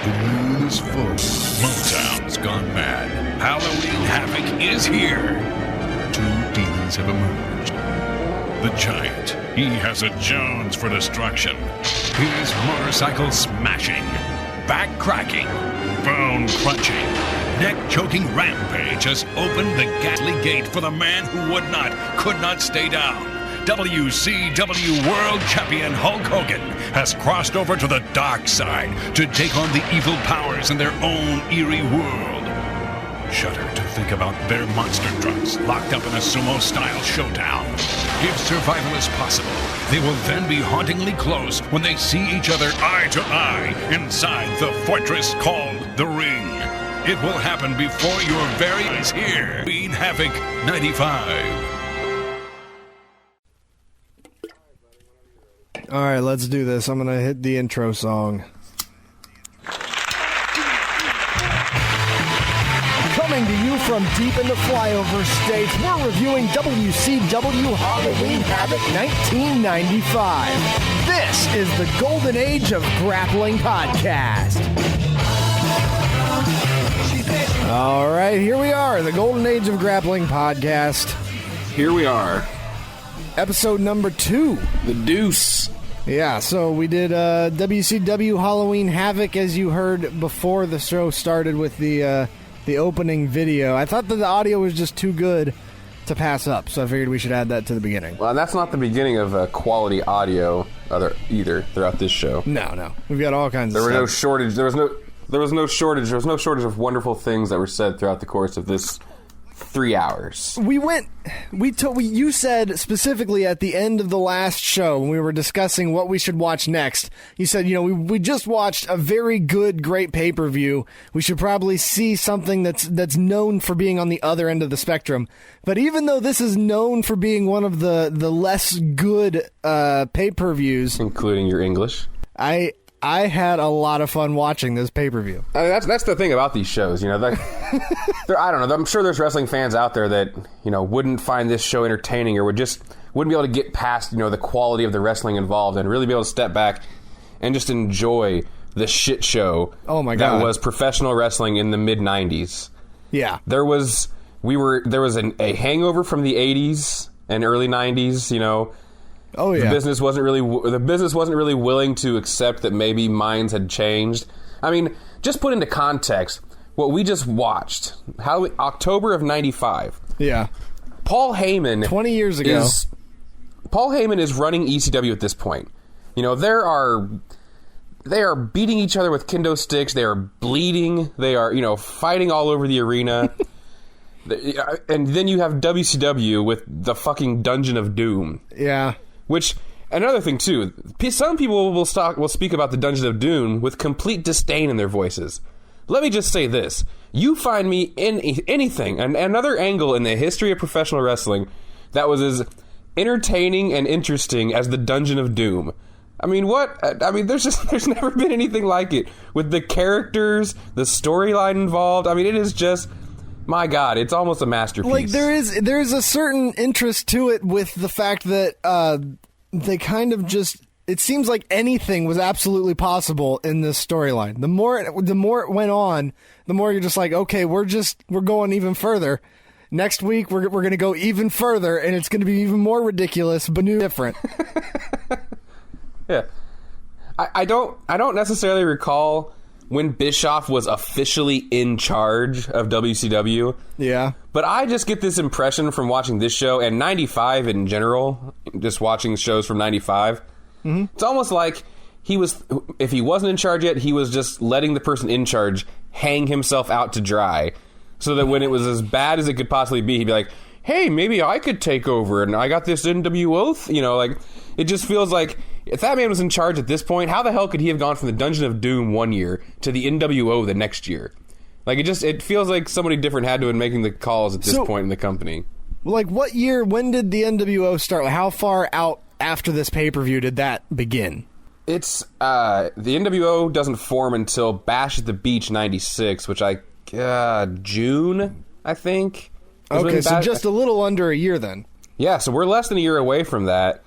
The moon is full. Motown's gone mad. Halloween Havoc is here. Two demons have emerged. The Giant, he has a Jones for destruction. His motorcycle smashing, back cracking, bone crunching, neck choking rampage has opened the ghastly gate for the man who could not stay down. WCW World Champion Hulk Hogan has crossed over to the dark side to take on the evil powers in their own eerie world. Shudder to think about their monster trucks locked up in a sumo-style showdown. If survival is possible, they will then be hauntingly close when they see each other eye to eye inside the fortress called The Ring. It will happen before your very eyes here. Halloween Havoc 95. All right, let's do this. I'm going to hit the intro song. Coming to you from deep in the flyover states, we're reviewing WCW Halloween Havoc 1995. This is the Golden Age of Grappling Podcast. All right, here we are, the Golden Age of Grappling Podcast. Here we are. Episode number 2. The Deuce. Yeah, so we did WCW Halloween Havoc, as you heard before the show started with the opening video. I thought that the audio was just too good to pass up, so I figured we should add that to the beginning. Well, that's not the beginning of quality audio either throughout this show. No. We've got all kinds of stuff. There was no shortage of wonderful things that were said throughout the course of this 3 hours. You said specifically at the end of the last show when we were discussing what we should watch next, you said, we just watched a very good, great pay-per-view. We should probably see something that's known for being on the other end of the spectrum. But even though this is known for being one of the less good pay-per-views, including your English, I had a lot of fun watching this pay-per-view. That's the thing about these shows, I don't know. I'm sure there's wrestling fans out there that, wouldn't find this show entertaining or wouldn't be able to get past, the quality of the wrestling involved and really be able to step back and just enjoy the shit show that was professional wrestling in the mid-90s. Yeah. There was a hangover from the 80s and early 90s, Oh yeah. The business wasn't really willing to accept that maybe minds had changed. I mean, just put into context what we just watched. October of 95. Yeah. Paul Heyman 20 years ago. Paul Heyman is running ECW at this point. They are beating each other with kendo sticks, they are bleeding, they are, fighting all over the arena. And then you have WCW with the fucking Dungeon of Doom. Yeah. Which, another thing too, some people will speak about the Dungeon of Doom with complete disdain in their voices. Let me just say this. You find me in anything, another angle in the history of professional wrestling that was as entertaining and interesting as the Dungeon of Doom. I mean, there's never been anything like it. With the characters, the storyline involved, it is just... My God, it's almost a masterpiece. Like, there's a certain interest to it with the fact that they kind of just... It seems like anything was absolutely possible in this storyline. The more it went on, the more you're just like, okay, we're going even further. Next week, we're going to go even further, and it's going to be even more ridiculous, but new, different. Yeah. I don't necessarily recall... when Bischoff was officially in charge of WCW. Yeah. But I just get this impression from watching this show, and 95 in general, just watching shows from 95. Mm-hmm. It's almost like if he wasn't in charge yet, he was just letting the person in charge hang himself out to dry. So that when it was as bad as it could possibly be, he'd be like, hey, maybe I could take over, and I got this NWO, it just feels like if that man was in charge at this point, how the hell could he have gone from the Dungeon of Doom one year to the NWO the next year? It feels like somebody different had to have been making the calls at this point in the company. What year, when did the NWO start? How far out after this pay-per-view did that begin? It's, the NWO doesn't form until Bash at the Beach 96, which June, I think. Okay, so just a little under a year then. Yeah, so we're less than a year away from that.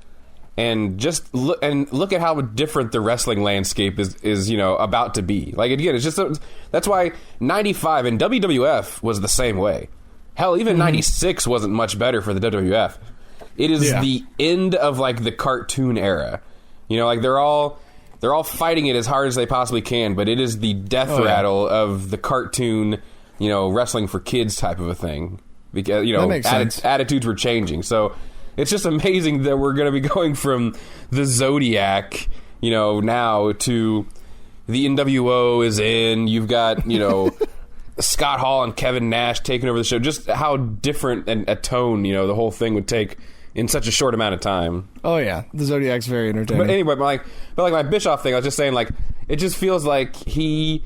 and just look at how different the wrestling landscape is about to be. Like, again, it's just that's why 95 and WWF was the same way. Hell, even 96 wasn't much better for the WWF. It is the end of like the cartoon era. Like they're all fighting it as hard as they possibly can, but it is the death rattle of the cartoon, wrestling for kids type of a thing. Because attitudes were changing. So it's just amazing that we're going to be going from the Zodiac, now to the NWO is in. You've got, Scott Hall and Kevin Nash taking over the show. Just how different a tone, the whole thing would take in such a short amount of time. Oh yeah, the Zodiac's very entertaining. But anyway, like my Bischoff thing, I was just saying, like, it just feels like he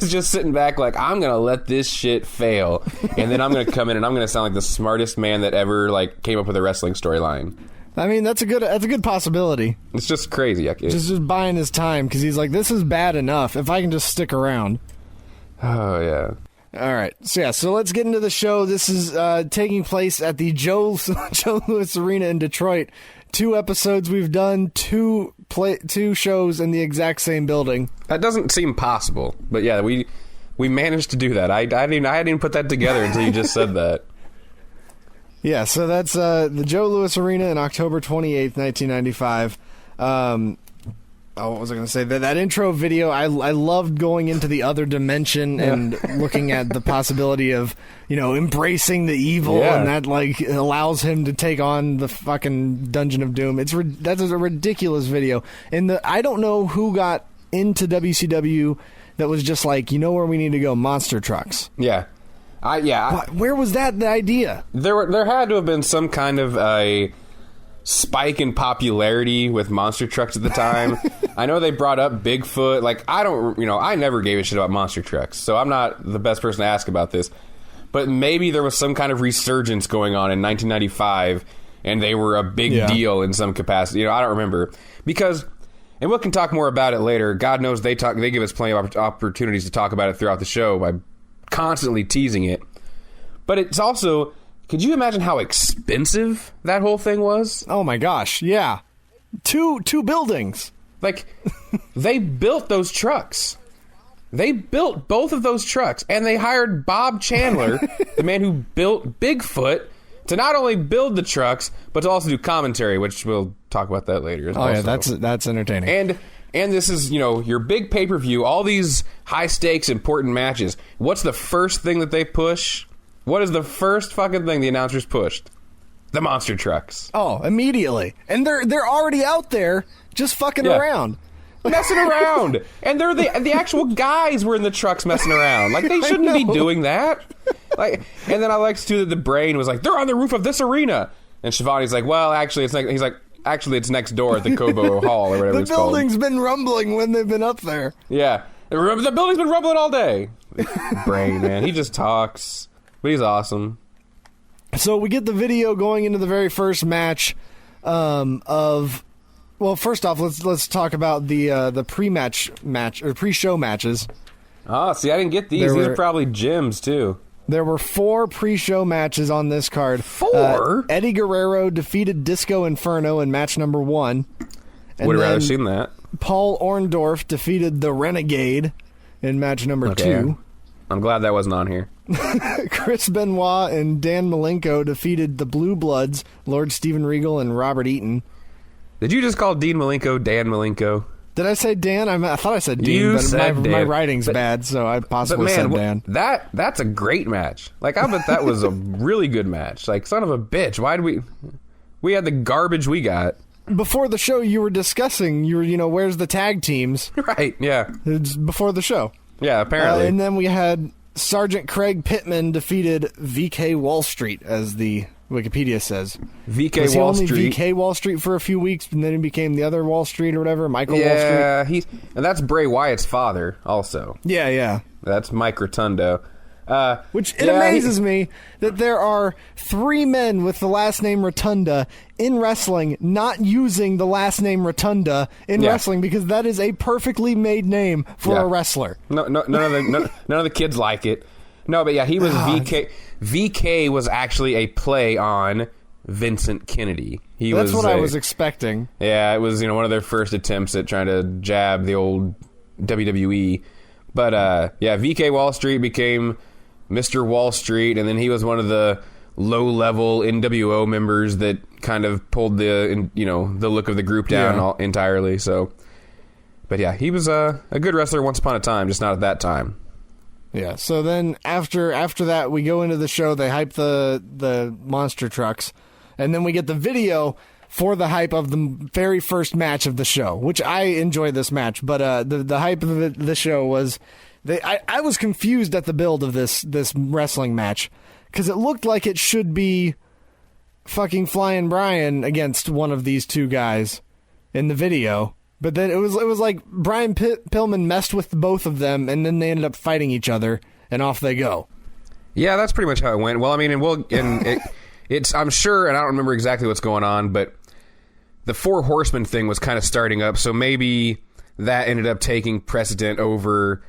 is just sitting back like, I'm gonna let this shit fail, and then I'm gonna come in and I'm gonna sound like the smartest man that ever like came up with a wrestling storyline. I mean, that's a good possibility. It's just crazy. Just buying his time because he's like, this is bad enough if I can just stick around. Oh yeah. All right, so let's get into the show. This is taking place at the Joe Louis Arena in Detroit. 2 episodes we've done, 2 shows in the exact same building. That doesn't seem possible, but yeah, we managed to do that. I hadn't even put that together until you just said that. Yeah, so that's the Joe Louis Arena in October 28th, 1995. What was I going to say? That intro video, I loved going into the other dimension and looking at the possibility of, embracing the evil, and that like allows him to take on the fucking Dungeon of Doom. That's a ridiculous video. And I don't know who got into WCW that was just like, where we need to go? Monster trucks. Yeah. Where was the idea? There had to have been some kind of a spike in popularity with monster trucks at the time. I know they brought up Bigfoot. Like, I never gave a shit about monster trucks, so I'm not the best person to ask about this. But maybe there was some kind of resurgence going on in 1995, and they were a big deal in some capacity. I don't remember. Because, and we can talk more about it later. God knows they give us plenty of opportunities to talk about it throughout the show by constantly teasing it. But it's also... Could you imagine how expensive that whole thing was? Oh my gosh, yeah. Two buildings. Like, they built those trucks. They built both of those trucks, and they hired Bob Chandler, the man who built Bigfoot, to not only build the trucks, but to also do commentary, which we'll talk about that later as well. Oh yeah, that's entertaining. And this is, your big pay-per-view, all these high-stakes, important matches. What's the first thing that they push? What is the first fucking thing the announcers pushed? The monster trucks. Oh, immediately. And they're already out there just fucking around. Messing around. And they're the actual guys were in the trucks messing around. Like, they shouldn't be doing that. Like, and then I liked too that the brain was like, they're on the roof of this arena. And Shivani's like, well, actually, it's next door at the Cobo Hall or whatever it's called. The building's been rumbling when they've been up there. Yeah. The building's been rumbling all day. Brain, man. He just talks. But he's awesome. So we get the video going into the very first match well, first off, let's talk about the pre-show matches. Oh, see, I didn't get these. These are probably gyms too. There were 4 pre-show matches on this card. 4? Eddie Guerrero defeated Disco Inferno in match number 1. Would have rather seen that. Paul Orndorff defeated the Renegade in match number 2. I'm glad that wasn't on here. Chris Benoit and Dan Malenko defeated the Blue Bloods, Lord Steven Regal and Robert Eaton. Did you just call Dean Malenko Dan Malenko? Did I say Dan? I thought I said Dean, my writing's bad, so I possibly said Dan. That's a great match. Like, I bet that was a really good match. Like, son of a bitch, why did we had the garbage we got. Before the show, you were discussing, where's the tag teams? Right, yeah. It's before the show. Yeah, apparently. And then we had Sergeant Craig Pittman defeated VK Wall Street, as the Wikipedia says. VK Wall Street. Only VK Wall Street for a few weeks, and then he became the other Wall Street or whatever, Michael Wall Street. Yeah, and that's Bray Wyatt's father, also. Yeah. That's Mike Rotundo. Which it amazes me that there are 3 men with the last name Rotunda in wrestling not using the last name Rotunda in wrestling, because that is a perfectly made name for a wrestler. No, none of the kids like it. No, but yeah, he was VK. VK was actually a play on Vincent Kennedy. That's what I was expecting. Yeah, it was one of their first attempts at trying to jab the old WWE. But VK Wall Street became Mr. Wall Street, and then he was one of the low-level NWO members that kind of pulled the look of the group down entirely. So, but yeah, he was a good wrestler once upon a time, just not at that time. Yeah. So then after that, we go into the show. They hype the monster trucks, and then we get the video for the hype of the very first match of the show, which I enjoyed this match. But the hype of the show was, I was confused at the build of this wrestling match, because it looked like it should be fucking Flying Brian against one of these two guys in the video. But then it was like Brian Pillman messed with both of them, and then they ended up fighting each other, and off they go. Yeah, that's pretty much how it went. Well, I mean, it's I'm sure, and I don't remember exactly what's going on, but the Four Horsemen thing was kind of starting up, so maybe that ended up taking precedent over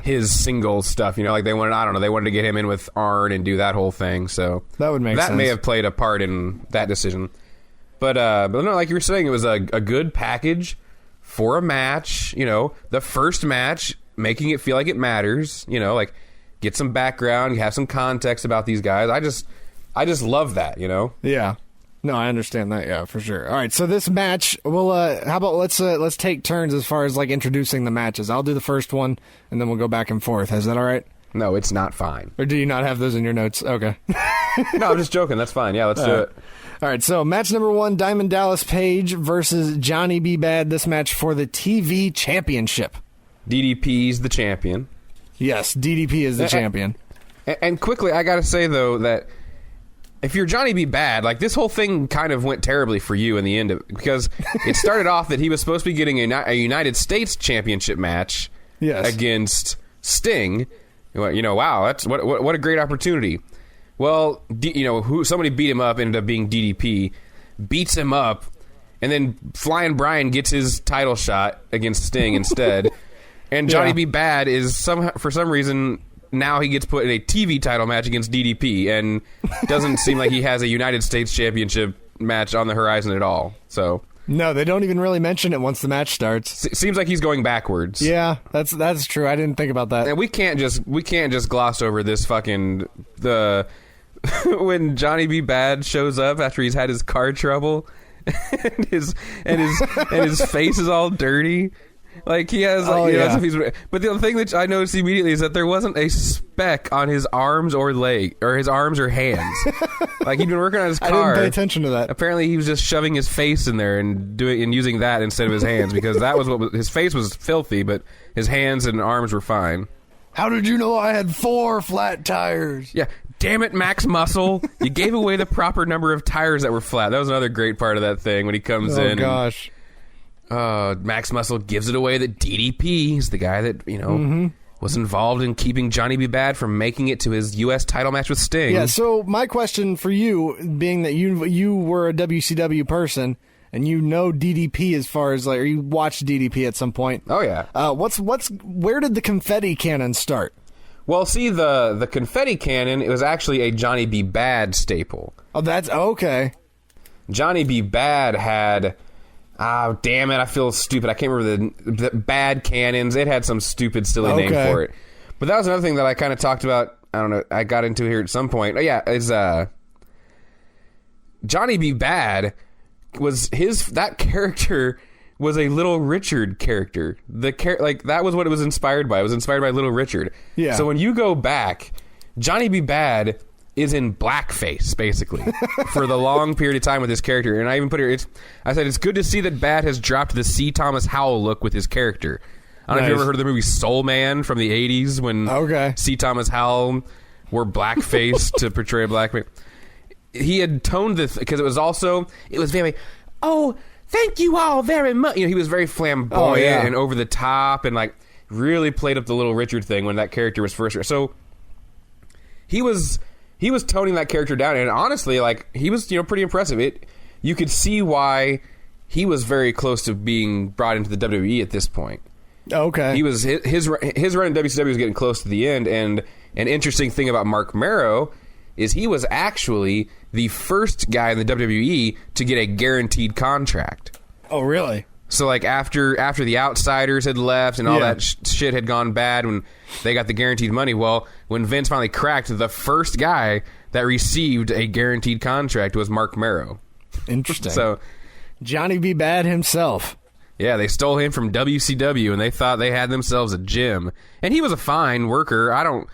his single stuff. Like they wanted to get him in with Arn and do that whole thing. So that would make sense. That may have played a part in that decision. But no, like you were saying, it was a good package for a match. The first match, making it feel like it matters. Like get some background, have some context about these guys. I just love that. Yeah. No, I understand that. Yeah, for sure. All right, so this match, well, how about let's take turns as far as like introducing the matches. I'll do the first one, and then we'll go back and forth. Is that all right? No, it's not fine. Or do you not have those in your notes? Okay. No, I'm just joking. That's fine. Yeah, let's do it. All right, so match number 1, Diamond Dallas Page versus Johnny B. Bad. This match for the TV Championship. DDP's the champion. Yes, DDP is the champion. And quickly, I got to say, though, that if you're Johnny B. Bad, like this whole thing kind of went terribly for you in the end of it, because it started off that he was supposed to be getting a United States Championship match against Sting. Wow, that's what a great opportunity. Well, somebody beat him up, ended up being DDP, beats him up, and then Flying Brian gets his title shot against Sting instead. And Johnny B. Bad is for some reason, now he gets put in a TV title match against DDP, and doesn't seem like he has a United States Championship match on the horizon at all. So no, they don't even really mention it once the match starts. Seems like he's going backwards. Yeah, that's true. I didn't think about that. And we can't just gloss over this fucking when Johnny B. Bad shows up after he's had his car trouble, and his face is all dirty. Like he has, but the thing that I noticed immediately is that there wasn't a speck on his arms or leg, or his arms or hands. Like he'd been working on his car. I didn't pay attention to that. Apparently, he was just shoving his face in there and using that instead of his hands, because that was his face was filthy, but his hands and arms were fine. How did you know I had 4 flat tires? Yeah. Damn it, Max Muscle. You gave away the proper number of tires that were flat. That was another great part of that thing when he comes in. Oh, gosh. Max Muscle gives it away that DDP is the guy that, was involved in keeping Johnny B. Bad from making it to his U.S. title match with Sting. Yeah, so my question for you, being that you were a WCW person, and you know DDP as far as, like, or you watched DDP at some point. Oh, yeah. Where did the confetti cannon start? Well, see, the confetti cannon, it was actually a Johnny B. Bad staple. Oh, that's okay. Johnny B. Bad had... Oh, damn it, I feel stupid. I can't remember the Bad Cannons. It had some stupid, silly name for it. But that was another thing that I kind of talked about. I don't know. I got into here at some point. Oh, yeah, it's Johnny B. Bad was that character was a Little Richard character. That was what it was inspired by. It was inspired by Little Richard. Yeah. So when you go back, Johnny B. Bad is in blackface, basically, for the long period of time with his character. And I even put here, I said, it's good to see that Bad has dropped the C. Thomas Howell look with his character. I don't know if you ever heard of the movie Soul Man from the 80s, when C. Thomas Howell wore blackface to portray a black man. He had toned this, because it was very, oh, thank you all very much. He was very flamboyant and over the top, and like really played up the Little Richard thing when that character was first. So he was toning that character down, and honestly, like, he was, pretty impressive. You could see why he was very close to being brought into the WWE at this point. Okay. He was his run in WCW was getting close to the end, and an interesting thing about Mark Marrow is he was actually the first guy in the WWE to get a guaranteed contract. Oh, really? So, like, after the Outsiders had left and all that shit had gone bad when they got the guaranteed money, well, when Vince finally cracked, the first guy that received a guaranteed contract was Mark Merrow. Interesting. So, Johnny B. Bad himself. yeah, they stole him from WCW, and they thought they had themselves a gym. And he was a fine worker. I don't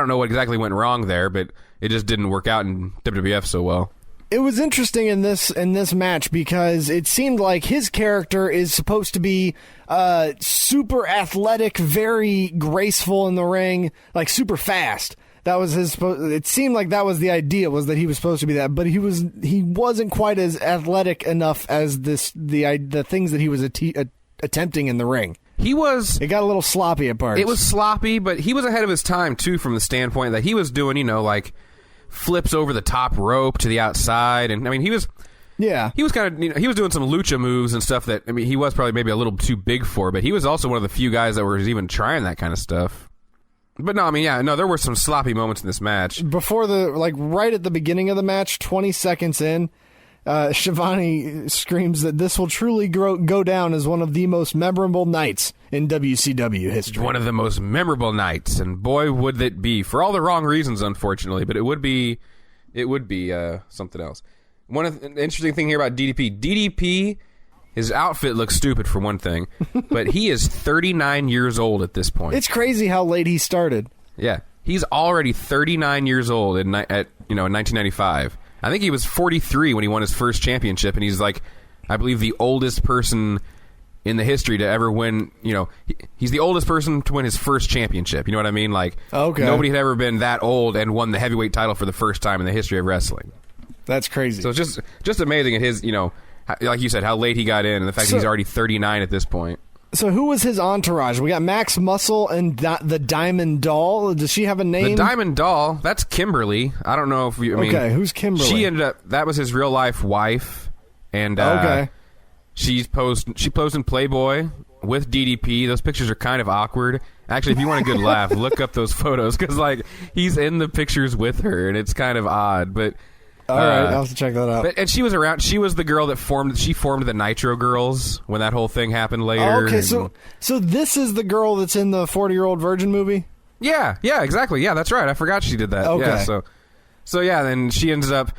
know what exactly went wrong there, but it just didn't work out in WWF so well. It was interesting in this match because it seemed like his character is supposed to be super athletic, very graceful in the ring, like super fast. That was his. It seemed like that was the idea, was that he was supposed to be that, but he wasn't quite as athletic enough as the things that he was attempting in the ring. It got a little sloppy at parts. It was sloppy, but he was ahead of his time too, from the standpoint that he was doing, like flips over the top rope to the outside, and I mean he was kind of he was doing some lucha moves and stuff that he was probably maybe a little too big for, but he was also one of the few guys that was even trying that kind of stuff. But no, there were some sloppy moments in this match. Before right at the beginning of the match, 20 seconds in, Shivani screams that this will truly go down as one of the most memorable nights in WCW history. One of the most memorable nights, and boy would it be, for all the wrong reasons, unfortunately, but it would be something else. An interesting thing here about DDP, his outfit looks stupid for one thing, but he is 39 years old at this point. It's crazy how late he started. Yeah, he's already 39 years old in 1995. I think he was 43 when he won his first championship, and he's I believe the oldest person in the history to ever win. He's the oldest person to win his first championship. You know what I mean? Okay. Nobody had ever been that old and won the heavyweight title for the first time in the history of wrestling. That's crazy. So it's just amazing at his, like you said, how late he got in, and the fact that he's already 39 at this point. So who was his entourage? We got Max Muscle and the Diamond Doll. Does she have a name? The Diamond Doll, that's Kimberly. I don't know if okay, who's Kimberly? She that was his real life wife, and she posed in Playboy with DDP. Those pictures are kind of awkward. Actually, if you want a good laugh, look up those photos, because he's in the pictures with her, and it's kind of odd, but. All right, I'll have to check that out. And she was around. She was the girl that formed the Nitro Girls when that whole thing happened later. Okay, so this is the girl that's in the 40-Year-Old Virgin movie? Yeah, exactly. Yeah, that's right. I forgot she did that. Okay. Yeah, so yeah, then she ends up.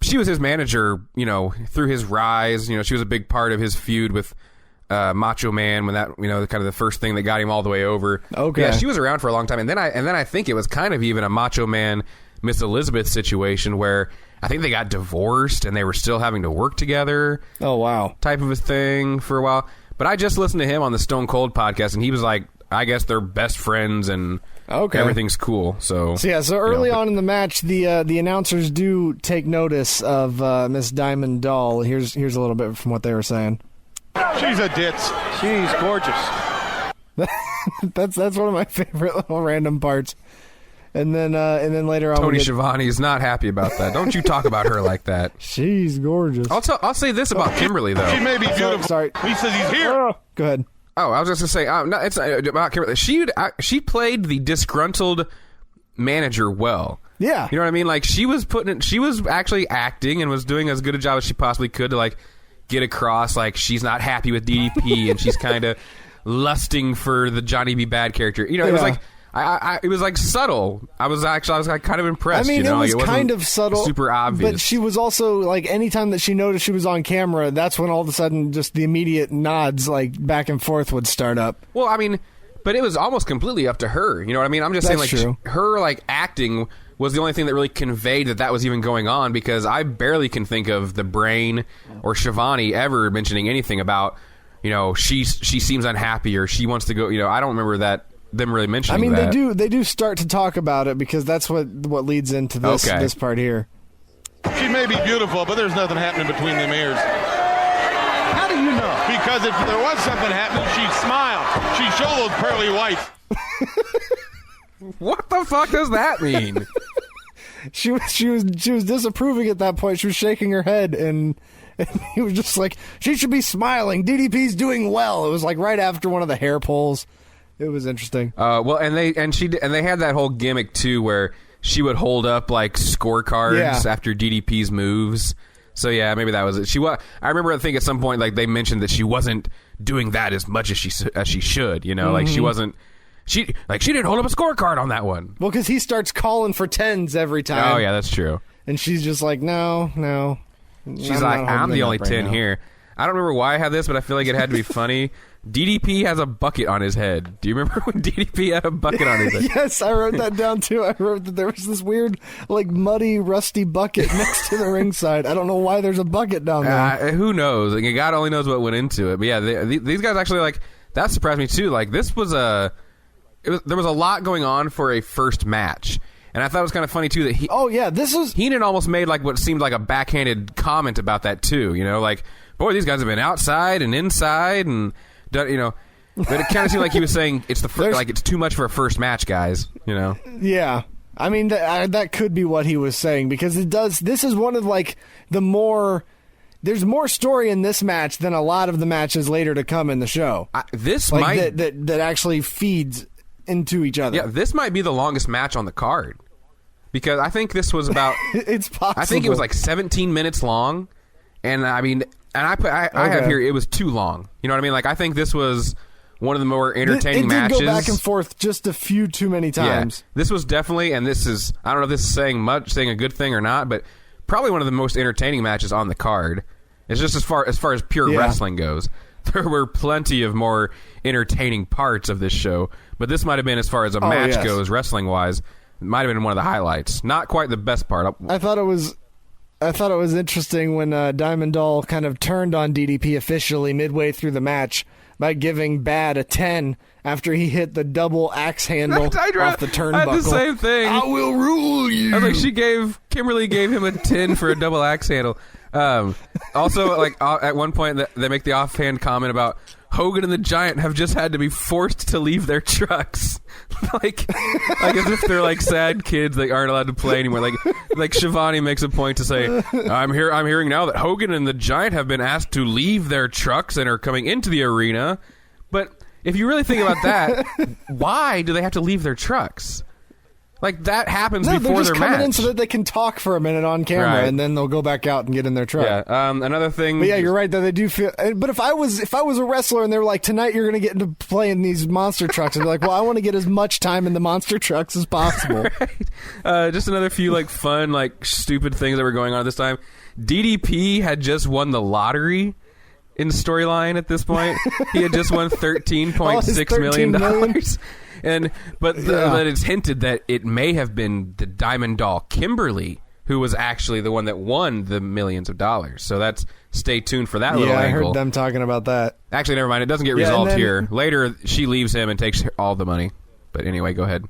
She was his manager, through his rise. She was a big part of his feud with Macho Man when that, kind of the first thing that got him all the way over. Okay. Yeah, she was around for a long time, and then I think it was kind of even a Macho Man Miss Elizabeth situation where I think they got divorced and they were still having to work together. Oh, wow. Type of a thing for a while. But I just listened to him on the Stone Cold podcast, and he was like, I guess they're best friends and everything's cool. So early on in the match, the announcers do take notice of Miss Diamond Doll. Here's a little bit from what they were saying. She's a ditz. She's gorgeous. That's one of my favorite little random parts. And then later on, Tony Schiavone is not happy about that. Don't you talk about her like that. She's gorgeous. I'll say this about Kimberly, though. She may be beautiful. Sorry. He says he's here. Go ahead. Oh, I was just going to say, no, it's not about Kimberly. She played the disgruntled manager well. Yeah. You know what I mean? She was actually acting and was doing as good a job as she possibly could to get across she's not happy with DDP and she's kind of lusting for the Johnny B. Bad character. It was it was subtle. I was kind of impressed. It was kind of subtle, super obvious. But she was also anytime that she noticed she was on camera, that's when all of a sudden just the immediate nods back and forth would start up. Well, but it was almost completely up to her. You know what I mean? I'm just that's saying, true. Her acting was the only thing that really conveyed that was even going on, because I barely can think of the Brain or Shivani ever mentioning anything about she seems unhappy or she wants to go. I don't remember them really mentioning that. They do start to talk about it, because that's what leads into this part here. She may be beautiful, but there's nothing happening between them ears. How do you know? Because if there was something happening, she'd smile. She'd show those pearly whites. What the fuck does that mean? She was disapproving at that point. She was shaking her head, and he was just like, she should be smiling. DDP's doing well. It was right after one of the hair pulls. It was interesting. Well, and they had that whole gimmick too, where she would hold up like scorecards after DDP's moves. So yeah, maybe that was it. I remember I think at some point like they mentioned that she wasn't doing that as much as she should. You know, like she wasn't. She didn't hold up a scorecard on that one. Well, because he starts calling for 10s every time. Oh yeah, that's true. And she's just like, no. She's like, I'm the only 10 here. I don't remember why I had this, but I feel like it had to be funny. DDP has a bucket on his head. Do you remember when DDP had a bucket on his head? Yes, I wrote that down too. I wrote that there was this weird, like, muddy, rusty bucket next to the ringside. I don't know why there's a bucket down there. Who knows? Like, God only knows what went into it. But yeah, these guys actually, like, that surprised me too. Like, this was there was a lot going on for a first match. And I thought it was kind of funny, too, that Heenan almost made, like, what seemed like a backhanded comment about that, too. You know, like, boy, these guys have been outside and inside and, you know. But it kind of seemed like he was saying it's it's too much for a first match, guys, you know. Yeah. I mean, that could be what he was saying, because this is one of, like, there's more story in this match than a lot of the matches later to come in the show. That actually feeds into each other. Yeah, this might be the longest match on the card. Because I think this was about... It's possible. I think it was like 17 minutes long. And I mean... And I have here, it was too long. You know what I mean? Like, I think this was one of the more entertaining matches. It did go back and forth just a few too many times. Yeah, this was definitely... And this is... I don't know if this is saying a good thing or not, but probably one of the most entertaining matches on the card. It's just as far as pure wrestling goes. There were plenty of more entertaining parts of this show. But this might have been, as far as a match goes, wrestling-wise... It might have been one of the highlights. Not quite the best part. I thought it was interesting when Diamond Doll kind of turned on DDP officially midway through the match by giving Bad a 10 after he hit the double axe handle off the turnbuckle. I had the same thing. I will rule you. I was like, Kimberly gave him a 10 for a double axe handle. Also, like at one point, they make the offhand comment about Hogan and the Giant have just had to be forced to leave their trucks. like as if they're like sad kids that aren't allowed to play anymore. Like Shivani makes a point to say, I'm hearing now that Hogan and the Giant have been asked to leave their trucks and are coming into the arena. But if you really think about that, why do they have to leave their trucks? Like, that happens before their match. They're just coming in so that they can talk for a minute on camera, and then they'll go back out and get in their truck. Yeah, another thing... But yeah, you're right, that they do feel... But if I was a wrestler and they were like, tonight you're going to get into play in these monster trucks, I'd be like, well, I want to get as much time in the monster trucks as possible. Right. Just another few, like, fun, like, stupid things that were going on at this time. DDP had just won the lottery in storyline at this point. He had just won $13.6 million. But it's hinted that it may have been the Diamond Doll Kimberly who was actually the one that won the millions of dollars. So stay tuned for that little angle. Yeah, I heard them talking about that. Actually, never mind. It doesn't get resolved here. Later, she leaves him and takes all the money. But anyway, go ahead.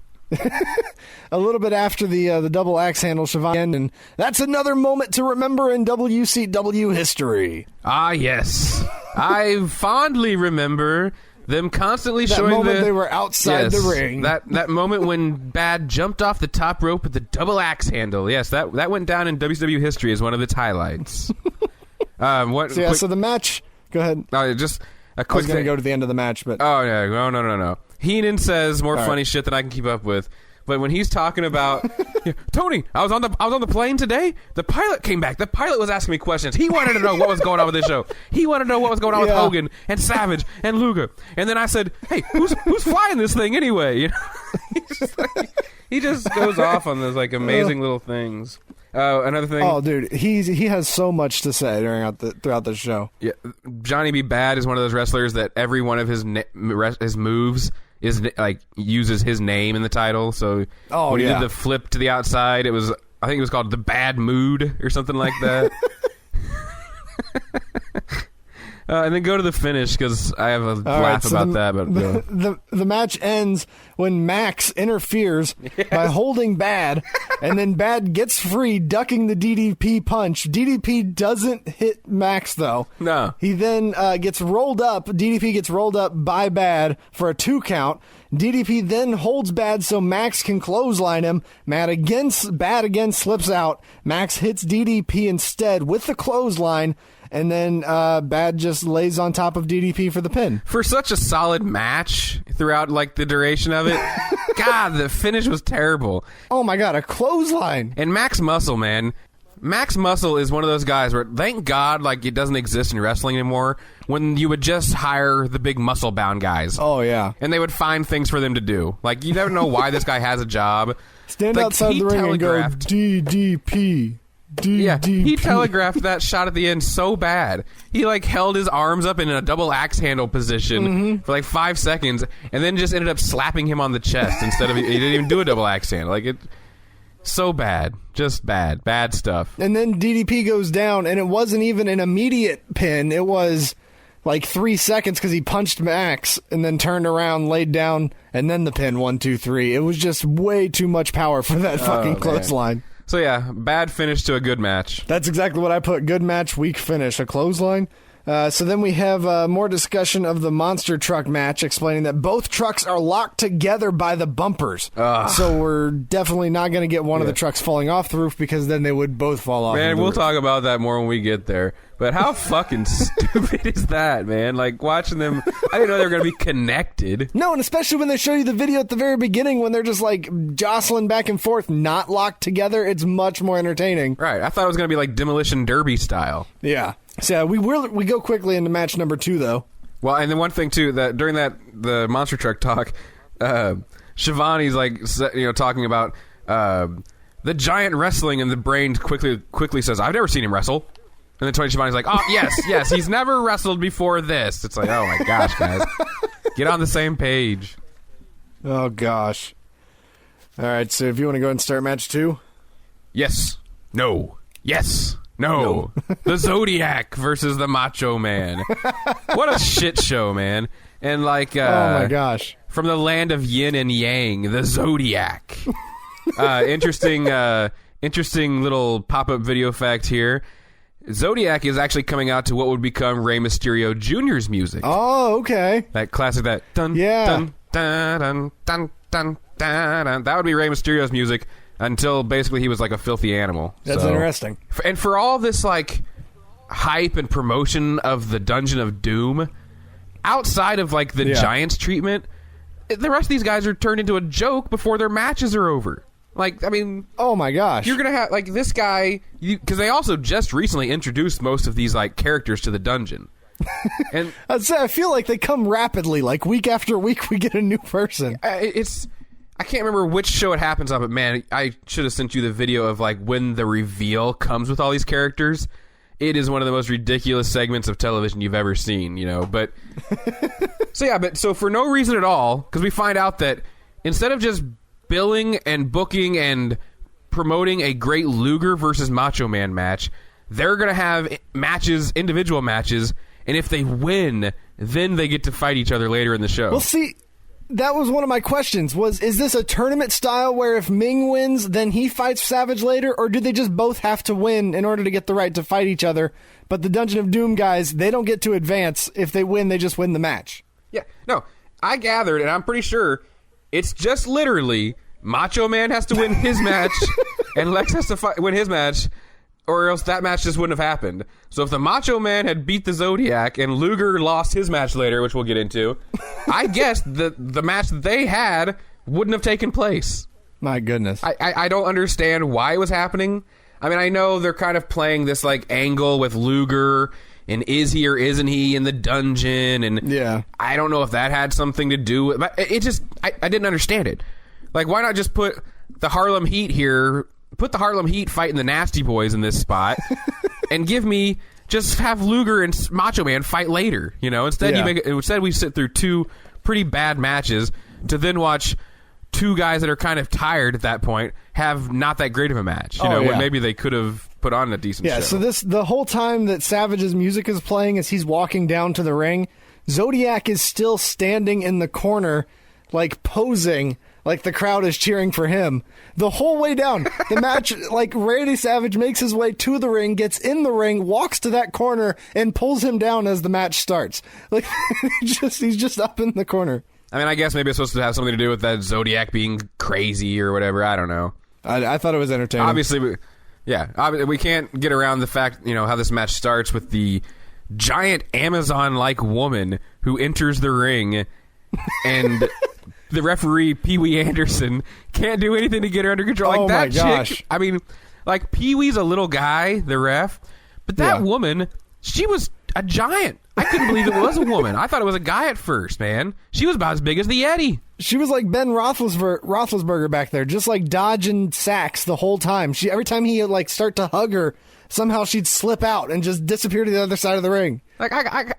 A little bit after the double axe handle, Siobhan, and that's another moment to remember in WCW history. Ah, yes. I fondly remember them constantly that showing moment they were outside the ring. That moment when Bad jumped off the top rope with the double axe handle. Yes, that went down in WCW history as one of its highlights. So the match. Go ahead. Just a quick. I was going to go to the end of the match, but no. Heenan says more funny shit than I can keep up with. But when he's talking about Tony, I was on the plane today. The pilot came back. The pilot was asking me questions. He wanted to know what was going on with this show. He wanted to know what was going on with Hogan and Savage and Luger. And then I said, "Hey, who's flying this thing anyway?" You know, he just goes off on those like amazing little things. Another thing. Oh, dude, he has so much to say throughout the show. Yeah, Johnny B. Bad is one of those wrestlers that every one of his moves is like uses his name in the title. So when he did the flip to the outside, I think it was called the Bad Mood or something like that. And then go to the finish because I have a laugh about that. But the match ends when Max interferes by holding Bad, and then Bad gets free, ducking the DDP punch. DDP doesn't hit Max though. No. He then gets rolled up. DDP gets rolled up by Bad for a 2 count. DDP then holds Bad so Max can clothesline him. Bad again slips out. Max hits DDP instead with the clothesline. And then Bad just lays on top of DDP for the pin. For such a solid match throughout like the duration of it, God, the finish was terrible. Oh my God, a clothesline. And Max Muscle, man. Max Muscle is one of those guys where, thank God, like, it doesn't exist in wrestling anymore, when you would just hire the big muscle-bound guys. Oh, yeah. And they would find things for them to do. Like, you never know why this guy has a job. Stand outside the ring and go, DDP. DDP. Yeah, he telegraphed that shot at the end so bad. He, like, held his arms up in a double axe handle position for, like, 5 seconds, and then just ended up slapping him on the chest instead of... He didn't even do a double axe handle. Like, it... So bad. Just bad. Bad stuff. And then DDP goes down, and it wasn't even an immediate pin. It was like 3 seconds because he punched Max and then turned around, laid down, and then the pin, 1, 2, 3. It was just way too much power for that fucking clothesline. So yeah, bad finish to a good match. That's exactly what I put. Good match, weak finish. A clothesline. So then we have more discussion of the monster truck match, explaining that both trucks are locked together by the bumpers. So we're definitely not going to get one of the trucks falling off the roof, because then they would both fall off. Man, we'll roof. talk about that more when we get there. But how fucking stupid is that, man? Like, watching them, I didn't know they were going to be connected. No, and especially when they show you the video at the very beginning when they're just, like, jostling back and forth, not locked together. It's much more entertaining. Right. I thought it was going to be like Demolition Derby style. Yeah. So yeah, we go quickly into match number 2, though. Well, and then one thing, too, that during the monster truck talk, Shivani's, like, talking about the giant wrestling, and the brain quickly says, I've never seen him wrestle. And then Tony Schiavone's like, oh, yes, he's never wrestled before this. It's like, oh my gosh, guys. Get on the same page. Oh, gosh. All right, so if you want to go ahead and start match 2? Yes. No. Yes. No. The Zodiac versus the Macho Man. What a shit show, man. And like, oh my gosh. From the land of yin and yang, the Zodiac. Interesting little pop-up video fact here. Zodiac is actually coming out to what would become Rey Mysterio Jr.'s music. Oh, okay. That classic, that dun, dun, dun, dun, dun, dun, dun, dun. That would be Rey Mysterio's music until basically he was like a filthy animal. That's interesting. And for all this like hype and promotion of the Dungeon of Doom, outside of like the Giants treatment, the rest of these guys are turned into a joke before their matches are over. Like, I mean... Oh, my gosh. You're going to have, like, this guy... Because they also just recently introduced most of these, like, characters to the dungeon. And I feel like they come rapidly. Like, week after week, we get a new person. I can't remember which show it happens on, but, man, I should have sent you the video of, like, when the reveal comes with all these characters. It is one of the most ridiculous segments of television you've ever seen, you know, but... So for no reason at all, because we find out that instead of just... billing and booking and promoting a great Luger versus Macho Man match, they're going to have matches, individual matches, and if they win, then they get to fight each other later in the show. Well, see, that was one of my questions, is this a tournament style where if Ming wins, then he fights Savage later, or do they just both have to win in order to get the right to fight each other? But the Dungeon of Doom guys, they don't get to advance. If they win, they just win the match. Yeah, no, I gathered, and I'm pretty sure... It's just literally Macho Man has to win his match and Lex has to win his match, or else that match just wouldn't have happened. So if the Macho Man had beat the Zodiac and Luger lost his match later, which we'll get into, I guess the match that they had wouldn't have taken place. My goodness. I don't understand why it was happening. I mean, I know they're kind of playing this like angle with Luger... And is he or isn't he in the dungeon? And I don't know if that had something to do with it. It just, I didn't understand it. Like, why not just put the Harlem Heat here, put the Harlem Heat fighting the Nasty Boys in this spot, and just have Luger and Macho Man fight later, you know? Instead we sit through two pretty bad matches to then watch two guys that are kind of tired at that point have not that great of a match, when maybe they could have put on a decent show. Yeah, so the whole time that Savage's music is playing as he's walking down to the ring, Zodiac is still standing in the corner, like posing, like the crowd is cheering for him. The whole way down. The match, like Randy Savage makes his way to the ring, gets in the ring, walks to that corner, and pulls him down as the match starts. Like, he's just up in the corner. I mean, I guess maybe it's supposed to have something to do with that Zodiac being crazy or whatever. I don't know. I thought it was entertaining. Obviously, we can't get around the fact, how this match starts with the giant Amazon-like woman who enters the ring and the referee, Pee Wee Anderson, can't do anything to get her under control. Like, Oh, that my gosh. chick, I mean, like, Pee Wee's a little guy, the ref, but that woman, she was a giant. I couldn't believe it was a woman. I thought it was a guy at first, man. She was about as big as the Yeti. She was like Ben Roethlisberger back there, just like dodging sacks the whole time. Every time he would like start to hug her, somehow she'd slip out and just disappear to the other side of the ring. Like, I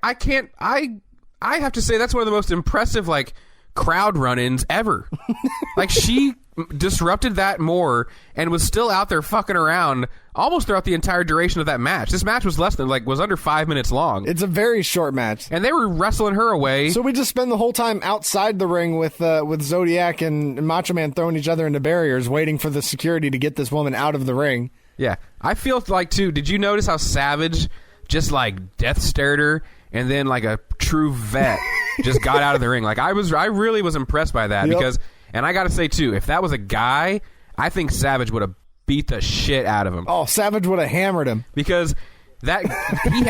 have to say that's one of the most impressive, like, crowd run-ins ever. Like, she disrupted that more and was still out there fucking around almost throughout the entire duration of that match. This match was was under 5 minutes long. It's a very short match. And they were wrestling her away. So we just spend the whole time outside the ring with Zodiac and Macho Man throwing each other into barriers, waiting for the security to get this woman out of the ring. Yeah. I feel like, too, did you notice how Savage just, like, death stared her and then, like a true vet, just got out of the ring? Like, I really was impressed by that because, and I got to say, too, if that was a guy, I think Savage would have beat the shit out of him. Oh, Savage would have hammered him. Because he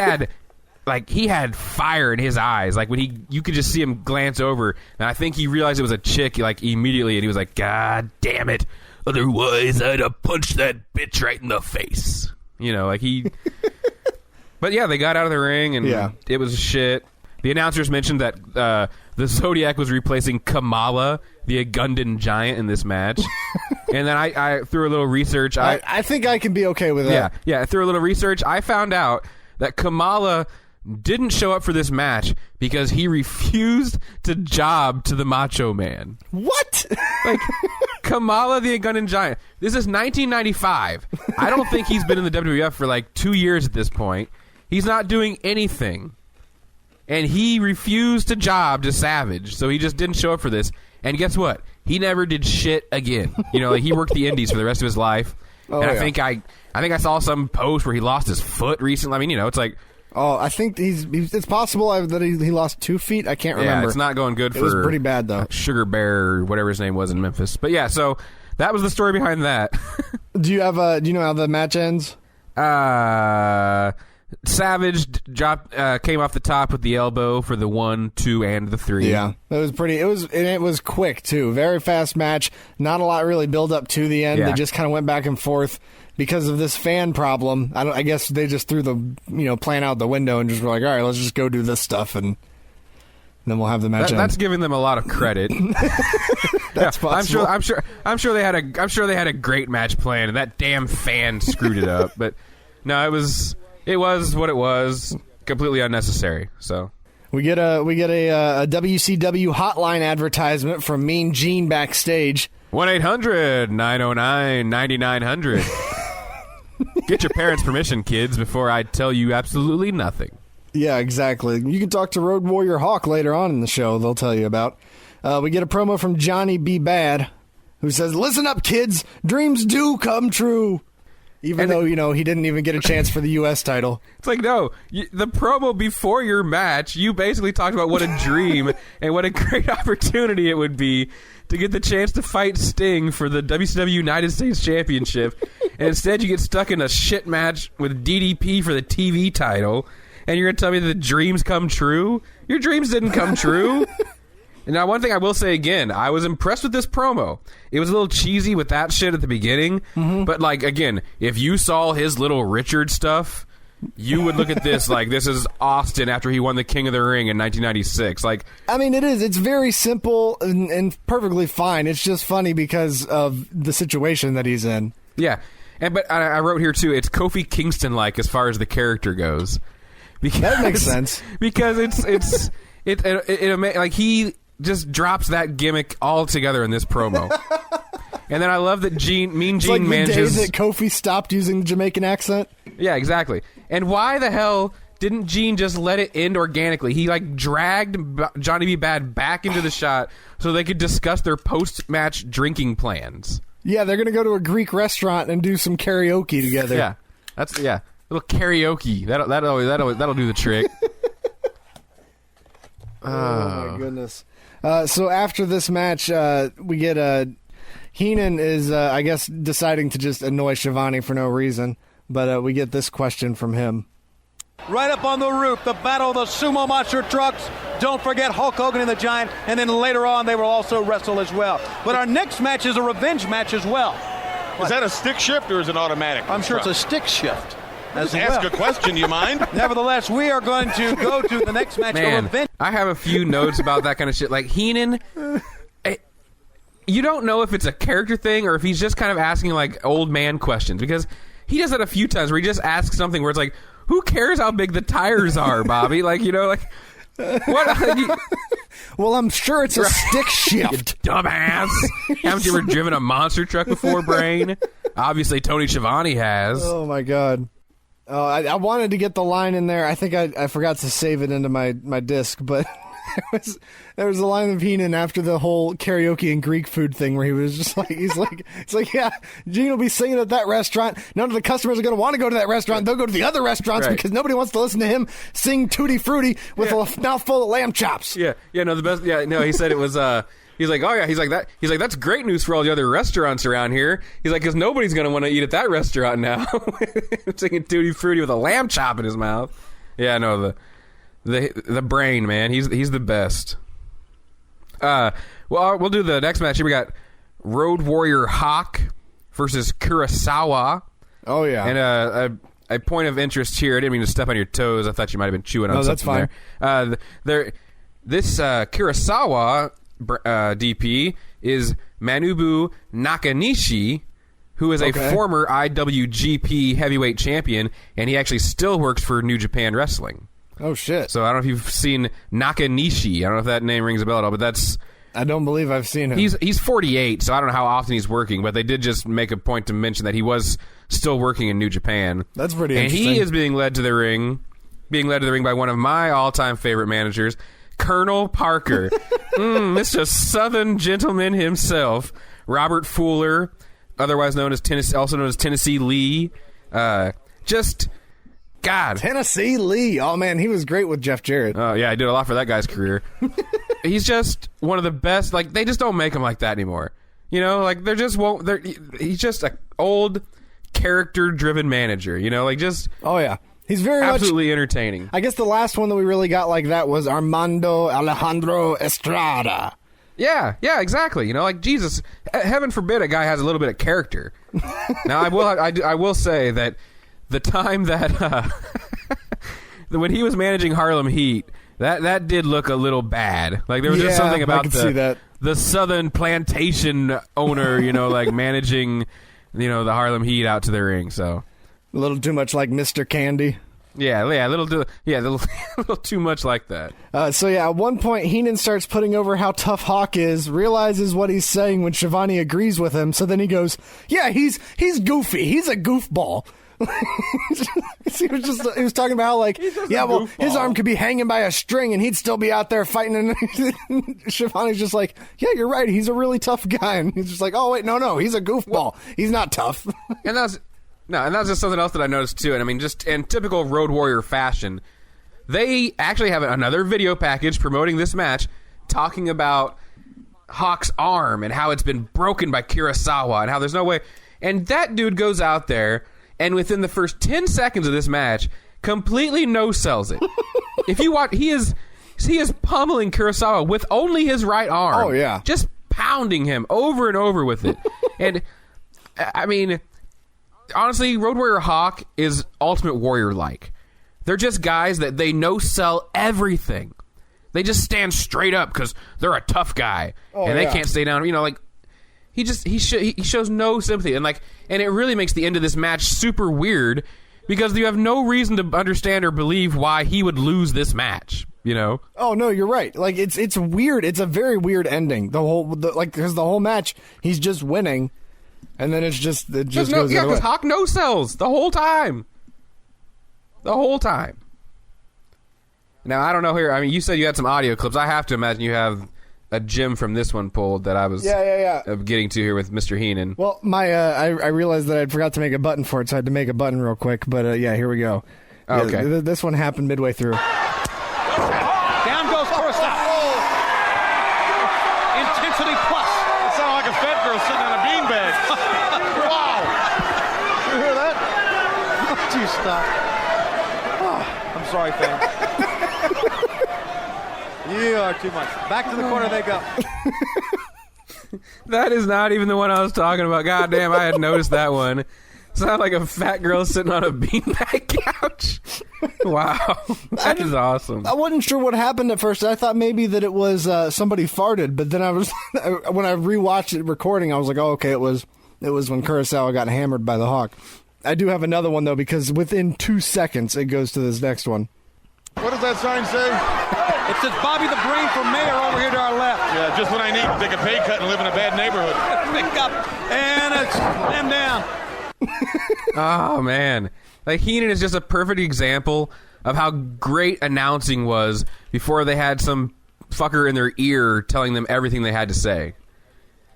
had fire in his eyes. Like, when you could just see him glance over, and I think he realized it was a chick, like, immediately, and he was like, God damn it. Otherwise, I'd have punched that bitch right in the face. You know, like, he... But, yeah, they got out of the ring, and it was shit. The announcers mentioned that the Zodiac was replacing Kamala, the Ugandan giant, in this match. And then I threw a little research. I think I can be okay with that. Yeah, I threw a little research. I found out that Kamala didn't show up for this match because he refused to job to the Macho Man. What? Like, Kamala, the Ugandan giant. This is 1995. I don't think he's been in the WWF for like 2 years at this point. He's not doing anything. And he refused to job to Savage, so he just didn't show up for this. And guess what? He never did shit again. You know, like, he worked the indies for the rest of his life. Oh, and I think I saw some post where he lost his foot recently. I mean, you know, it's like... Oh, I think it's possible that he lost 2 feet. I can't remember. Yeah, it's not going good for... It was pretty bad, though. Sugar Bear, or whatever his name was in Memphis. But yeah, so that was the story behind that. Do you know how the match ends? Savage came off the top with the elbow for the 1, 2, and the 3. Yeah, it was pretty. It was quick too. Very fast match. Not a lot really build up to the end. Yeah. They just kind of went back and forth because of this fan problem. I guess they just threw the plan out the window and just were like, all right, let's just go do this stuff and then we'll have the match. That's giving them a lot of credit. That's possible. I'm sure they had a great match plan, and that damn fan screwed it up. But no, it was what it was. Completely unnecessary. So we get a WCW hotline advertisement from Mean Gene backstage. 1-800-909-9900. Get your parents' permission, kids, before I tell you absolutely nothing. Yeah, exactly. You can talk to Road Warrior Hawk later on in the show. They'll tell you about. We get a promo from Johnny B. Bad, who says, "Listen up, kids. Dreams do come true." Even though, he didn't even get a chance for the U.S. title. It's like, no, the promo before your match, you basically talked about what a dream and what a great opportunity it would be to get the chance to fight Sting for the WCW United States Championship. And instead you get stuck in a shit match with DDP for the TV title. And you're going to tell me that the dreams come true? Your dreams didn't come true. And now, one thing I will say again, I was impressed with this promo. It was a little cheesy with that shit at the beginning, but, like, again, if you saw his little Richard stuff, you would look at this like this is Austin after he won the King of the Ring in 1996. Like, I mean, it is. It's very simple and perfectly fine. It's just funny because of the situation that he's in. Yeah, but I wrote here, too, it's Kofi Kingston-like as far as the character goes. Because, that makes sense. Because like, he just drops that gimmick altogether in this promo. And then I love that Mean Gene like manages... the day that Kofi stopped using the Jamaican accent. Yeah, exactly. And why the hell didn't Gene just let it end organically? He, like, dragged Johnny B. Bad back into the shot so they could discuss their post-match drinking plans. Yeah, they're going to go to a Greek restaurant and do some karaoke together. Yeah. A little karaoke. That'll do the trick. Oh, my goodness. So after this match, we get Heenan is, I guess, deciding to just annoy Shivani for no reason. But we get this question from him. Right up on the roof, the battle of the sumo monster trucks. Don't forget Hulk Hogan and the Giant, and then later on they will also wrestle as well. But our next match is a revenge match as well. Is that a stick shift or is it automatic? I'm sure it's a stick shift. Just ask a question, do you mind? Nevertheless, we are going to go to the next match. Man, I have a few notes about that kind of shit. Like, Heenan, you don't know if it's a character thing or if he's just kind of asking, like, old man questions. Because he does that a few times where he just asks something where it's like, who cares how big the tires are, Bobby? Like, you know, like... What? Well, I'm sure it's a stick shift. Dumbass. Haven't you ever driven a monster truck before, Brain? Obviously, Tony Schiavone has. Oh, my God. Oh, I wanted to get the line in there. I think I forgot to save it into my disc, but there was a line of Heenan after the whole karaoke and Greek food thing where he was just like, it's like, yeah, Gene will be singing at that restaurant. None of the customers are going to want to go to that restaurant. They'll go to the other restaurants because nobody wants to listen to him sing Tutti Frutti with a mouth full of lamb chops. Yeah, no, the best. Yeah, no, he said it was. He's like, oh yeah, he's like that. He's like, that's great news for all the other restaurants around here. He's like, because nobody's going to want to eat at that restaurant now. Singing Tutti Frutti with a lamb chop in his mouth. Yeah, no, the Brain, man, he's the best. Well, we'll do the next match here. We got Road Warrior Hawk versus Kurosawa. Oh yeah, and a point of interest here. I didn't mean to step on your toes. I thought you might have been chewing on something. That's fine. This Kurosawa DP is Manabu Nakanishi, who is a former IWGP heavyweight champion, and he actually still works for New Japan Wrestling. Oh, shit. So I don't know if you've seen Nakanishi. I don't know if that name rings a bell at all, but that's... I don't believe I've seen him. He's 48, so I don't know how often he's working, but they did just make a point to mention that he was still working in New Japan. That's pretty interesting. And he is being led to the ring by one of my all-time favorite managers, Colonel Parker. Mr. Southern Gentleman himself, Robert Fuller, otherwise known as Tennessee Lee. God. Tennessee Lee. Oh, man, he was great with Jeff Jarrett. Oh, yeah, I did a lot for that guy's career. He's just one of the best. Like, they just don't make him like that anymore. You know, like, they just won't. He's just an old, character-driven manager, you know? Like, just... Oh, yeah. He's very absolutely entertaining. I guess the last one that we really got like that was Armando Alejandro Estrada. Yeah, exactly. You know, like, Jesus, heaven forbid a guy has a little bit of character. Now, I will say that the time that when he was managing Harlem Heat, that did look a little bad. Like, there was just something about the Southern plantation owner, you know, like managing, you know, the Harlem Heat out to the ring. So a little too much like Mr. Candy. Yeah, a little too much like that. So at one point, Heenan starts putting over how tough Hawk is, realizes what he's saying when Schiavone agrees with him, so then he goes, yeah, he's goofy. He's a goofball. he was talking about how, like, yeah, well, his arm could be hanging by a string and he'd still be out there fighting. And Schiavone's just like, yeah, you're right. He's a really tough guy. And he's just like, oh, wait, no, he's a goofball. He's not tough. And that's just something else that I noticed too. And I mean, just in typical Road Warrior fashion, they actually have another video package promoting this match, talking about Hawk's arm and how it's been broken by Kurosawa and how there's no way. And that dude goes out there and within the first 10 seconds of this match, completely no-sells it. If you watch, he is pummeling Kurosawa with only his right arm. Oh yeah, just pounding him over and over with it. And I mean, honestly, Road Warrior Hawk is Ultimate Warrior-like. They're just guys that they no-sell everything. They just stand straight up because they're a tough guy, and they can't stay down. You know, like he shows no sympathy, and it really makes the end of this match super weird because you have no reason to understand or believe why he would lose this match. You know? Oh no, you're right. Like it's weird. It's a very weird ending. Because the whole match, he's just winning. And then it just goes the other way. Yeah, because Hawk no-sells the whole time. The whole time. Now, I don't know here. I mean, you said you had some audio clips. I have to imagine you have a gem from this one pulled that I was getting to here with Mr. Heenan. Well, I realized that I forgot to make a button for it, so I had to make a button real quick. But, here we go. Okay. Yeah, this one happened midway through. Down goes Kurosawa. Intensity plus. It sounded like a fat girl sitting on a beanbag. Wow. You hear that? Gee, stop. sorry, fans. You are too much. Back to the corner they go. That is not even the one I was talking about. God damn, I had noticed that one. Sound like a fat girl sitting on a beanbag couch. Wow, that is awesome. I wasn't sure what happened at first. I thought maybe that it was somebody farted, but then I was when I rewatched it recording, I was like, oh, okay, it was when Kurosawa got hammered by the Hawk. I do have another one though, because within 2 seconds it goes to this next one. What does that sign say? It says Bobby the Brain for mayor over here to our left. Yeah, just when I need to take a pay cut and live in a bad neighborhood. Pick up, and it's slammed down. Oh, man. Like, Heenan is just a perfect example of how great announcing was before they had some fucker in their ear telling them everything they had to say.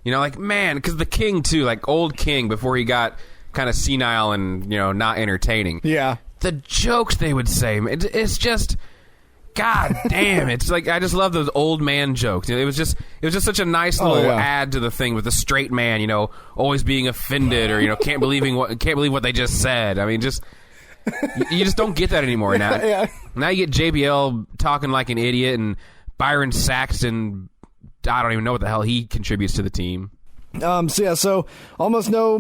You know, like, man, because the King, too, like, old King, before he got kind of senile and, you know, not entertaining. Yeah. The jokes they would say, it's just... God damn, it's like I just love those old man jokes. You know, it was just such a nice little add to the thing with the straight man, you know, always being offended or, you know, can't believe what they just said. I mean, just you just don't get that anymore now. Yeah. Now you get JBL talking like an idiot and Byron Saxton, I don't even know what the hell he contributes to the team. So almost no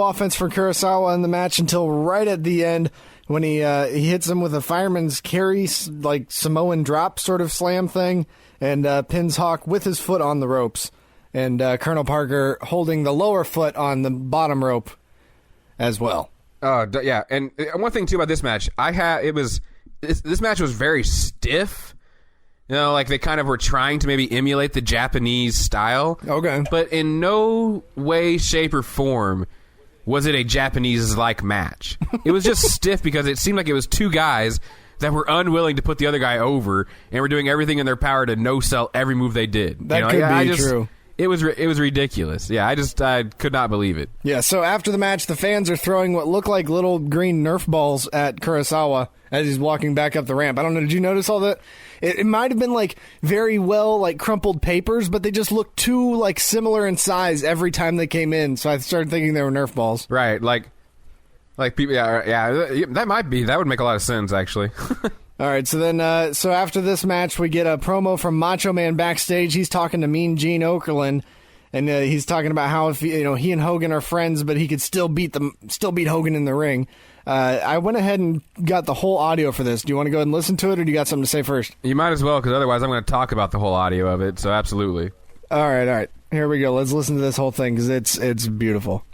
offense for Kurosawa in the match until right at the end, when he hits him with a fireman's carry, like Samoan drop sort of slam thing, and pins Hawk with his foot on the ropes, and Colonel Parker holding the lower foot on the bottom rope as well. Yeah, and one thing too about this match, this match was very stiff. You know, like they kind of were trying to maybe emulate the Japanese style. Okay. But in no way, shape, or form was it a Japanese-like match. It was just stiff because it seemed like it was two guys that were unwilling to put the other guy over and were doing everything in their power to no-sell every move they did. That could be true. It was ridiculous. Yeah, I could not believe it. Yeah, so after the match, the fans are throwing what look like little green Nerf balls at Kurosawa as he's walking back up the ramp. I don't know, did you notice all that? It might have been like very well like crumpled papers, but they just looked too like similar in size every time they came in. So I started thinking they were Nerf balls. Right, like people. Yeah, that would make a lot of sense actually. All right, so then, so after this match, we get a promo from Macho Man backstage. He's talking to Mean Gene Okerlund, and he's talking about how if he and Hogan are friends, but he could still beat Hogan in the ring. I went ahead and got the whole audio for this. Do you want to go ahead and listen to it, or do you got something to say first? You might as well, because otherwise I'm going to talk about the whole audio of it. So absolutely. All right. Here we go. Let's listen to this whole thing because it's beautiful.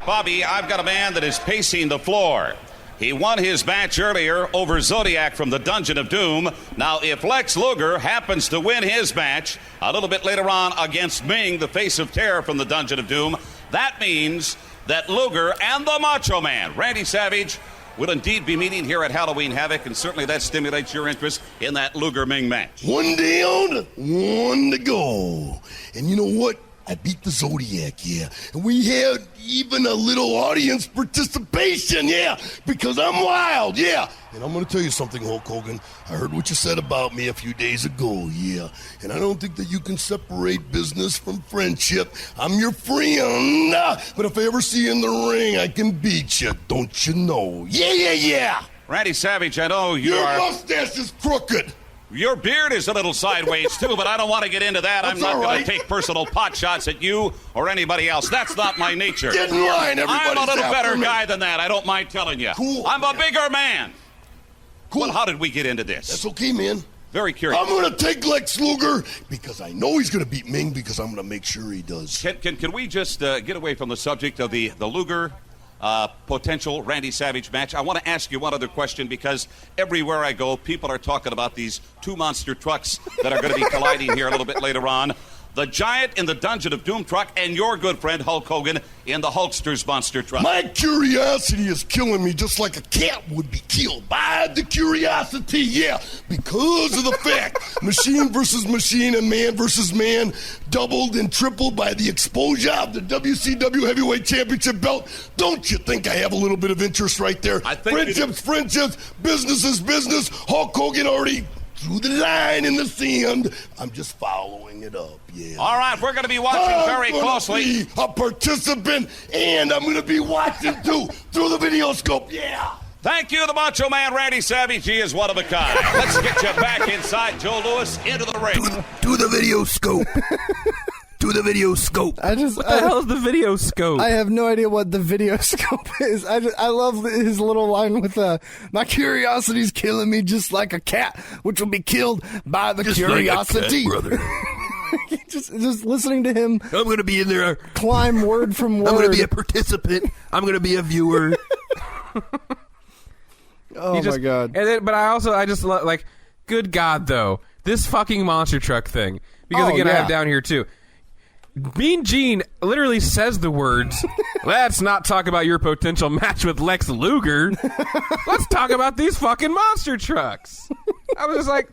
Bobby, I've got a man that is pacing the floor. He won his match earlier over Zodiac from the Dungeon of Doom. Now, if Lex Luger happens to win his match a little bit later on against Ming, the face of terror from the Dungeon of Doom, that means that Luger and the Macho Man, Randy Savage, will indeed be meeting here at Halloween Havoc, and certainly that stimulates your interest in that Luger-Ming match. One down, one to go. And you know what? I beat the Zodiac, yeah. And we had even a little audience participation, yeah, because I'm wild, yeah. And I'm going to tell you something, Hulk Hogan. I heard what you said about me a few days ago, yeah. And I don't think that you can separate business from friendship. I'm your friend. But if I ever see you in the ring, I can beat you, don't you know? Yeah. Randy Savage, I know your mustache is crooked. Your beard is a little sideways, too, but I don't want to get into that. That's I'm not right. going to take personal pot shots at you or anybody else. That's not my nature. Get in line, everybody's I'm a little better me. guy than that. I don't mind telling you. Cool. I'm a bigger man. Cool. Well, how did we get into this? That's okay, man. Very curious. I'm going to take Lex Luger because I know he's going to beat Ming because I'm going to make sure he does. Can we just get away from the subject of the Luger potential Randy Savage match? I want to ask you one other question because everywhere I go, people are talking about these two monster trucks that are going to be colliding here a little bit later on. The Giant in the Dungeon of Doom truck and your good friend Hulk Hogan in the Hulkster's monster truck. My curiosity is killing me just like a cat would be killed by the curiosity, yeah, because of the fact machine versus machine and man versus man doubled and tripled by the exposure of the WCW Heavyweight Championship belt. Don't you think I have a little bit of interest right there? I think friendships, business is business. Hulk Hogan already through the line in the sand. I'm just following it up, yeah. All right, we're going to be watching very closely. Be a participant, and I'm going to be watching, too, through the video scope, yeah. Thank you, the Macho Man, Randy Savage. He is one of a kind. Let's get you back inside Joe Louis into the ring. Do the video scope. Do the video scope. What the hell is the video scope? I have no idea what the video scope is. I love his little line with my curiosity's killing me just like a cat, which will be killed by the Just curiosity. like a cat, brother. just listening to him I'm going to be in there. climb word from word. I'm going to be a participant. I'm going to be a viewer. Oh my god! And then, but I just love, like, good God though, this fucking monster truck thing. Because again, I have down here too. Mean Gene literally says the words, "Let's not talk about your potential match with Lex Luger. Let's talk about these fucking monster trucks." I was just like,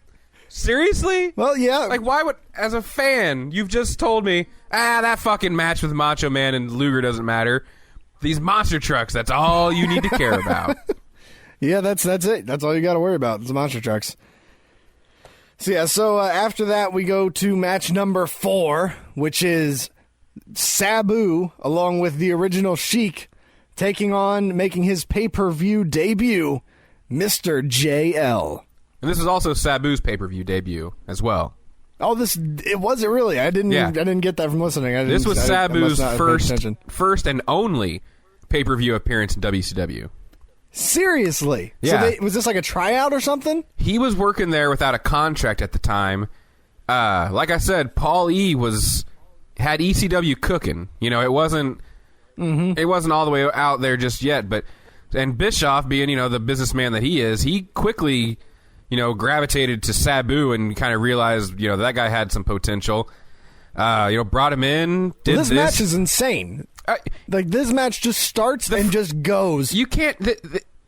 seriously? Well, yeah. Like, why would, as a fan, you've just told me, that fucking match with Macho Man and Luger doesn't matter. These monster trucks, that's all you need to care about. Yeah, that's it. That's all you got to worry about. The monster trucks. So after that, we go to match number 4, which is Sabu, along with the original Sheik, making his pay-per-view debut, Mr. JL. And this is also Sabu's pay-per-view debut as well. Oh, it wasn't really. I didn't get that from listening. This was Sabu's first and only pay-per-view appearance in WCW. Seriously? Yeah. So was this like a tryout or something? He was working there without a contract at the time. Like I said, Paul E. had ECW cooking. You know, it wasn't all the way out there just yet. And Bischoff, being, you know, the businessman that he is, he quickly, you know, gravitated to Sabu and kind of realized, you know, that guy had some potential. Brought him in. This match is insane. Like, this match just starts and just goes. You can't.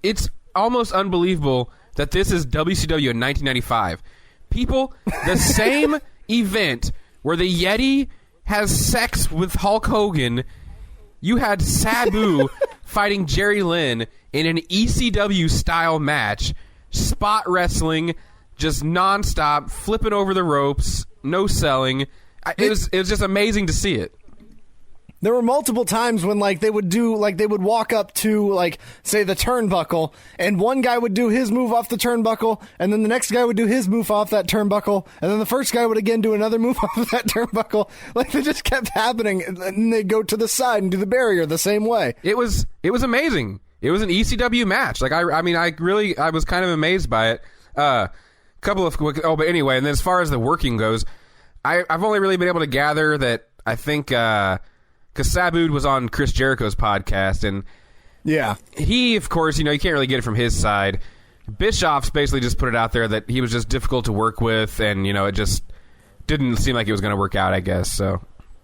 It's almost unbelievable that this is WCW in 1995. People, the same event where the Yeti has sex with Hulk Hogan, you had Sabu fighting Jerry Lynn in an ECW style match, spot wrestling, just nonstop, flipping over the ropes, no selling. It was just amazing to see it. There were multiple times when, like, they would walk up to, like, say, the turnbuckle, and one guy would do his move off the turnbuckle, and then the next guy would do his move off that turnbuckle, and then the first guy would again do another move off of that turnbuckle. Like, it just kept happening, and then they'd go to the side and do the barrier the same way. It was amazing. It was an ECW match. Like, I was kind of amazed by it. Couple of quick. Oh, but anyway, and then as far as the working goes, I've only really been able to gather that I think. Because Sabu was on Chris Jericho's podcast, and yeah, he, of course, you know, you can't really get it from his side. Bischoff's basically just put it out there that he was just difficult to work with, and, you know, it just didn't seem like it was going to work out, I guess. So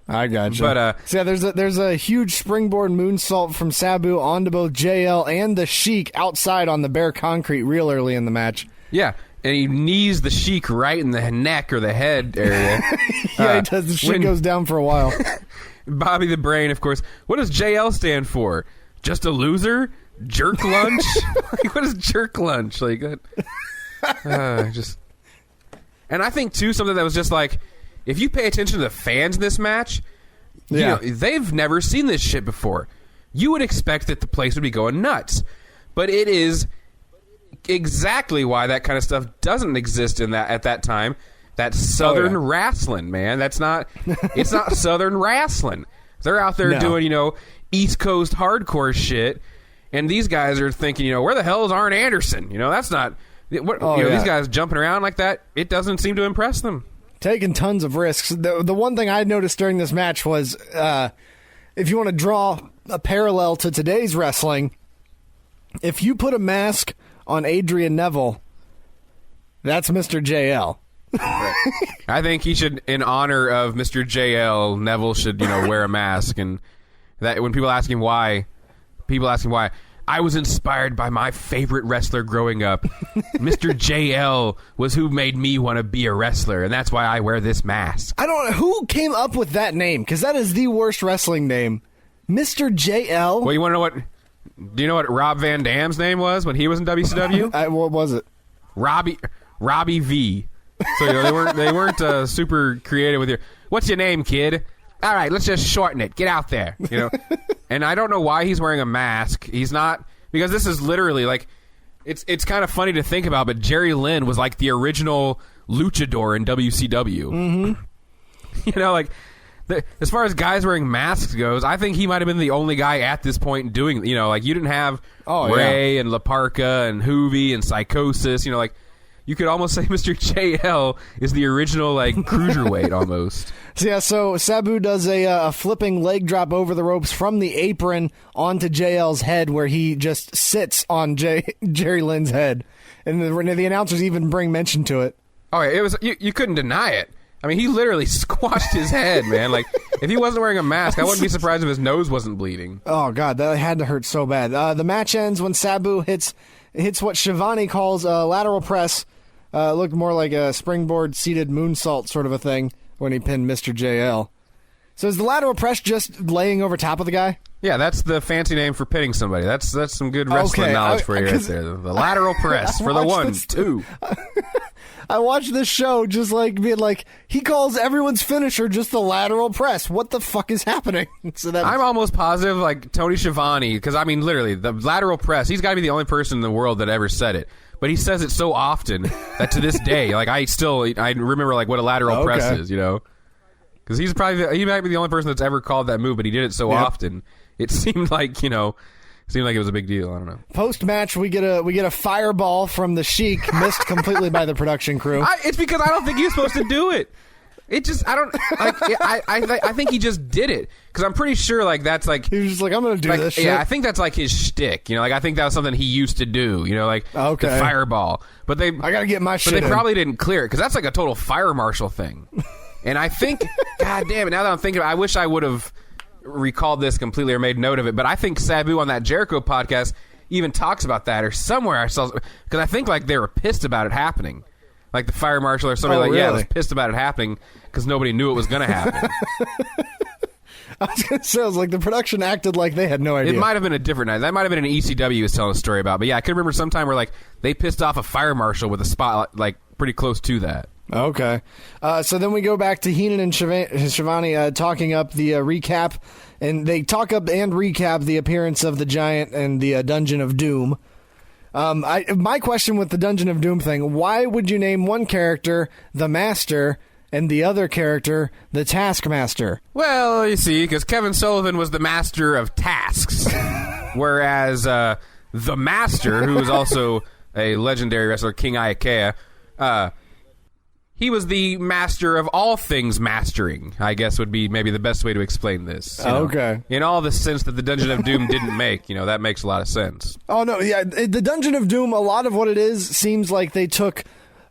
I gotcha. But so yeah, there's a huge springboard moonsault from Sabu onto both JL and the Sheik outside on the bare concrete real early in the match. Yeah. And he knees the Sheik right in the neck or the head area. Yeah, he does. The Sheik goes down for a while. Bobby the Brain, of course. What does JL stand for? Just a loser? Jerk lunch? Like, what is jerk lunch? Like that? Just. And I think too, something that was just like, if you pay attention to the fans in this match, you know, they've never seen this shit before. You would expect that the place would be going nuts, but it is exactly why that kind of stuff doesn't exist at that time. That's Southern wrestling, man. It's not Southern wrestling. They're out there doing, you know, East Coast hardcore shit, and these guys are thinking, you know, where the hell is Arn Anderson? You know, that's not. These guys jumping around like that, it doesn't seem to impress them. Taking tons of risks. The one thing I noticed during this match was, if you want to draw a parallel to today's wrestling, if you put a mask on Adrian Neville, that's Mr. JL. I think he should, in honor of Mr. JL, Neville should, you know, wear a mask. And that when people ask him why, I was inspired by my favorite wrestler growing up. Mr. JL was who made me want to be a wrestler, and that's why I wear this mask. I don't know who came up with that name, because that is the worst wrestling name. Mr. JL? Well, you want to know what? Do you know what Rob Van Dam's name was when he was in WCW? What was it? Robbie V. So, you know, they weren't super creative with your. What's your name, kid? All right, let's just shorten it. Get out there, you know. And I don't know why he's wearing a mask. He's not, because this is literally like It's kind of funny to think about, but Jerry Lynn was like the original luchador in WCW. Mm-hmm. You know, like, as far as guys wearing masks goes, I think he might have been the only guy at this point doing, you know, like, you didn't have Ray and La Parka and Hoovy and Psychosis, you know, like, you could almost say Mr. JL is the original, like, cruiserweight almost. So Sabu does a flipping leg drop over the ropes from the apron onto JL's head, where he just sits on Jerry Lynn's head. And the announcers even bring mention to it. Oh, it was you couldn't deny it. I mean, he literally squashed his head, man. Like, if he wasn't wearing a mask, I wouldn't be surprised if his nose wasn't bleeding. Oh, God, that had to hurt so bad. The match ends when Sabu hits what Shivani calls a lateral press. Looked more like a springboard seated moonsault sort of a thing when he pinned Mr. JL. So is the lateral press just laying over top of the guy? Yeah, that's the fancy name for pinning somebody. That's some good wrestling knowledge for you right there. The lateral press for the 1, 2. I watched this show just like being like, he calls everyone's finisher just the lateral press. What the fuck is happening? I'm almost positive, like, Tony Schiavone, because, I mean, literally, the lateral press, he's got to be the only person in the world that ever said it. But he says it so often that to this day, like, I remember, like, what a lateral press is, you know? Because he might be the only person that's ever called that move, but he did it so often. It seemed like, you know, it was a big deal. I don't know. Post-match, we get a fireball from the Sheik, missed completely by the production crew. It's because I don't think he was supposed to do it. It just, I don't, like, I think he just did it. Because I'm pretty sure, like, that's, like... He was just like, I'm going to do this shit. Yeah, I think that's, like, his shtick. You know, like, I think that was something he used to do. You know, like, the fireball. But I got to get my shit But they probably didn't clear it. Because that's, like, a total fire marshal thing. And I think, God damn it, now that I'm thinking, I wish I would have recalled this completely or made note of it. But I think Sabu on that Jericho podcast even talks about that. Or somewhere I saw... Because I think, like, they were pissed about it happening. Like, the fire marshal or somebody was pissed about it happening because nobody knew it was going to happen. I was going to say, like, the production acted like they had no idea. It might have been a different night. That might have been an ECW he was telling a story about. But yeah, I can remember sometime where, like, they pissed off a fire marshal with a spot, like, pretty close to that. Okay. So then we go back to Heenan and Shivani talking up the recap. And they talk up and recap the appearance of the Giant and the Dungeon of Doom. My question with the Dungeon of Doom thing, why would you name one character the Master and the other character the Taskmaster? Well, you see, because Kevin Sullivan was the master of tasks, whereas the Master, who was also a legendary wrestler, King Iakea, he was the master of all things mastering, I guess would be maybe the best way to explain this. Okay. In all the sense that the Dungeon of Doom didn't make, you know, that makes a lot of sense. Oh, no, yeah, the Dungeon of Doom, a lot of what it is seems like they took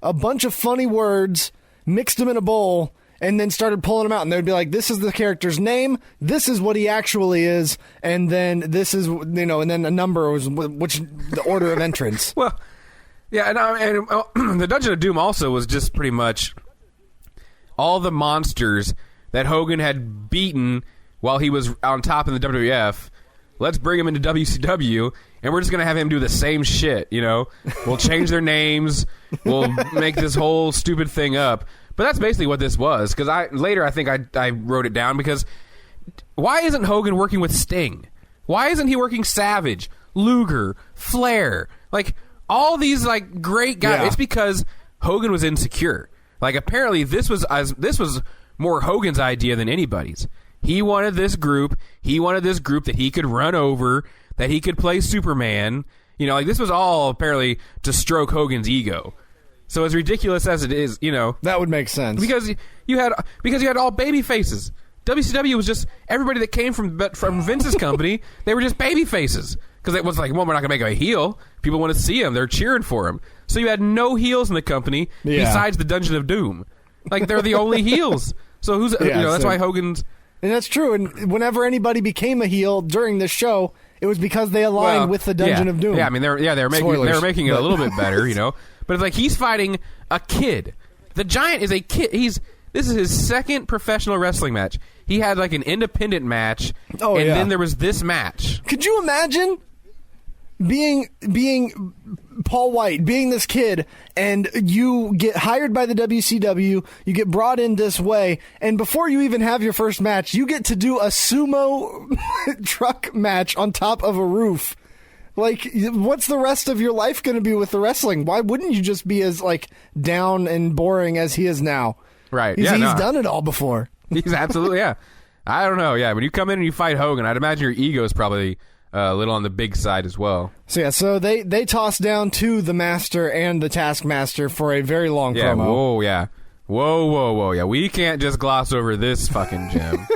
a bunch of funny words, mixed them in a bowl, and then started pulling them out. And they'd be like, this is the character's name, this is what he actually is, and then this is, you know, and then a number was which the order of entrance. Well, yeah, and the Dungeon of Doom also was just pretty much all the monsters that Hogan had beaten while he was on top in the WWF. Let's bring him into WCW, and we're just going to have him do the same shit, you know? We'll change their names. We'll make this whole stupid thing up. But that's basically what this was, because I think I wrote it down, because why isn't Hogan working with Sting? Why isn't he working Savage, Luger, Flair? Like, all these, like, great guys. Yeah. It's because Hogan was insecure. Like, apparently this was more Hogan's idea than anybody's. He wanted this group. He wanted this group that he could run over, that he could play Superman. You know, like, this was all apparently to stroke Hogan's ego. So as ridiculous as it is, you know, that would make sense, because you had all baby faces. WCW was just everybody that came from Vince's company. They were just baby faces. Because it was like, well, we're not going to make him a heel. People want to see him. They're cheering for him. So you had no heels in the company besides the Dungeon of Doom. Like, they're the only heels. So who's, you know, that's why Hogan's... And that's true. And whenever anybody became a heel during this show, it was because they aligned with the Dungeon of Doom. Yeah, I mean, they were making it a little bit better, you know. But it's like, he's fighting a kid. The Giant is a kid. This is his second professional wrestling match. He had, like, an independent match, then there was this match. Could you imagine being Paul White, being this kid, and you get hired by the WCW, you get brought in this way, and before you even have your first match, you get to do a sumo truck match on top of a roof Like, what's the rest of your life going to be with the wrestling? Why wouldn't you just be as, like, down and boring as he is now? Right. He's done it all before. He's absolutely, yeah. I don't know, yeah. When you come in and you fight Hogan, I'd imagine your ego is probably a little on the big side as well. So they toss down to the Master and the Taskmaster for a very long promo. Whoa, yeah. Whoa, yeah. We can't just gloss over this fucking gem.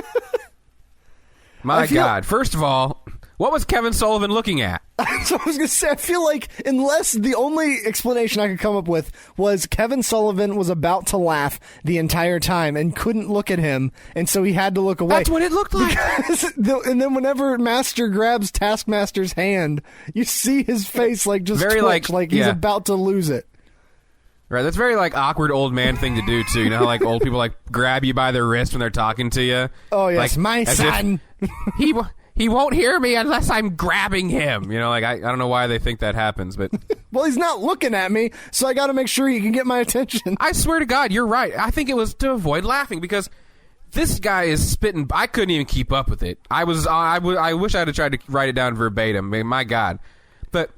My God. First of all, what was Kevin Sullivan looking at? So I was going to say, I feel like unless the only explanation I could come up with was Kevin Sullivan was about to laugh the entire time and couldn't look at him, and so he had to look away. That's what it looked like. And then whenever Master grabs Taskmaster's hand, you see his face like just very twitch, like he's about to lose it. Right, that's very like awkward old man thing to do too. You know how like old people like grab you by the wrist when they're talking to you? Oh yes, like, my son. He won't hear me unless I'm grabbing him. You know, like I don't know why they think that happens, but well, he's not looking at me, so I got to make sure he can get my attention. I swear to God, you're right. I think it was to avoid laughing because this guy is spitting. I couldn't even keep up with it. I wish I had tried to write it down verbatim. I mean, my God, but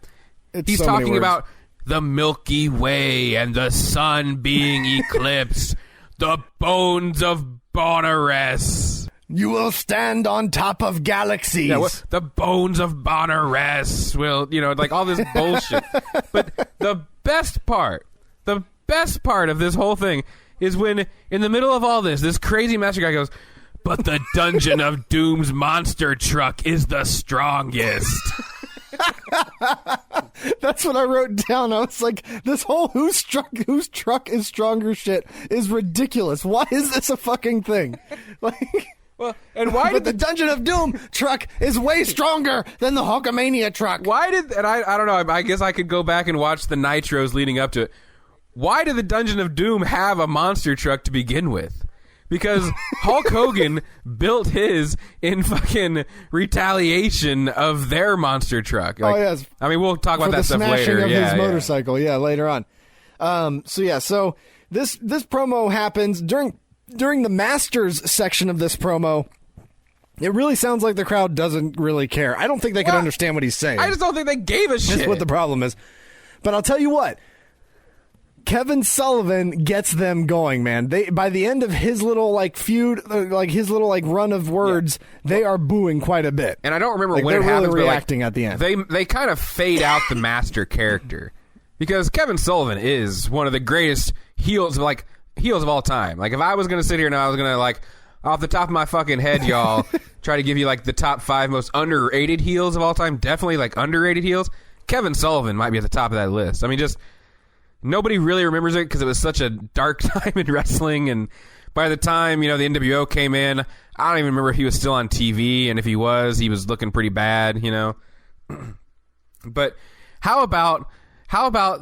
he's talking about the Milky Way and the sun being eclipsed, the bones of Bonares. You will stand on top of galaxies. Yeah, the bones of Bonares will, like all this bullshit. But the best part of this whole thing is when, in the middle of all this crazy master guy goes, but the Dungeon of Doom's monster truck is the strongest. That's what I wrote down. I was like, this whole whose truck is stronger shit is ridiculous. Why is this a fucking thing? Like... Well, and why but the Dungeon of Doom truck is way stronger than the Hulkamania truck. I don't know, I guess I could go back and watch the Nitros leading up to it. Why did the Dungeon of Doom have a monster truck to begin with? Because Hulk Hogan built his in fucking retaliation of their monster truck. Like, oh, yes. I mean, we'll talk about that stuff later. For the smashing of his motorcycle, later on. So this promo happens during the Masters section of this promo. It really sounds like the crowd doesn't really care. I don't think they can understand what he's saying. I just don't think they gave a shit. That's what the problem is. But I'll tell you what. Kevin Sullivan gets them going, man. By the end of his little feud, his little run of words, they are booing quite a bit. And I don't remember when it really happens, reacting at the end. They kind of fade out the Master character because Kevin Sullivan is one of the greatest heels of all time. Like, if I was going to sit here and I was going to, off the top of my fucking head, y'all, try to give you, the top 5 most underrated heels of all time, definitely, underrated heels, Kevin Sullivan might be at the top of that list. I mean, just, nobody really remembers it because it was such a dark time in wrestling, and by the time, the NWO came in, I don't even remember if he was still on TV, and if he was looking pretty bad, But how about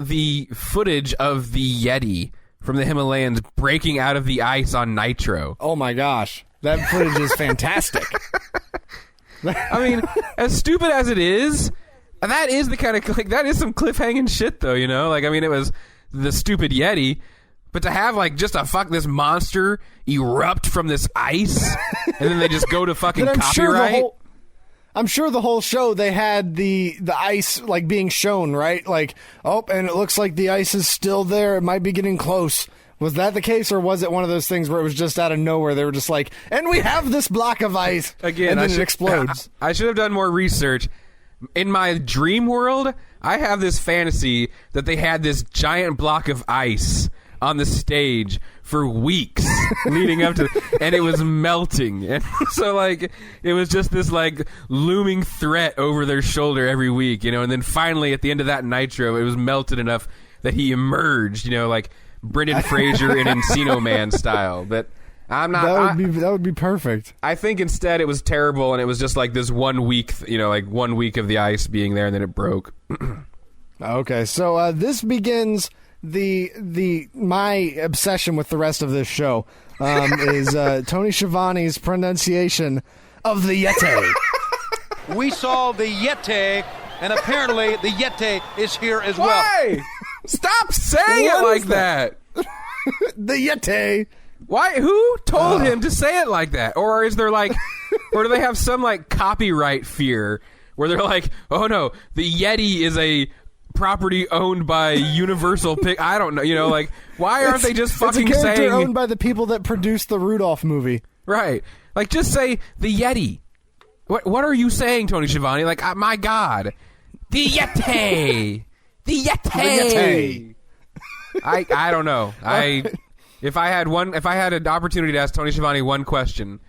the footage of the Yeti from the Himalayas breaking out of the ice on Nitro? Oh my gosh. That footage is fantastic. I mean, as stupid as it is, that is the kind of, that is some cliffhanging shit though, I mean, it was the stupid Yeti, but to have, just this monster erupt from this ice, and then they just go to fucking copyright. I'm sure the whole show they had the ice being shown, right? And it looks like the ice is still there. It might be getting close. Was that the case, or was it one of those things where it was just out of nowhere? They were just and we have this block of ice. Again, and then it explodes. I should have done more research. In my dream world, I have this fantasy that they had this giant block of ice on the stage for weeks leading up to and it was melting, and so it was just this looming threat over their shoulder every week, and then finally at the end of that Nitro it was melted enough that he emerged, Brendan Fraser in Encino Man style. But I'm not. That would be perfect. I think instead it was terrible, and it was just this 1 week, 1 week of the ice being there, and then it broke. Okay, so this begins my obsession with the rest of this show is Tony Schiavone's pronunciation of the Yeti. We saw the Yeti, and apparently the Yeti is here as well. Why? Stop saying it like that. The Yeti. Why? Who told him to say it like that? Or is there or do they have some copyright fear where they're like, oh no, the Yeti is a property owned by Universal I don't know, like, why aren't they just fucking it's a character saying owned by the people that produced the Rudolph movie? Right. Like, just say the Yeti. What are you saying, Tony Schiavone? Like, my God. The Yeti! The Yeti! I don't know. If I had an opportunity to ask Tony Schiavone one question,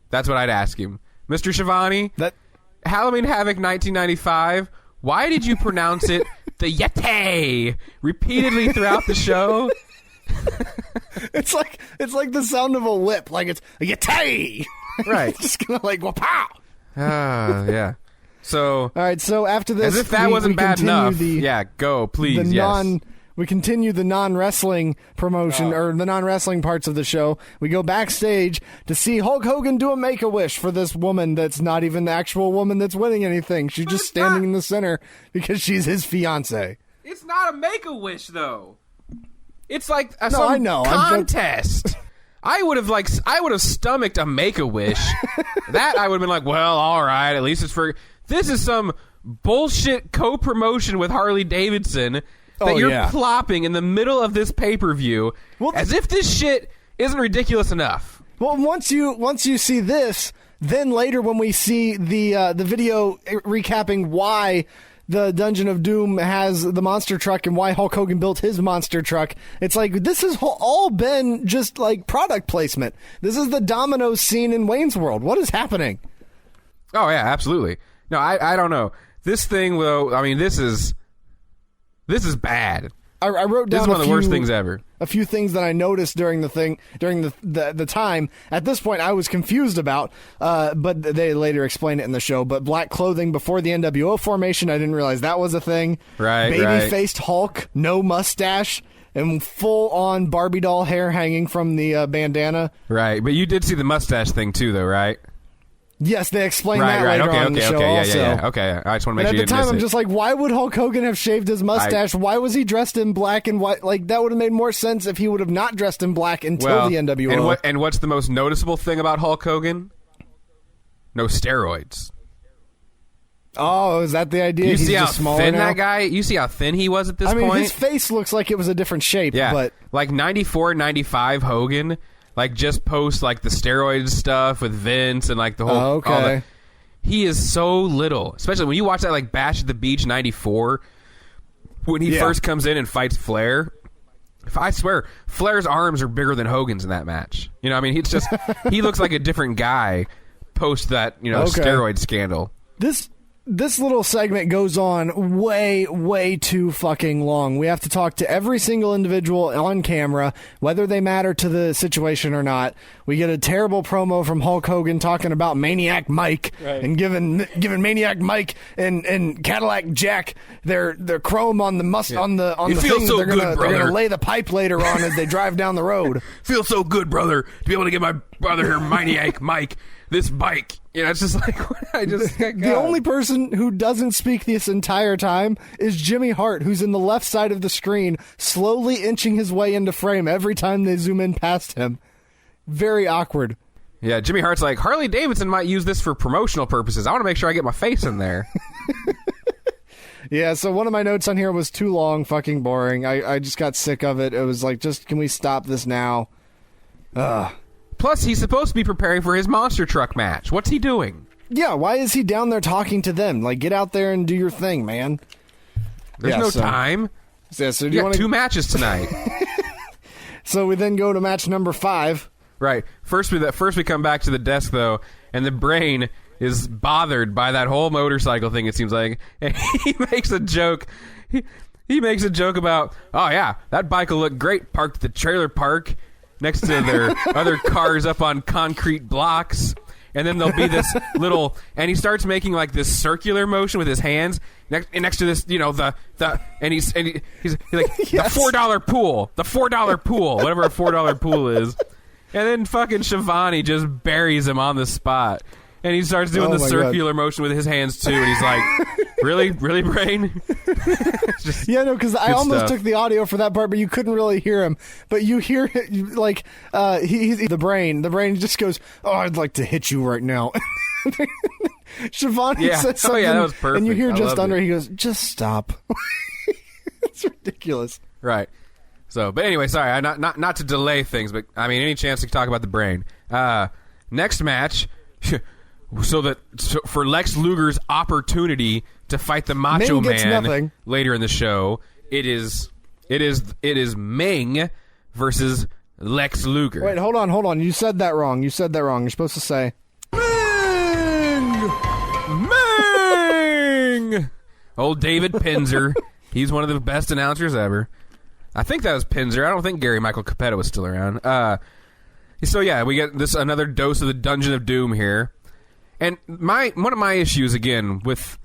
that's what I'd ask him. Mr. Schiavone, Halloween Havoc 1995, why did you pronounce it the Yeti repeatedly throughout the show? It's like the sound of a whip, like it's a Yeti. Right. Just gonna like pow. Yeah. So all right. So after this, as if that wasn't bad enough. Go please. We continue the non-wrestling promotion or the non-wrestling parts of the show. We go backstage to see Hulk Hogan do a Make-A-Wish for this woman that's not even the actual woman that's winning anything. She's just standing in the center because she's his fiance. It's not a Make-A-Wish though. It's like I know. Contest. I would have stomached a Make-A-Wish. That I would have been like, well, all right, at least it's for. This is some bullshit co-promotion with Harley Davidson that you're plopping in the middle of this pay-per-view, as if this shit isn't ridiculous enough. Well, once you see this, then later when we see the video recapping why the Dungeon of Doom has the monster truck and why Hulk Hogan built his monster truck, it's like this has all been just like product placement. This is the Domino's scene in Wayne's World. What is happening? Oh yeah, absolutely. No, I don't know. This thing, though, I mean, this is bad. I wrote down this is one of the worst things ever. A few things that I noticed during the time. At this point, I was confused about, but they later explained it in the show. But black clothing before the NWO formation, I didn't realize that was a thing. Right, Baby-faced Hulk, no mustache, and full-on Barbie doll hair hanging from the bandana. Right, but you did see the mustache thing too, though, right? Yes, they explained that later on in the show also. Okay, I just want to make sure you didn't miss it. at the time, I'm just like, why would Hulk Hogan have shaved his mustache? Why was he dressed in black and white? Like, that would have made more sense if he would have not dressed in black until the NWO. And what's the most noticeable thing about Hulk Hogan? No steroids. Oh, is that the idea? You see how thin now? that guy? You see how thin he was at this point? I mean, his face looks like it was a different shape. Yeah, but like 94, 95 Hogan, like just post like the steroid stuff with Vince and like the whole. Oh, okay. He is so little, especially when you watch that like Bash at the Beach '94 when he first comes in and fights Flair. I swear, Flair's arms are bigger than Hogan's in that match. You know, I mean, he's just he looks like a different guy post that steroid scandal. This little segment goes on way too fucking long. We have to talk to every single individual on camera, whether they matter to the situation or not. We get a terrible promo from Hulk Hogan talking about Maniac Mike and giving Maniac Mike and Cadillac Jack their chrome on the on the thing. So they're gonna lay the pipe later on as they drive down the road. Feels so good, brother, to be able to give my brother here, Maniac Mike, this bike. It's just like the only person who doesn't speak this entire time is Jimmy Hart, who's in the left side of the screen, slowly inching his way into frame every time they zoom in past him. Very awkward. Yeah, Jimmy Hart's like, Harley Davidson might use this for promotional purposes. I want to make sure I get my face in there. Yeah, so one of my notes on here was too long, fucking boring. I just got sick of it. It was like, can we stop this now? Ugh. Plus, he's supposed to be preparing for his monster truck match. What's he doing? Yeah, why is he down there talking to them? Like, get out there and do your thing, man. There's no time. Yeah, so you got 2 matches tonight. So we then go to match number 5. Right. First we come back to the desk, though, and the Brain is bothered by that whole motorcycle thing, it seems like. And he makes a joke. He makes a joke about, oh, yeah, that bike will look great parked at the trailer park next to their other cars up on concrete blocks. And then there'll be this little, and he starts making like this circular motion with his hands next to this, he's like the $4 pool, whatever a $4 pool is. And then fucking Schiavone just buries him on the spot. And he starts doing the circular motion with his hands too, and he's like, "Really, Brain?" Yeah, no, because I almost took the audio for that part, but you couldn't really hear him. But you hear it, like he's the Brain. The Brain just goes, "Oh, I'd like to hit you right now." Shivani says something, that was perfect. and you hear I just loved under, it. he goes, just stop. It's ridiculous. Right. So, but anyway, sorry, not to delay things, but I mean, any chance to talk about the brain. Next match, for Lex Luger's opportunity to fight the Macho Man later in the show, it is Ming versus Lex Luger. Wait, hold on. You said that wrong. You're supposed to say Ming. Old David Pinzer. He's one of the best announcers ever. I think that was Pinzer. I don't think Gary Michael Capetta was still around. So yeah, we get another dose of the Dungeon of Doom here. And one of my issues again with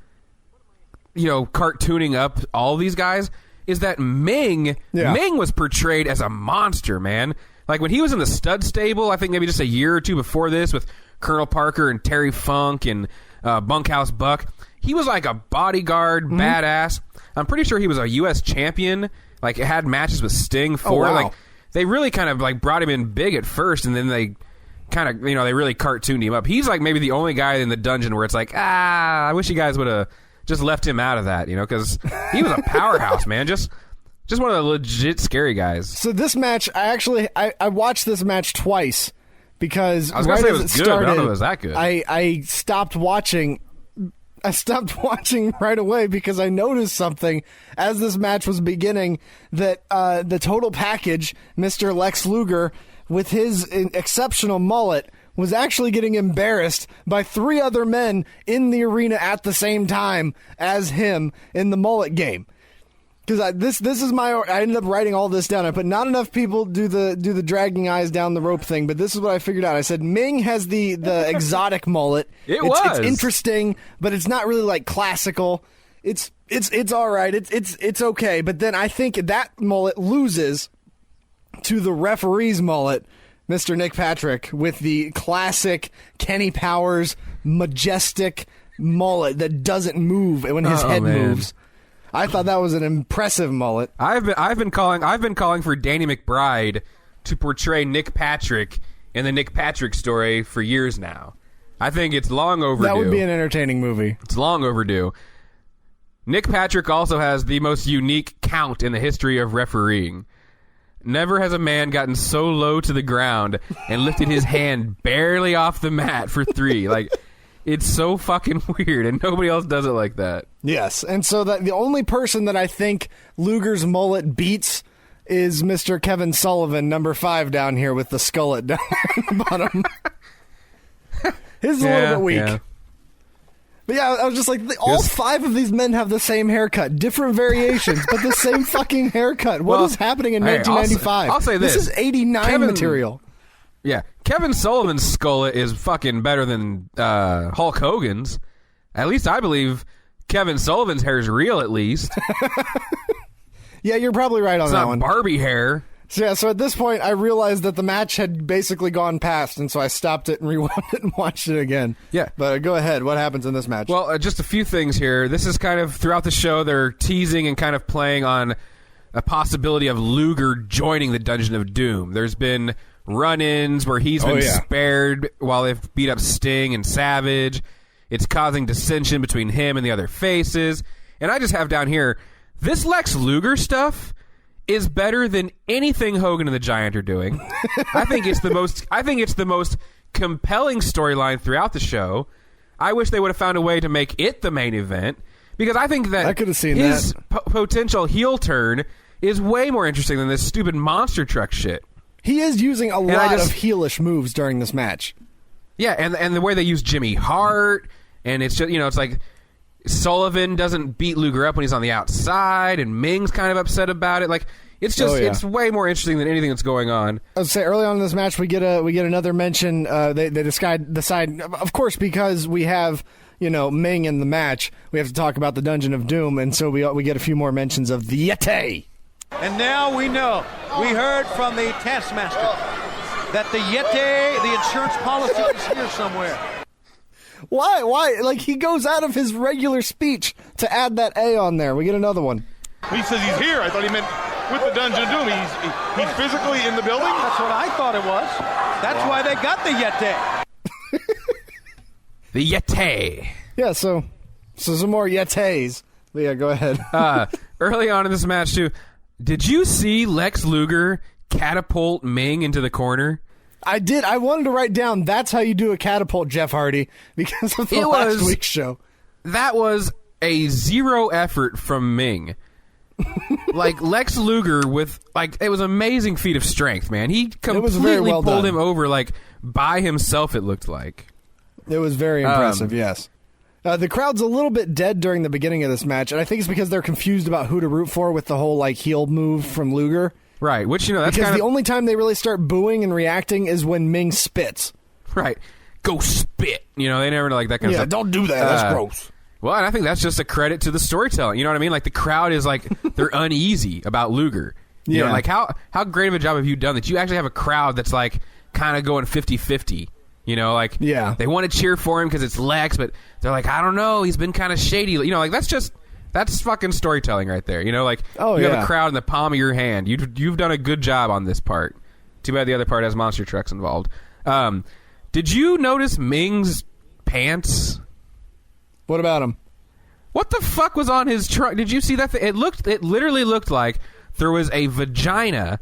cartooning up all these guys is that Ming was portrayed as a monster, man. Like when he was in the stud stable, I think maybe just a year or two before this with Colonel Parker and Terry Funk and Bunkhouse Buck, he was like a bodyguard badass. I'm pretty sure he was a U.S. champion. Like had matches with Sting for like they really kind of like brought him in big at first, and then they kind of they really cartooned him up. He's like maybe the only guy in the dungeon where it's like I wish you guys would have just left him out of that, because he was a powerhouse, man. Just one of the legit scary guys. So this match, I watched this match twice because I was gonna say it was good, but I don't know if it was that good. I stopped watching. I stopped watching right away because I noticed something as this match was beginning that the total package, Mr. Lex Luger, with his exceptional mullet, was actually getting embarrassed by 3 other men in the arena at the same time as him in the mullet game. Because this is I ended up writing all this down. I put not enough people do the dragging eyes down the rope thing, but this is what I figured out. I said Ming has the exotic mullet. It's interesting, but it's not really like classical. It's all right. It's okay. But then I think that mullet loses to the referee's mullet, Mr. Nick Patrick, with the classic Kenny Powers majestic mullet that doesn't move when his head moves. I thought that was an impressive mullet. I've been calling for Danny McBride to portray Nick Patrick in the Nick Patrick story for years now. I think it's long overdue. That would be an entertaining movie. It's long overdue. Nick Patrick also has the most unique count in the history of refereeing. Never has a man gotten so low to the ground and lifted his hand barely off the mat for 3. Like, it's so fucking weird, and nobody else does it like that. Yes, and so the only person that I think Luger's mullet beats is Mr. Kevin Sullivan, number 5 down here with the skullet down the bottom. His is a little bit weak. Yeah. But yeah, I was just like, all 5 of these men have the same haircut, different variations, but the same fucking haircut. What is happening in 1995? I'll say this. This is 89 material. Yeah, Kevin Sullivan's skullet is fucking better than Hulk Hogan's. At least I believe Kevin Sullivan's hair is real, at least. Yeah, you're probably right on that one. It's not Barbie hair. So at this point, I realized that the match had basically gone past, and so I stopped it and rewound it and watched it again. Yeah. But go ahead. What happens in this match? Well, just a few things here. This is kind of, throughout the show, they're teasing and kind of playing on a possibility of Luger joining the Dungeon of Doom. There's been run-ins where he's been spared while they've beat up Sting and Savage. It's causing dissension between him and the other faces. And I just have down here, this Lex Luger stuff is better than anything Hogan and the Giant are doing. I think it's the most compelling storyline throughout the show. I wish they would have found a way to make it the main event, because I think that I could have seen his that. Potential heel turn is way more interesting than this stupid monster truck shit. He is using a lot of heelish moves during this match. Yeah, and the way they use Jimmy Hart, and it's just, it's like Sullivan doesn't beat Luger up when he's on the outside, and Ming's kind of upset about it. Like, it's just it's way more interesting than anything that's going on. I would say early on in this match we get another mention. They decide, of course, because we have Ming in the match, we have to talk about the Dungeon of Doom, and so we get a few more mentions of the YETI. And now we know. We heard from the Taskmaster that the YETI, the insurance policy, is here somewhere. Why? Like, he goes out of his regular speech to add that A on there. We get another one. He says he's here. I thought he meant with the Dungeon of Doom. He's physically in the building? That's what I thought it was. That's why they got the YETI. The YETI. Yeah, so some more yetis. But yeah, go ahead. Early on in this match, too, did you see Lex Luger catapult Ming into the corner? I did. I wanted to write down, that's how you do a catapult, Jeff Hardy, because of the last week's show. That was a zero effort from Ming. Like, Lex Luger with, like, it was an amazing feat of strength, man. He completely pulled him over, like, by himself, it looked like. It was very impressive, yes. The crowd's a little bit dead during the beginning of this match, and I think it's because they're confused about who to root for with the whole, like, heel move from Luger. Right, which, you know, that's because the only time they really start booing and reacting is when Ming spits. Right. Go spit. You know, they never like that kind of stuff. Don't do that. That's gross. Well, and I think that's just a credit to the storytelling. You know what I mean? Like, the crowd is, like, they're uneasy about Luger. You know, like, how great of a job have you done that you actually have a crowd that's, like, kind of going 50-50. You know, like, they want to cheer for him because it's Lex, but they're like, I don't know, he's been kind of shady. You know, like, that's fucking storytelling right there. You know, like, you have a crowd in the palm of your hand. You've done a good job on this part. Too bad the other part has monster trucks involved. Did you notice Ming's pants? What about him? What the fuck was on his truck? Did you see that? It literally looked like there was a vagina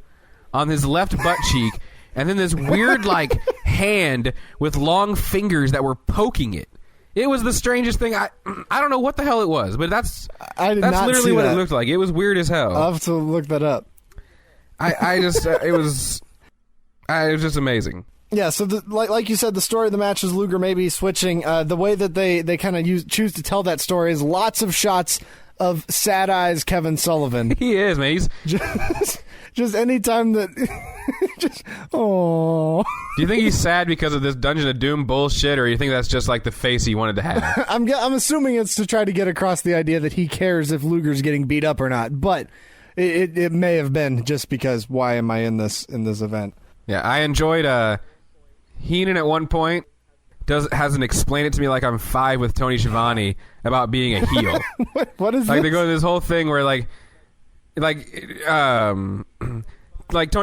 on his left butt cheek, and then this weird, like, hand with long fingers that were poking it. It was the strangest thing. I don't know what the hell it was, but that's literally what it looked like. It was weird as hell. I'll have to look that up. It was just amazing. Yeah, so like you said, the story of the match is Luger maybe switching. The way that they kind of choose to tell that story is lots of shots of sad eyes Kevin Sullivan. He is, man. He's just any time that just oh. Do you think he's sad because of this Dungeon of Doom bullshit, or do you think that's just like the face he wanted to have? I'm assuming it's to try to get across the idea that he cares if Luger's getting beat up or not, but it may have been just because why am I in this event? Yeah, I enjoyed Heenan at one point hasn't explained it to me like I'm 5 with Tony Schiavone about being a heel. What is like this? They go to this whole thing where like Tony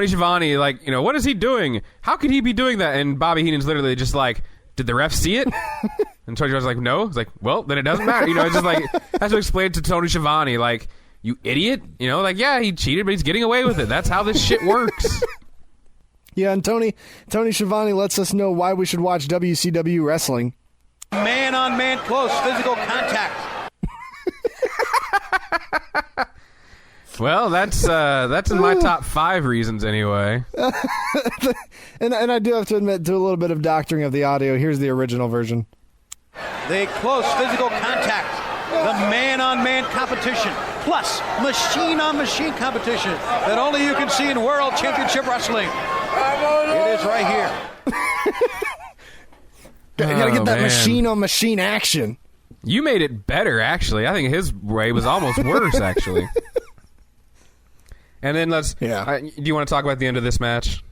Schiavone, like, you know, what is he doing? How could he be doing that? And Bobby Heenan's literally just like, did the ref see it? And Tony Schiavone's like, no. It's like, well, then it doesn't matter. You know, it's just like has to explain it to Tony Schiavone, like, you idiot. You know, like, yeah, he cheated, but he's getting away with it. That's how this shit works. Yeah, and Tony Schiavone lets us know why we should watch WCW wrestling. Man-on-man close physical contact. Well, that's in my top 5 reasons anyway. and I do have to admit to a little bit of doctoring of the audio. Here's the original version. The close physical contact. The man-on-man competition. Plus, machine-on-machine competition that only you can see in World Championship Wrestling. It is right here. Gotta get that machine-on-machine action. You made it better, actually. I think his way was almost worse, actually. And then do you want to talk about the end of this match?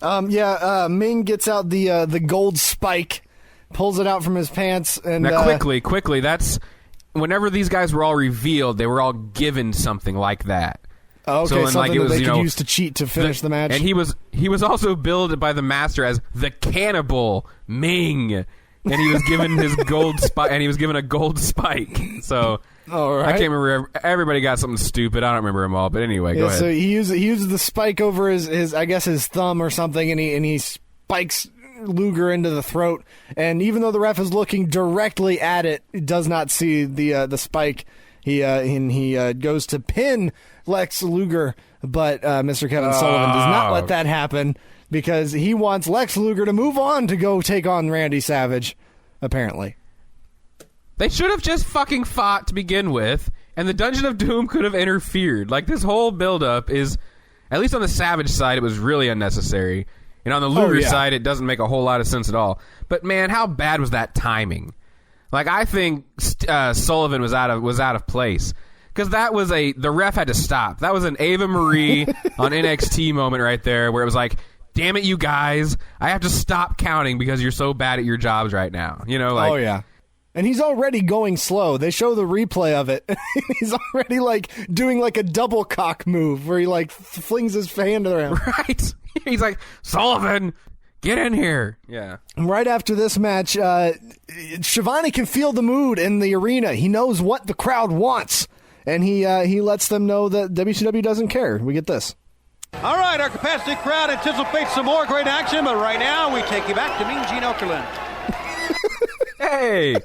Ming gets out the gold spike, pulls it out from his pants, and now quickly. That's whenever these guys were all revealed, they were all given something like that. Oh, okay, so something that they could use to cheat to finish the match. And he was also billed by the master as the Cannibal Ming, and he was given his gold spike, and he was given a gold spike. So. All right. I can't remember. Everybody got something stupid. I don't remember them all. But anyway, go ahead. So he uses the spike over his I guess his thumb or something, and he spikes Luger into the throat. And even though the ref is looking directly at it, he does not see the spike. He goes to pin Lex Luger, but Mr. Kevin Sullivan does not let that happen because he wants Lex Luger to move on to go take on Randy Savage. Apparently. They should have just fucking fought to begin with, and the Dungeon of Doom could have interfered. Like, this whole build-up is, at least on the Savage side, it was really unnecessary. And on the Luger side, it doesn't make a whole lot of sense at all. But, man, how bad was that timing? Like, I think Sullivan was out of place. Because the ref had to stop. That was an Ava Marie on NXT moment right there, where it was like, damn it, you guys, I have to stop counting because you're so bad at your jobs right now. You know, like... Oh, yeah. And he's already going slow. They show the replay of it. He's already, like, doing, like, a double cock move where he, like, flings his hand around. Right. He's like, Sullivan, Get in here. Yeah. Right after this match, Schiavone can feel the mood in the arena. He knows what the crowd wants, and he lets them know that WCW doesn't care. We get this. All right, our capacity crowd anticipates some more great action, but right now we take you back to Mean Gene Okerlund. Hey.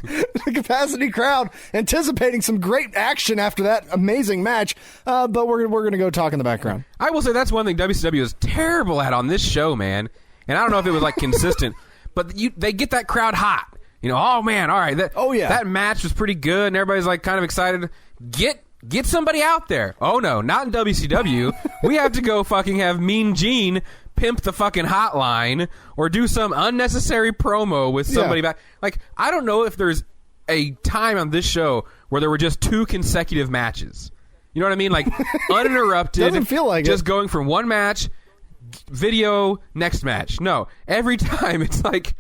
The capacity crowd anticipating some great action after that amazing match, but we're going to go talk in the background. I will say that's one thing WCW is terrible at on this show, man. And I don't know if it was like consistent, but they get that crowd hot. You know, oh man, all right. That match was pretty good, and everybody's like kind of excited. Get somebody out there. Oh no, not in WCW. We have to go fucking have Mean Gene pimp the fucking hotline or do some unnecessary promo with somebody back. Like, I don't know if there's a time on this show where there were just 2 consecutive matches. You know what I mean? Like, uninterrupted. Doesn't feel like just it. going from one match, video, next match. No, every time it's like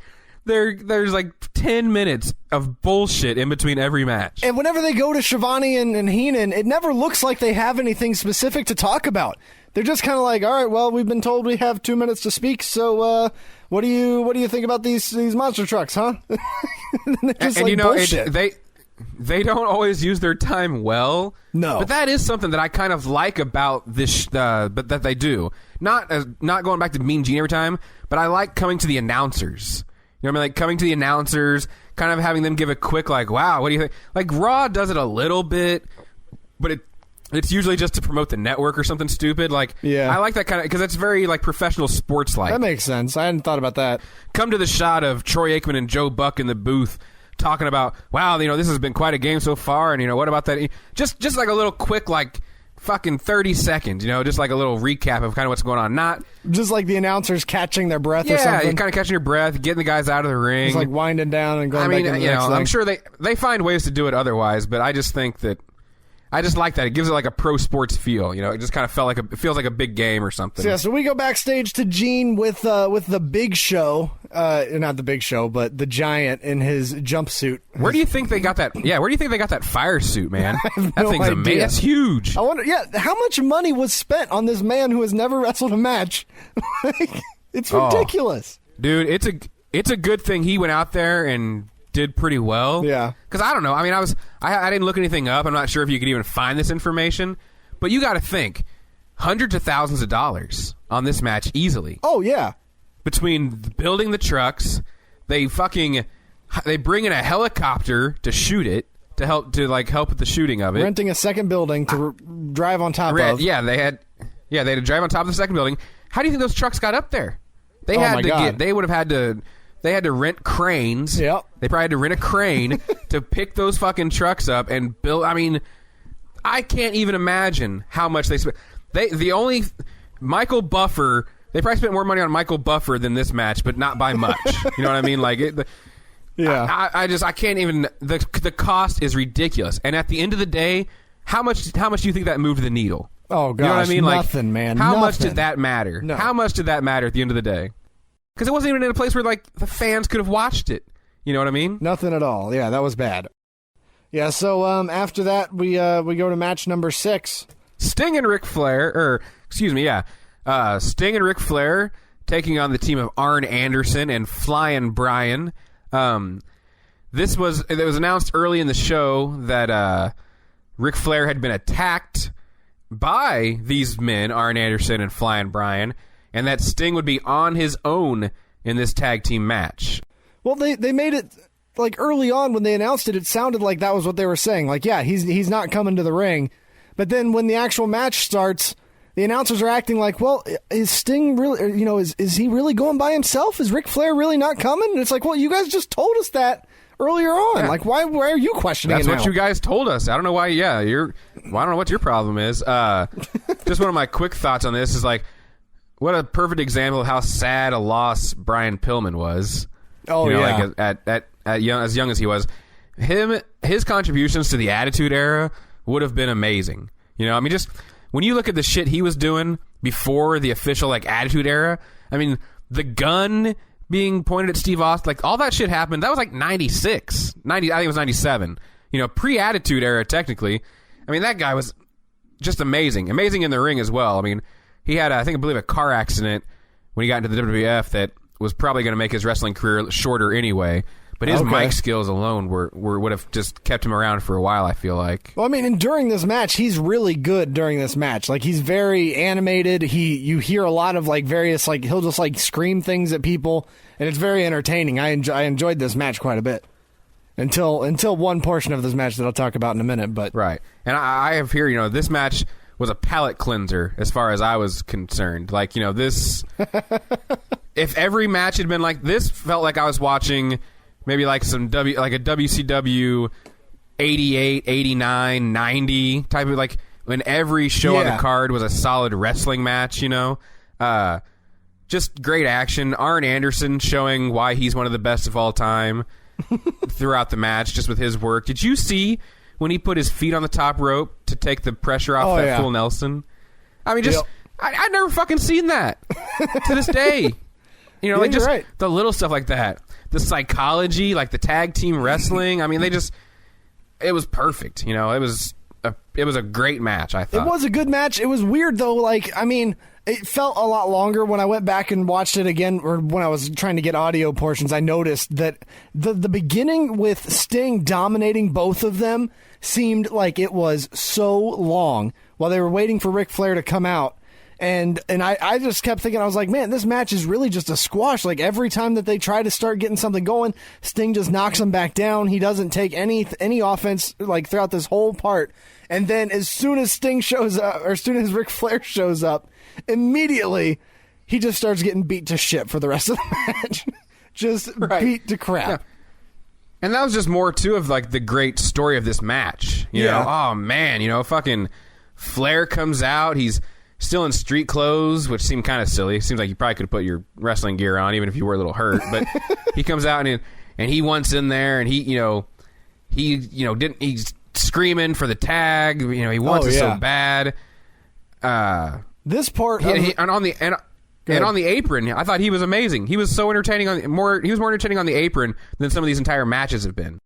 there's like 10 minutes of bullshit in between every match. And whenever they go to Schiavone and Heenan, it never looks like they have anything specific to talk about. They're just kind of like, all right, well, we've been told we have 2 minutes to speak, so what do you think about these monster trucks, huh? Just and like you know, bullshit. they don't always use their time well. No, but that is something that I kind of like about this, but that they do. Not going back to Mean Gene every time, but I like coming to the announcers. You know what I mean? Like coming to the announcers, kind of having them give a quick like, wow, what do you think? Like Raw does it a little bit, but it's usually just to promote the network or something stupid. Like, I like that kind of, because it's very like professional sports like. That makes sense. I hadn't thought about that. Come to the shot of Troy Aikman and Joe Buck in the booth talking about, wow, you know, this has been quite a game so far, and you know, what about that? Just like a little quick like fucking 30 seconds, you know, just like a little recap of kind of what's going on. Not just like the announcers catching their breath or something. Yeah, you're kind of catching your breath, getting the guys out of the ring. Just like winding down and going back into the next thing. I'm sure they find ways to do it otherwise, but I just think that I just like that. It gives it like a pro sports feel. You know, it just kind of it feels like a big game or something. So we go backstage to Gene with the Big Show, not the Big Show, but the Giant in his jumpsuit. Where do you think they got that? Yeah, where do you think they got that fire suit, man? That thing's amazing. That's huge. I wonder. Yeah, how much money was spent on this man who has never wrestled a match? It's ridiculous, dude. It's a good thing he went out there and did pretty well. Yeah. Because I don't know. I mean, I didn't look anything up. I'm not sure if you could even find this information. But you got to think, hundreds of thousands of dollars on this match easily. Oh, yeah. Between building the trucks, they bring in a helicopter to shoot it, to help with the shooting of it. Renting a second building to drive on top of. Yeah, they had to drive on top of the second building. How do you think those trucks got up there? They had to rent cranes. Yep. They probably had to rent a crane to pick those fucking trucks up and build. I mean, I can't even imagine how much they spent. Michael Buffer, they probably spent more money on Michael Buffer than this match, but not by much. You know what I mean? Like, I can't even. The cost is ridiculous. And at the end of the day, how much do you think that moved the needle? Oh gosh, you know what I mean? Nothing, man. How nothing. Much did that matter? No. How much did that matter at the end of the day? Because it wasn't even in a place where like the fans could have watched it. You know what I mean? Nothing at all. Yeah, that was bad. Yeah. So after that, we go to match number 6. Sting and Ric Flair, Sting and Ric Flair taking on the team of Arn Anderson and Flying Brian. It was announced early in the show that Ric Flair had been attacked by these men, Arn Anderson and Flying Brian, and that Sting would be on his own in this tag team match. Well, they made it, like, early on when they announced it, it sounded like that was what they were saying. Like, yeah, he's not coming to the ring. But then when the actual match starts, the announcers are acting like, well, is Sting really, you know, is he really going by himself? Is Ric Flair really not coming? And it's like, well, you guys just told us that earlier on. Yeah. Like, why are you questioning That's it now? what you guys told us. I don't know why, I don't know what your problem is. Just one of my quick thoughts on this is, like, what a perfect example of how sad a loss Brian Pillman was. Oh, yeah. Like as young as he was. His contributions to the Attitude Era would have been amazing. You know, I mean, just when you look at the shit he was doing before the official, like, Attitude Era, I mean, the gun being pointed at Steve Austin, like, all that shit happened. That was like 96. I think it was 97. You know, pre-Attitude Era, technically. I mean, that guy was just amazing. Amazing in the ring as well. I mean, he had, I believe, a car accident when he got into the WWF that was probably going to make his wrestling career shorter anyway. But his mic skills alone would have just kept him around for a while, I feel like. Well, I mean, and during this match, he's really good during this match. Like, he's very animated. You hear a lot of, like, various, like, he'll just, like, scream things at people, and it's very entertaining. I enjoyed this match quite a bit. Until one portion of this match that I'll talk about in a minute, but... Right. And I have here, this match was a palate cleanser as far as I was concerned. Like, this... if every match had been like this, felt like I was watching... Maybe like a WCW 88, 89, 90 type of, like, when every show on the card was a solid wrestling match, just great action. Arn Anderson showing why he's one of the best of all time throughout the match, just with his work. Did you see when he put his feet on the top rope to take the pressure off full Nelson? I mean, I've never fucking seen that to this day. Right. The little stuff like that. The psychology, like the tag team wrestling. I mean, it was perfect. It was a great match, I thought. It was a good match. It was weird, though. Like, I mean, it felt a lot longer when I went back and watched it again, or when I was trying to get audio portions. I noticed that the beginning with Sting dominating both of them seemed like it was so long while they were waiting for Ric Flair to come out. And I just kept thinking, I was like, man, this match is really just a squash. Like, every time that they try to start getting something going, Sting just knocks him back down. He doesn't take any offense, like, throughout this whole part. And then as soon as Sting shows up, or as soon as Ric Flair shows up, immediately he just starts getting beat to shit for the rest of the match. Just beat to crap. Yeah. And that was just more, too, of, like, the great story of this match. You know, oh, man, fucking Flair comes out. He's still in street clothes, which seemed kind of silly. Seems like you probably could put your wrestling gear on, even if you were a little hurt. But he comes out and he wants in there, and he's screaming for the tag. He wants it so bad. This part, and on the apron, I thought he was amazing. He was so entertaining he was more entertaining on the apron than some of these entire matches have been.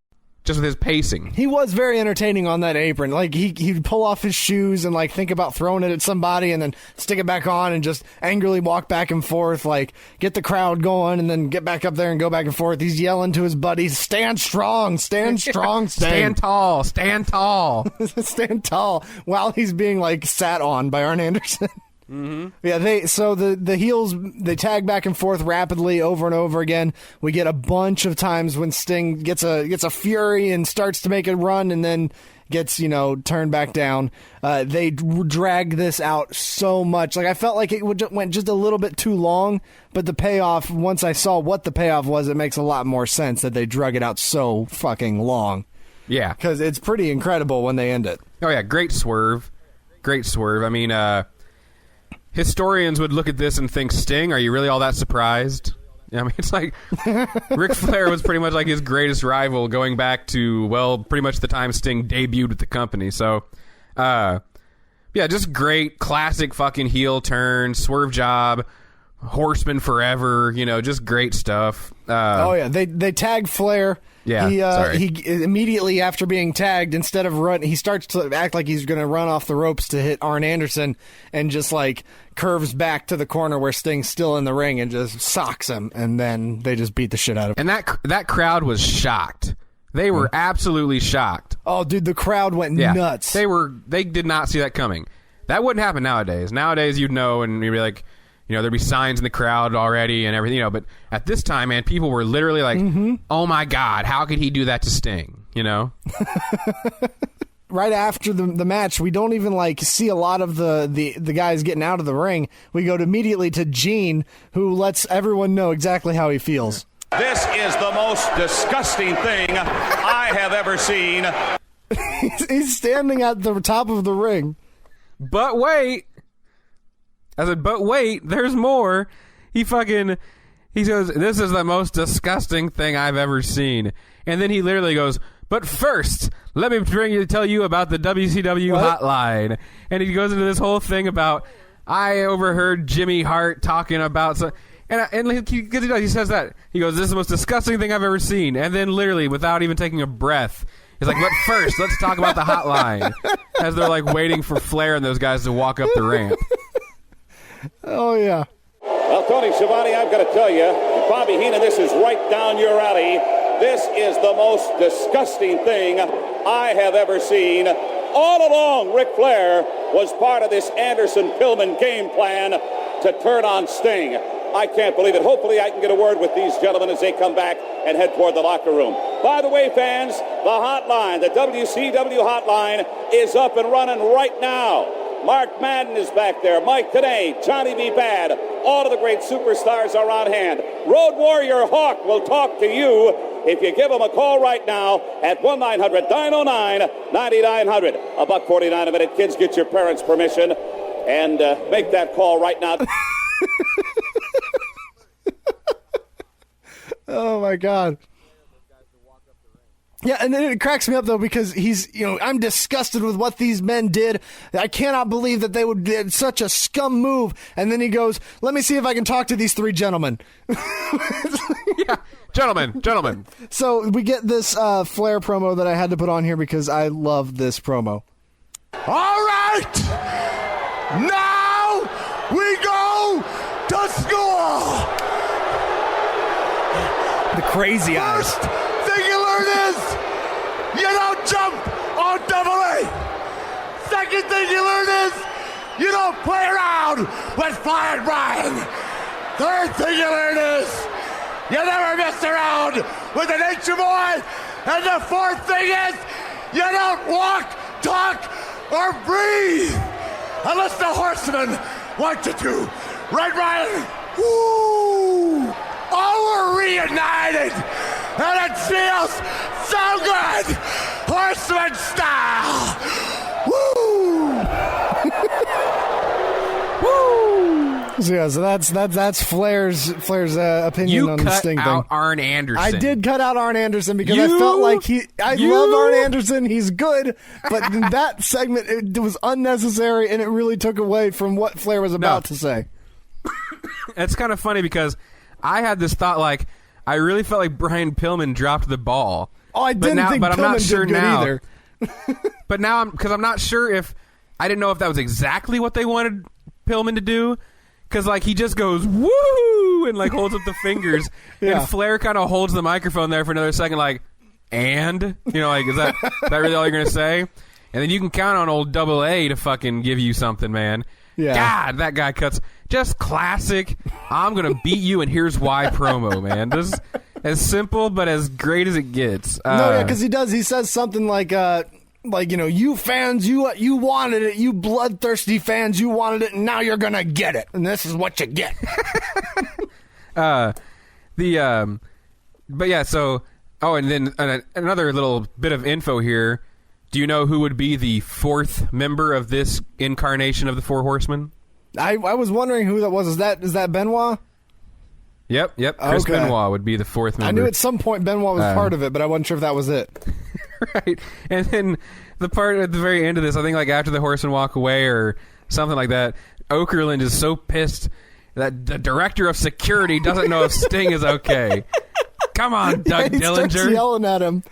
Just with his pacing. He was very entertaining on that apron. Like, he'd pull off his shoes and, like, think about throwing it at somebody and then stick it back on and just angrily walk back and forth, like, get the crowd going and then get back up there and go back and forth. He's yelling to his buddies, stand strong, stand strong, stand tall, stand tall. Stand tall, while he's being, like, sat on by Arn Anderson. Mm-hmm. Yeah, the heels, they tag back and forth rapidly over and over again. We get a bunch of times when Sting gets a fury and starts to make a run and then gets, turned back down. They drag this out so much. Like, I felt like it went just a little bit too long, but the payoff, once I saw what the payoff was, it makes a lot more sense that they drug it out so fucking long. Yeah. Because it's pretty incredible when they end it. Oh, yeah, great swerve. Great swerve. I mean, historians would look at this and think, Sting, are you really all that surprised? I mean, it's like Ric Flair was pretty much like his greatest rival going back to, well, pretty much the time Sting debuted with the company. So, yeah, just great, classic fucking heel turn, swerve job, Horseman forever, just great stuff. They tag Flair. Yeah, he immediately after being tagged, instead of run, he starts to act like he's going to run off the ropes to hit Arn Anderson, and just like curves back to the corner where Sting's still in the ring and just socks him, and then they just beat the shit out of him. And that crowd was shocked. They were absolutely shocked. Oh, dude, the crowd went nuts. They did not see that coming. That wouldn't happen nowadays. Nowadays, you'd know, and you'd be like, there'd be signs in the crowd already and everything, but at this time, man, people were literally like, oh my God, how could he do that to Sting, Right after the match, we don't even see a lot of the guys getting out of the ring. We go immediately to Gene, who lets everyone know exactly how he feels. This is the most disgusting thing I have ever seen. He's standing at the top of the ring. But wait. I said, but wait, there's more. He says, this is the most disgusting thing I've ever seen. And then he literally goes, but first, let me tell you about the WCW hotline. And he goes into this whole thing about, I overheard Jimmy Hart talking about... And he says that. He goes, this is the most disgusting thing I've ever seen. And then literally, without even taking a breath, he's like, but first, let's talk about the hotline. As they're waiting for Flair and those guys to walk up the ramp. Oh, yeah. Well, Tony Schiavone, I've got to tell you, Bobby Heenan, this is right down your alley. This is the most disgusting thing I have ever seen. All along, Ric Flair was part of this Anderson-Pillman game plan to turn on Sting. I can't believe it. Hopefully I can get a word with these gentlemen as they come back and head toward the locker room. By the way, fans, the hotline, the WCW hotline, is up and running right now. Mark Madden is back there. Mike Tenay, Johnny B. Bad. All of the great superstars are on hand. Road Warrior Hawk will talk to you if you give him a call right now at 1-900-909-9900. $1.49 a minute. Kids, get your parents' permission and make that call right now. Oh, my God. Yeah, and then it cracks me up, though, because I'm disgusted with what these men did. I cannot believe that they would did such a scum move. And then he goes, let me see if I can talk to these three gentlemen. Yeah, gentlemen. So we get this Flair promo that I had to put on here because I love this promo. All right, now we go to school. The crazy eyes. First thing you learn is you don't jump on double A. Second thing you learn is you don't play around with Flying Brian. Third thing you learn is you never mess around with an Nature Boy. And the fourth thing is you don't walk, talk, or breathe unless the Horsemen want you to. Right, Ryan? Woo! Oh, we're reunited, and it feels so good, Horseman style. Woo! Woo! So that's Flair's opinion on the Sting thing. You cut out Arn Anderson. I did cut out Arn Anderson because I felt like I love Arn Anderson. He's good, but that segment it was unnecessary, and it really took away from what Flair was about to say. It's kind of funny because I had this thought, like, I really felt like Brian Pillman dropped the ball. Oh, I didn't think but I'm not Pillman sure did good now. either. But now I'm not sure if I didn't know if that was exactly what they wanted Pillman to do, because like he just goes woo and like holds up the fingers, Yeah. and Flair kind of holds the microphone there for another second, like, and like is that really all you're gonna say? And then you can count on old Double A to fucking give you something, man. Yeah. God, that guy cuts. Just classic. I'm gonna beat you, and here's why promo, man. Just as simple, but as great as it gets. Because he does. He says something like you fans, you wanted it. You bloodthirsty fans, you wanted it, and now you're gonna get it. And this is what you get. But yeah. So, and then another little bit of info here. Do you know who would be the fourth member of this incarnation of the Four Horsemen? I was wondering who that was. Is that Benoit? Yep. Chris Okay. Benoit would be the fourth member. I knew at some point Benoit was part of it, but I wasn't sure if that was it. Right. And then the part at the very end of this, I think like after the Horsemen walk away or something like that, Okerlund is so pissed that the director of security doesn't know if Sting is okay. Come on, Doug He starts Dillinger. yelling at him.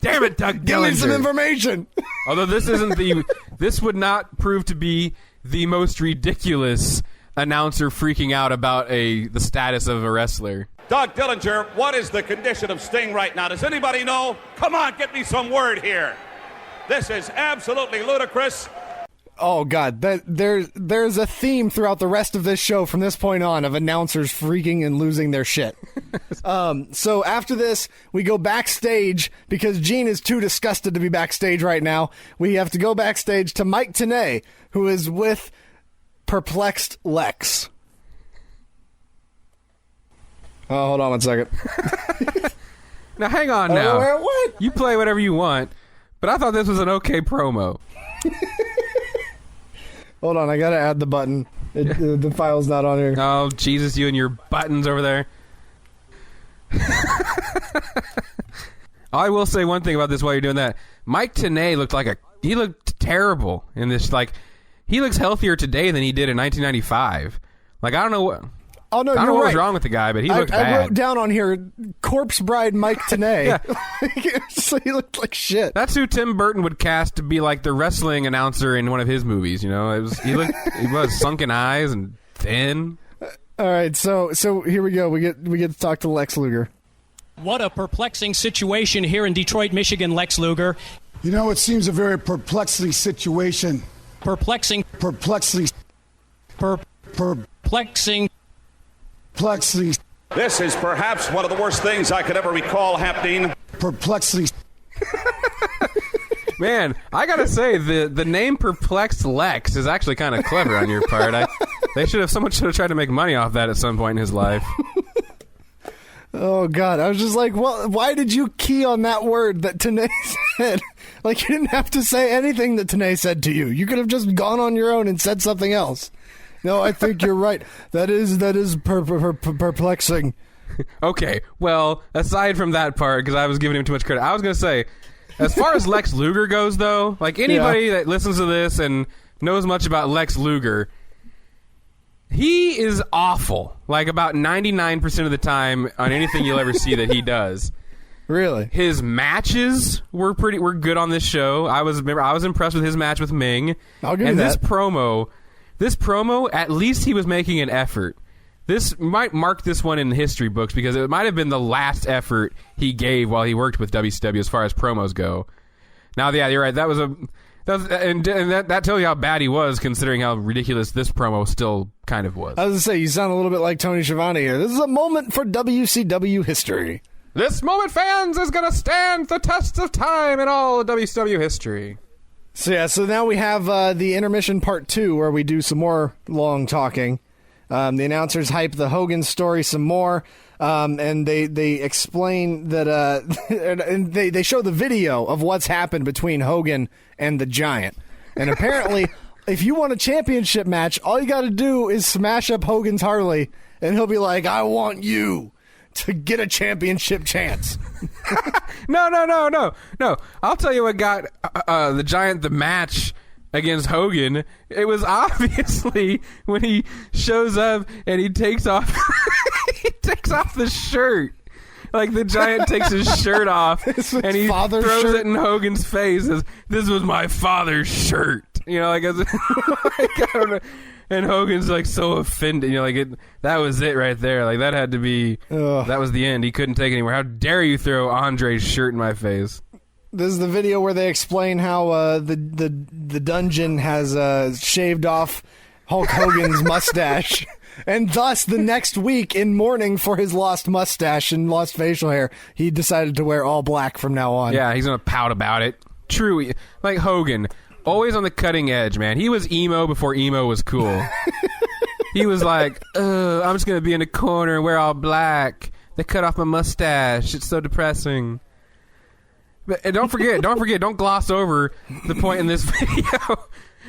Damn it, Doug Dillinger. Give me some information. Although this would not prove to be the most ridiculous announcer freaking out about the status of a wrestler. Doug Dillinger, what is the condition of Sting right now? Does anybody know? Come on, get me some word here. This is absolutely ludicrous. Oh, God. There's a theme throughout the rest of this show from this point on of announcers freaking and losing their shit. So after this, we go backstage because Gene is too disgusted to be backstage right now. We have to go backstage to Mike Tenay, who is with perplexed Lex. Oh, hold on one second. Now, hang on now. What? You play whatever you want, but I thought this was an okay promo. Hold on, I gotta add the button. The file's not on here. Oh, Jesus, you and your buttons over there. I will say one thing about this while you're doing that. Mike Tenay he looked terrible in this. Like, he looks healthier today than he did in 1995. Like, I don't know what... Oh, no, I don't know you're what right. was wrong with the guy, but he looked bad. I wrote down on here, Corpse Bride Mike Tenay. Yeah. So he looked like shit. That's who Tim Burton would cast to be like the wrestling announcer in one of his movies. You know, he was sunken eyes and thin. All right, so here we go. We get to talk to Lex Luger. What a perplexing situation here in Detroit, Michigan, Lex Luger. You know, it seems a very perplexing situation. Perplexing. Perplexing. Perplexing. Perplexing. This is perhaps one of the worst things I could ever recall happening. Perplexing. Man, I gotta say, the name Perplexed Lex is actually kind of clever on your part. Someone should have tried to make money off that at some point in his life. Oh, God. I was just like, well, why did you key on that word that Tanay said? Like, you didn't have to say anything that Tanay said to you. You could have just gone on your own and said something else. No, I think you're right. That is perplexing. Okay, well, aside from that part, because I was giving him too much credit, I was going to say, as far as Lex Luger goes, though, like anybody that listens to this and knows much about Lex Luger, he is awful. Like about 99% of the time on anything you'll ever see that he does. Really? His matches were good on this show. I was impressed with his match with Ming. I'll give you that. This promo, at least he was making an effort. This might mark this one in the history books because it might have been the last effort he gave while he worked with WCW as far as promos go. Now, yeah, you're right. That tells you how bad he was, considering how ridiculous this promo still kind of was. I was going to say, you sound a little bit like Tony Schiavone here. This is a moment for WCW history. This moment, fans, is going to stand the test of time in all WCW history. So now we have the intermission part 2 where we do some more long talking. The announcers hype the Hogan story some more, and they explain that and they show the video of what's happened between Hogan and the Giant. And apparently, if you want a championship match, all you got to do is smash up Hogan's Harley, and he'll be like, "I want you to get a championship chance." No. I'll tell you what got the Giant the match against Hogan. It was obviously when he shows up and he takes off the shirt. Like the Giant takes his shirt off and he throws it in Hogan's face as, "This was my father's shirt." You know, like I don't know. And Hogan's like so offended. You know, that was it right there. Like that had to be. That was the end. He couldn't take it anymore. How dare you throw Andre's shirt in my face? This is the video where they explain how the dungeon has shaved off Hulk Hogan's mustache, and thus the next week, in mourning for his lost mustache and lost facial hair, he decided to wear all black from now on. Yeah, he's gonna pout about it. True, like Hogan, always on the cutting edge, man. He was emo before emo was cool. He was like, I'm just gonna be in the corner and wear all black. They cut off my mustache. It's so depressing. But don't gloss over the point in this video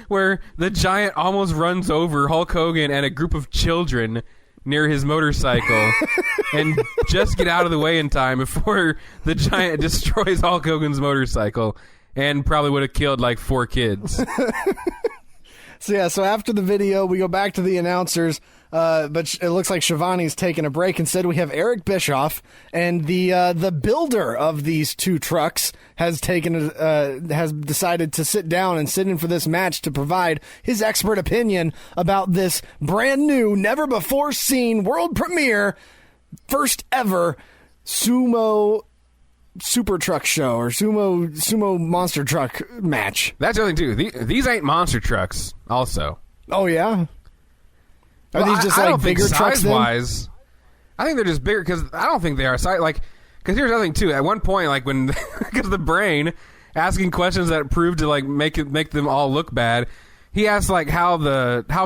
where the Giant almost runs over Hulk Hogan and a group of children near his motorcycle and just get out of the way in time before the Giant destroys Hulk Hogan's motorcycle and probably would have killed like 4 kids. So after the video, we go back to the announcers, but it looks like Shivani's taking a break. Instead, we have Eric Bischoff, and the builder of these 2 trucks has decided to sit down and sit in for this match to provide his expert opinion about this brand new, never before seen world premiere, first ever sumo super truck show or sumo monster truck match. That's the other thing too. These ain't monster trucks. Also, oh yeah, are these just like bigger trucks? Size-wise, I think they're just bigger because I don't think they are size. Like, because here's the other thing too. At one point, like when because the Brain asking questions that proved to like make them all look bad, he asked like how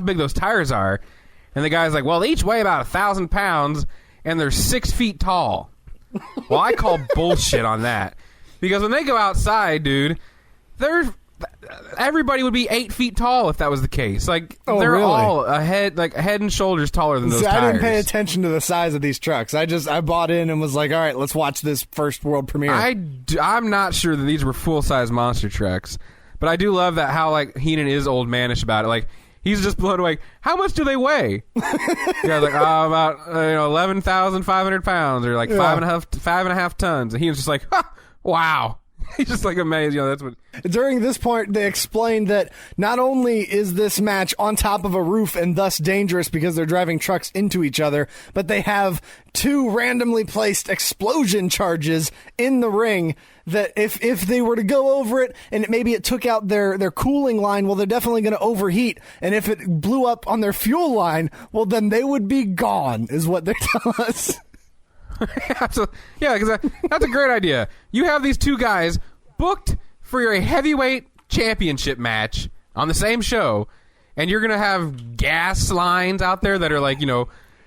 big those tires are, and the guy's like, well, they each weigh about 1,000 pounds and they're 6 feet tall. Well, I call bullshit on that because when they go outside, dude, everybody would be 8 feet tall if that was the case. Like they're really? all head and shoulders taller than those tires. I didn't pay attention to the size of these trucks. I bought in and was like, all right, let's watch this first world premiere. I'm not sure that these were full size monster trucks, but I do love that how like Heenan is old manish about it. Like he's just blown away. How much do they weigh? Yeah, like about 11,500 pounds, or like 5.5 tons. And he was just like, wow. He's just like amazed. That's what. During this point, they explained that not only is this match on top of a roof and thus dangerous because they're driving trucks into each other, but they have 2 randomly placed explosion charges in the ring that if they were to go over it and maybe it took out their cooling line, well, they're definitely going to overheat. And if it blew up on their fuel line, well, then they would be gone, is what they tell us. Absolutely. Yeah, because that's a great idea. You have these 2 guys booked for your heavyweight championship match on the same show, and you're going to have gas lines out there that are like,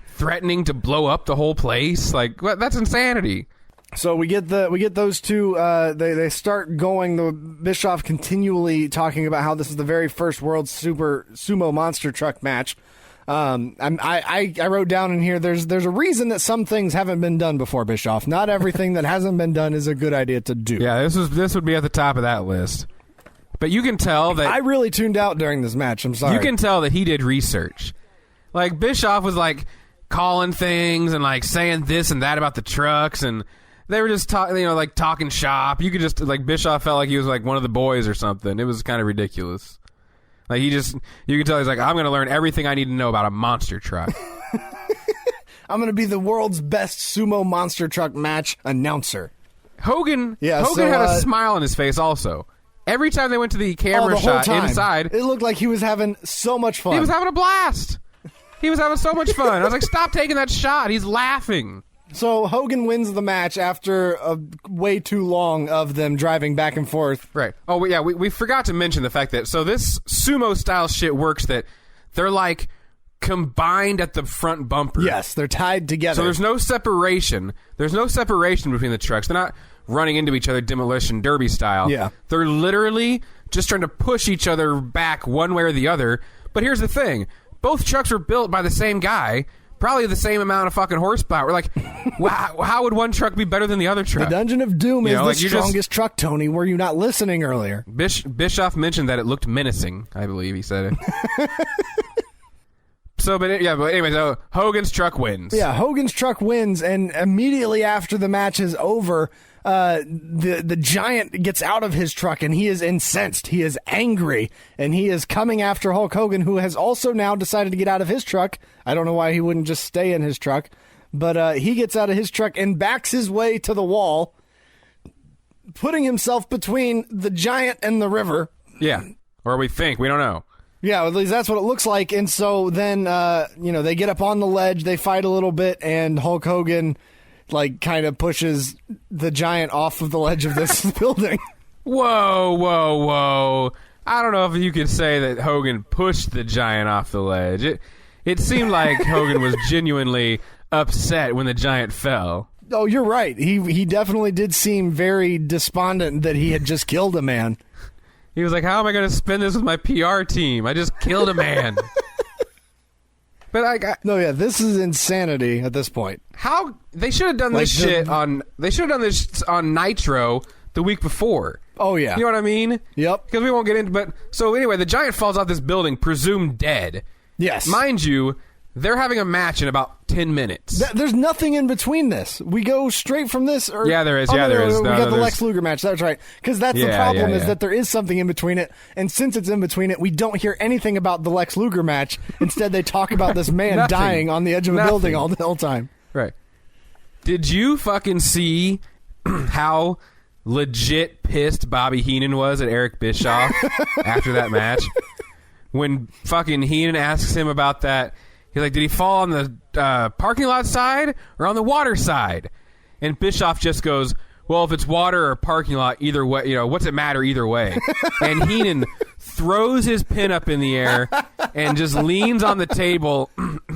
threatening to blow up the whole place. Like, that's insanity. So we get those 2. They start going. The Bischoff continually talking about how this is the very first World Super Sumo Monster Truck match. I wrote down in here. There's a reason that some things haven't been done before, Bischoff. Not everything that hasn't been done is a good idea to do. Yeah, this would be at the top of that list. But you can tell that I really tuned out during this match. I'm sorry. You can tell that he did research. Like Bischoff was like calling things and like saying this and that about the trucks, and they were just talking shop. You could just Bischoff felt like he was like one of the boys or something. It was kind of ridiculous. Like you can tell he's like, I'm going to learn everything I need to know about a monster truck. I'm going to be the world's best sumo monster truck match announcer. Hogan had a smile on his face also. Every time they went to the camera shot inside, it looked like he was having so much fun. He was having a blast. He was having so much fun. I was like, stop taking that shot. He's laughing. So Hogan wins the match after way too long of them driving back and forth. Right. Oh, yeah, we forgot to mention the fact that, so this sumo-style shit works that they're, like, combined at the front bumper. Yes, they're tied together. So there's no separation. There's no separation between the trucks. They're not running into each other demolition derby style. Yeah. They're literally just trying to push each other back one way or the other. But here's the thing. Both trucks were built by the same guy. Probably the same amount of fucking horsepower. Like, how would one truck be better than the other truck? The Dungeon of Doom is the strongest truck, Tony. Were you not listening earlier? Bischoff mentioned that it looked menacing, I believe he said it. But anyway, so Hogan's truck wins. Yeah, Hogan's truck wins, and immediately after the match is over, the Giant gets out of his truck, and he is incensed. He is angry, and he is coming after Hulk Hogan, who has also now decided to get out of his truck. I don't know why he wouldn't just stay in his truck, but he gets out of his truck and backs his way to the wall, putting himself between the Giant and the river. Yeah, or we think. We don't know. Yeah, at least that's what it looks like. And so then, they get up on the ledge, they fight a little bit, and Hulk Hogan, kind of pushes the Giant off of the ledge of this building. Whoa. I don't know if you could say that Hogan pushed the Giant off the ledge. It seemed like Hogan was genuinely upset when the Giant fell. Oh, you're right. He definitely did seem very despondent that he had just killed a man. He was like, how am I going to spin this with my PR team? I just killed a man. But this is insanity at this point. How they should have done this on Nitro the week before. Oh yeah. You know what I mean? Yep. Because we won't get into but so anyway, the Giant falls off this building, presumed dead. Yes. Mind you, they're having a match in about 10 minutes. There's nothing in between this. We go straight from this. Yeah, there is. There is. We got the Lex Luger match. That's right. Because that's the problem is that there is something in between it. And since it's in between it, we don't hear anything about the Lex Luger match. Instead, they talk about this man dying on the edge of a building all the whole time. Right. Did you fucking see how legit pissed Bobby Heenan was at Eric Bischoff after that match? When fucking Heenan asks him about that, he's like, did he fall on the parking lot side or on the water side? And Bischoff just goes, well, if it's water or parking lot, either way, what's it matter either way? And Heenan throws his pin up in the air and just leans on the table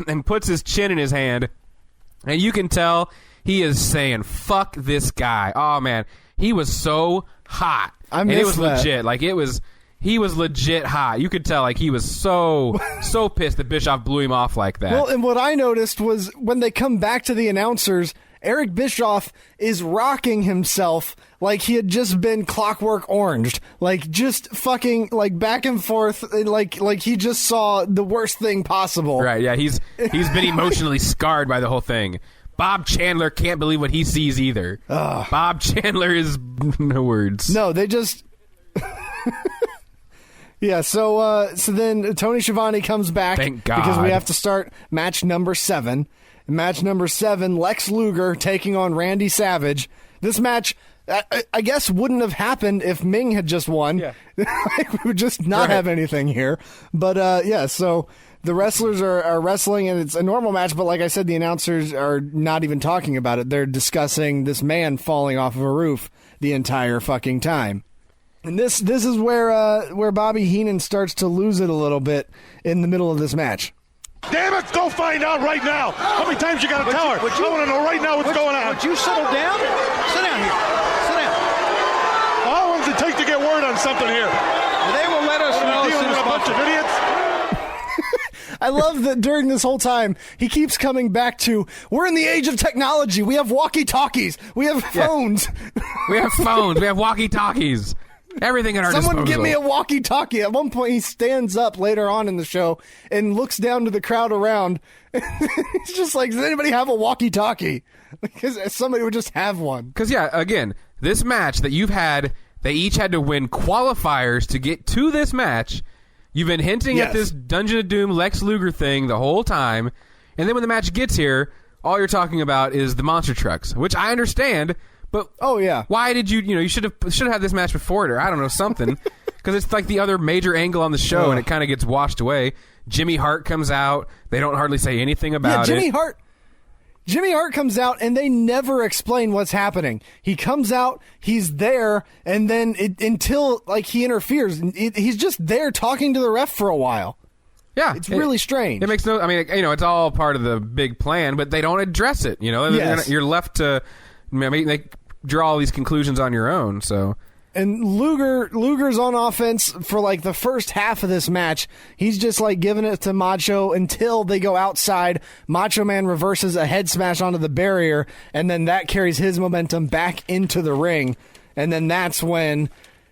and puts his chin in his hand. And you can tell he is saying, fuck this guy. Oh, man. He was so hot. And it was legit. He was legit hot. You could tell, he was so pissed that Bischoff blew him off like that. Well, and what I noticed was when they come back to the announcers, Eric Bischoff is rocking himself like he had just been Clockwork Oranged. Just fucking, back and forth, like he just saw the worst thing possible. Right, yeah, he's been emotionally scarred by the whole thing. Bob Chandler can't believe what he sees either. Bob Chandler is no words. No, they just... Yeah, so then Tony Schiavone comes back. Thank God. Because we have to start match number 7. Match number 7, Lex Luger taking on Randy Savage. This match, I guess, wouldn't have happened if Ming had just won. Yeah. We would just not have anything here. But, yeah, so the wrestlers are wrestling, and it's a normal match, but like I said, the announcers are not even talking about it. They're discussing this man falling off of a roof the entire fucking time. And this is where Bobby Heenan starts to lose it a little bit in the middle of this match. Damn it, go find out right now. How many times you got to tell her? I want to know right now what's going on. Would you settle down? Sit down here. Sit down. How long does it take to get word on something here? They will let us know. Dealing with a bunch of idiots? I love that during this whole time, he keeps coming back to, we're in the age of technology. We have walkie-talkies. We have phones. We have phones. We have walkie-talkies. Everything at our disposal. Someone give me a walkie-talkie. At one point, he stands up later on in the show and looks down to the crowd around. He's just like, does anybody have a walkie-talkie? Because somebody would just have one. Because, yeah, again, this match that you've had, they each had to win qualifiers to get to this match. You've been hinting at this Dungeon of Doom Lex Luger thing the whole time. And then when the match gets here, all you're talking about is the monster trucks, which I understand. But why did you should have had this match before it, or I don't know, something, because it's like the other major angle on the show, and it kind of gets washed away. Jimmy Hart comes out; they don't hardly say anything about it. Jimmy Hart comes out, and they never explain what's happening. He comes out, he's there, and then until he interferes, he's just there talking to the ref for a while. Yeah, it's really strange. It makes no. I mean, it's all part of the big plan, but they don't address it. You're left to. I mean, they draw all these conclusions on your own. So, and Luger's on offense for the first half of this match. He's just giving it to Macho until they go outside. Macho Man reverses a head smash onto the barrier, and then that carries his momentum back into the ring. And then that's when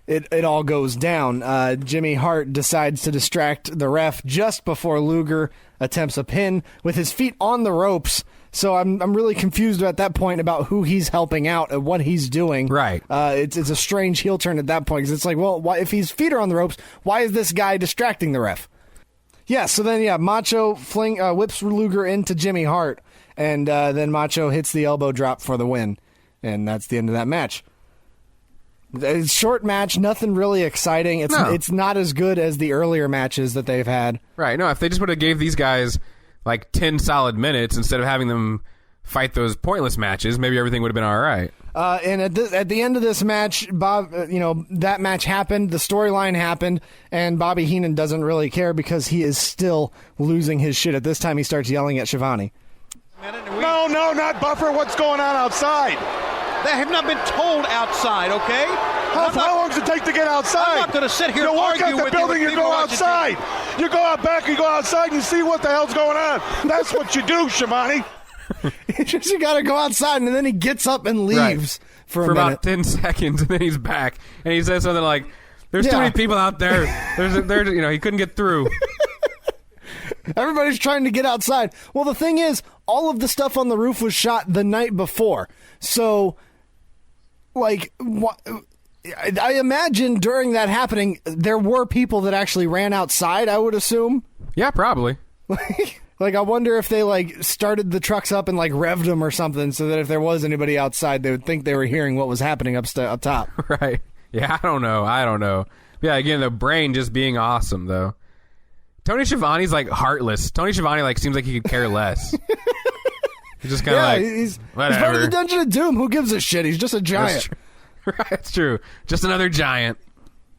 it all goes down. Jimmy Hart decides to distract the ref just before Luger attempts a pin with his feet on the ropes. So I'm really confused at that point about who he's helping out and what he's doing. Right. It's a strange heel turn at that point because it's why, if his feet are on the ropes, why is this guy distracting the ref? Yeah. So then Macho whips Luger into Jimmy Hart, and then Macho hits the elbow drop for the win, and that's the end of that match. It's a short match, nothing really exciting. It's not as good as the earlier matches that they've had. Right. No, if they just would have gave these guys 10 solid minutes instead of having them fight those pointless matches, maybe everything would have been all right. And at the end of this match, Bob, that match happened, the storyline happened, and Bobby Heenan doesn't really care because he is still losing his shit. At this time, he starts yelling at Schiavone. No, not Buffer. What's going on outside? They have not been told outside, okay? How long does it take to get outside? I'm not going to sit here and walk argue out the with building, you. You go outside. You go out back, you go outside, and you see what the hell's going on. That's what you do, Schiavone. You got to go outside, and then he gets up and leaves for a minute. About 10 seconds, and then he's back, and he says something like, "There's too many people out there. There's he couldn't get through." Everybody's trying to get outside. Well, the thing is, all of the stuff on the roof was shot the night before, so I imagine during that happening, there were people that actually ran outside, I would assume. Yeah, probably. I wonder if they, started the trucks up and, revved them or something so that if there was anybody outside, they would think they were hearing what was happening up top. Right. Yeah, I don't know. Yeah, again, the brain just being awesome, though. Tony Schiavone's, heartless. Tony Schiavone, seems like he could care less. He's just kind of he's whatever. He's part of the Dungeon of Doom. Who gives a shit? He's just a giant. Right, that's true. Just another giant.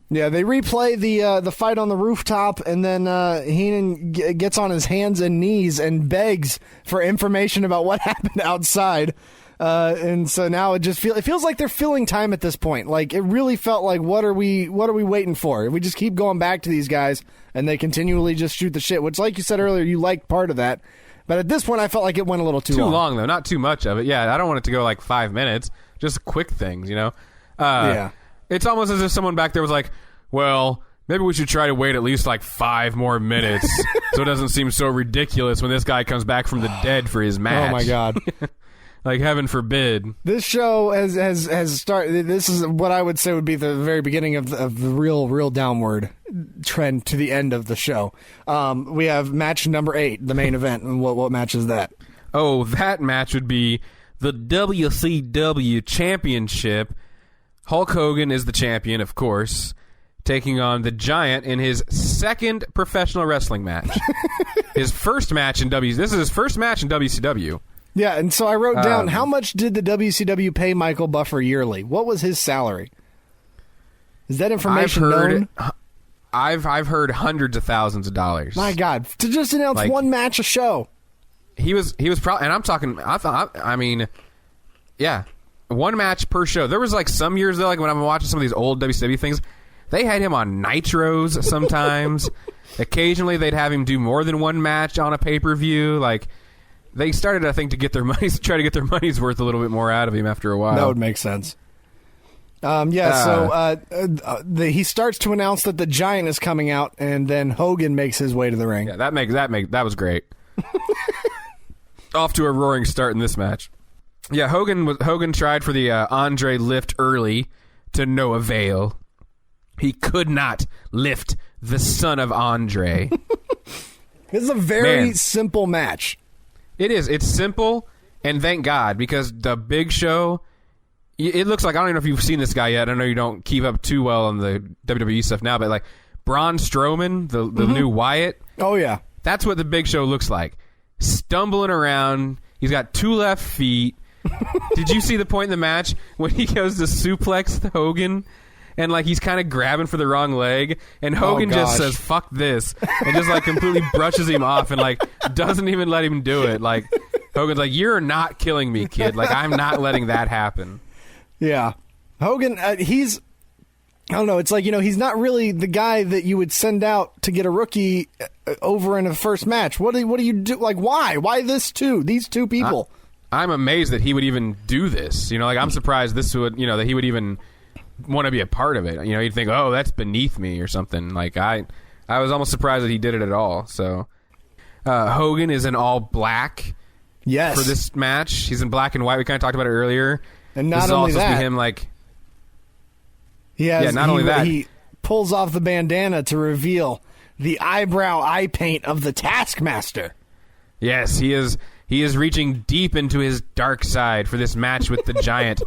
Yeah, they replay the fight on the rooftop, and then Heenan gets on his hands and knees and begs for information about what happened outside. And so now it feels like they're filling time at this point. It really felt like what are we waiting for? We just keep going back to these guys, and they continually just shoot the shit. Which, like you said earlier, you liked part of that. But at this point, I felt like it went a little too long. Too long, though. Not too much of it. Yeah, I don't want it to go 5 minutes. Just quick things, Yeah. It's almost as if someone back there was like, well, maybe we should try to wait at least 5 more minutes so it doesn't seem so ridiculous when this guy comes back from the dead for his match. Oh, my God. Like, heaven forbid. This show has started. This is what I would say would be the very beginning of the real downward trend to the end of the show. We have match number 8, the main event. And what match is that? Oh, that match would be the WCW Championship. Hulk Hogan is the champion, of course, taking on the Giant in his second professional wrestling match. This is his first match in WCW. Yeah, and so I wrote down, how much did the WCW pay Michael Buffer yearly? What was his salary? Is that information known? I've heard hundreds of thousands of dollars. My God, to just announce one match a show. He was probably, and I'm talking. I mean, yeah, one match per show. There was like some years though, like when I'm watching some of these old WCW things, they had him on nitros sometimes. Occasionally, they'd have him do more than one match on a pay-per-view. Like, they started, I think, to try to get their money's worth a little bit more out of him after a while. That would make sense. He starts to announce that the Giant is coming out, and then Hogan makes his way to the ring. Yeah, that was great. Off to a roaring start in this match. Yeah, Hogan tried for the Andre lift early to no avail. He could not lift the son of Andre. This is a very simple match. It is. It's simple, and thank God, because the Big Show, it looks like, I don't even know if you've seen this guy yet. I know you don't keep up too well on the WWE stuff now, but like Braun Strowman, the new Wyatt. Oh, yeah. That's what the Big Show looks like. Stumbling around. He's got 2 left feet. Did you see the point in the match when he goes to suplex Hogan? And, like, he's kind of grabbing for the wrong leg. And Hogan just says, fuck this. And just, like, completely brushes him off and, like, doesn't even let him do it. Like, Hogan's like, you're not killing me, kid. Like, I'm not letting that happen. Yeah. Hogan, he's... I don't know. It's like, he's not really the guy that you would send out to get a rookie over in a first match. What do you do? Like, why? Why these two people? I'm amazed that he would even do this. Like, I'm surprised that he would even want to be a part of it. You'd think, oh, that's beneath me or something. Like, I was almost surprised that he did it at all. So, Hogan is in all black. Yes. For this match. He's in black and white. We kind of talked about it earlier. And not this is only all supposed that, to be him, like... only that. He pulls off the bandana to reveal the eyebrow eye paint of the Taskmaster. Yes, he is reaching deep into his dark side for this match with the Giant.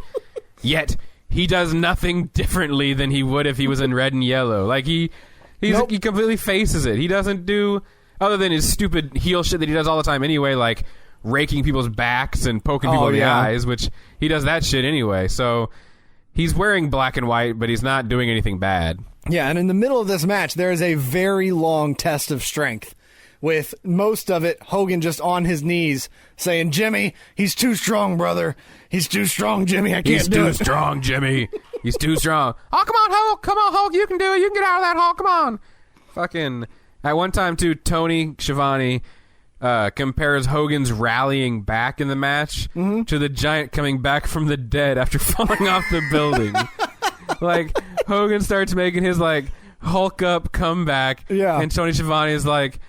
Yet he does nothing differently than he would if he was in red and yellow. Like he completely faces it. He doesn't do, other than his stupid heel shit that he does all the time anyway, like raking people's backs and poking people in the eyes, which he does that shit anyway. So he's wearing black and white, but he's not doing anything bad. Yeah, and in the middle of this match, there is a very long test of strength, with most of it Hogan just on his knees saying, Jimmy, he's too strong, brother. He's too strong, Jimmy. I can't do it. He's too strong, Jimmy. He's too strong. Oh, come on, Hulk. Come on, Hulk. You can do it. You can get out of that, Hulk. Come on. Fucking, at one time, too, Tony Schiavone compares Hogan's rallying back in the match to the Giant coming back from the dead after falling off the building. Like, Hogan starts making his, like, Hulk up comeback. Yeah. And Tony Schiavone is like,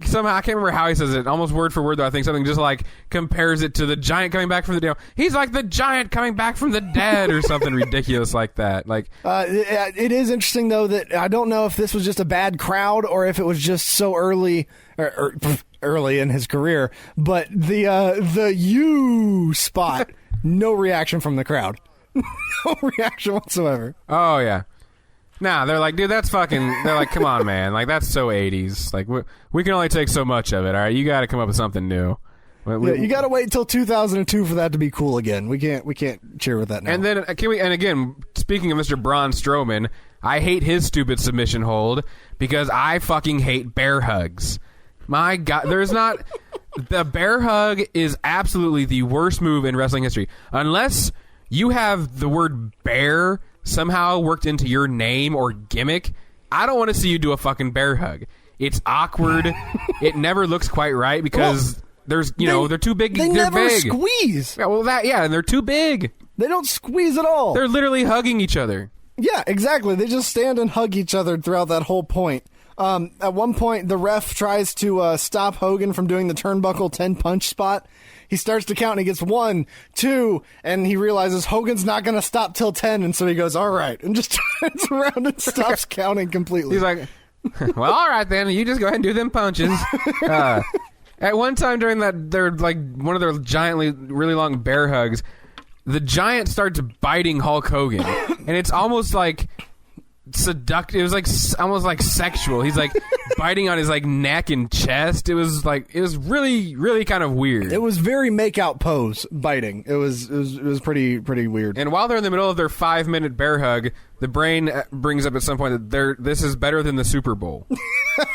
somehow, I can't remember how he says it, almost word for word, though, I think something just like compares it to the Giant coming back from the dead. He's like the Giant coming back from the dead or something ridiculous like that. Like, it is interesting, though, that I don't know if this was just a bad crowd or if it was just so early in his career, but the you spot, no reaction from the crowd. No reaction whatsoever. Oh, yeah. Nah, they're like, dude, that's fucking... They're like, come on, man. Like, that's so 80s. Like, we can only take so much of it, all right? You got to come up with something new. You got to wait until 2002 for that to be cool again. We can't cheer with that now. And then, and again, speaking of Mr. Braun Strowman, I hate his stupid submission hold because I fucking hate bear hugs. My God, there's not... The bear hug is absolutely the worst move in wrestling history. Unless you have the word bear somehow worked into your name or gimmick, I don't want to see you do a fucking bear hug. It's awkward. It never looks quite right because they're too big. They're never big. Squeeze. Yeah, and they're too big. They don't squeeze at all. They're literally hugging each other. Yeah, exactly. They just stand and hug each other throughout that whole point. At one point, the ref tries to stop Hogan from doing the turnbuckle 10 punch spot. he starts to count and he gets 1, 2, and he realizes Hogan's not going to stop till 10, and so he goes, all right, and just turns around and stops counting completely. He's like, well, all right then, you just go ahead and do them punches. At one time during that, they're like one of their giantly, really long bear hugs, the Giant starts biting Hulk Hogan, and it's almost like seductive. It was like almost like sexual. He's like biting on his like neck and chest. It was really, really kind of weird. It was very make-out pose biting. It was pretty weird. And while they're in the middle of their 5-minute bear hug, the brain brings up at some point that this is better than the Super Bowl.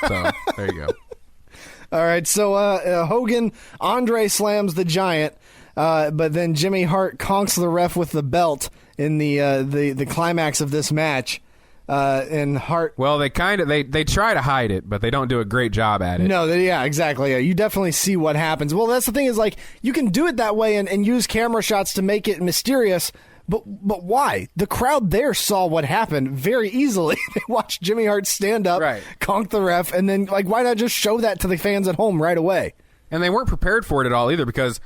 So there you go. All right, so Hogan, Andre slams the Giant, but then Jimmy Hart conks the ref with the belt in the climax of this match. And Hart. Well, they try to hide it, but they don't do a great job at it. No, yeah, exactly. Yeah, you definitely see what happens. Well, that's the thing is like you can do it that way and use camera shots to make it mysterious. But why? The crowd there saw what happened very easily. They watched Jimmy Hart stand up, conk the ref, and then like why not just show that to the fans at home right away? And they weren't prepared for it at all either because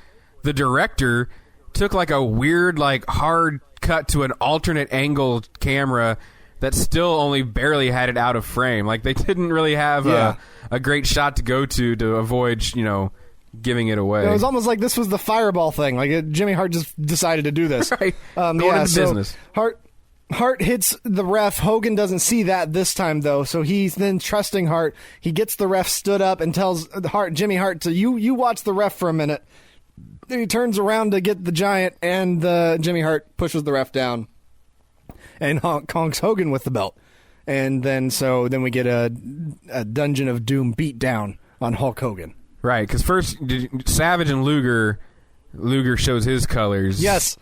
the director took like a weird like hard cut to an alternate angle camera that still only barely had it out of frame. Like they didn't really have a great shot to go to avoid, giving it away. It was almost like this was the Fireball thing. Like Jimmy Hart just decided to do this. Right. Going into business. Hart hits the ref. Hogan doesn't see that this time though, so he's then trusting Hart. He gets the ref stood up and tells Jimmy Hart to you watch the ref for a minute. Then he turns around to get the Giant, and Jimmy Hart pushes the ref down and conks Hogan with the belt. And then we get a Dungeon of Doom beat down on Hulk Hogan. Right, because first Savage and Luger shows his colors. Yes.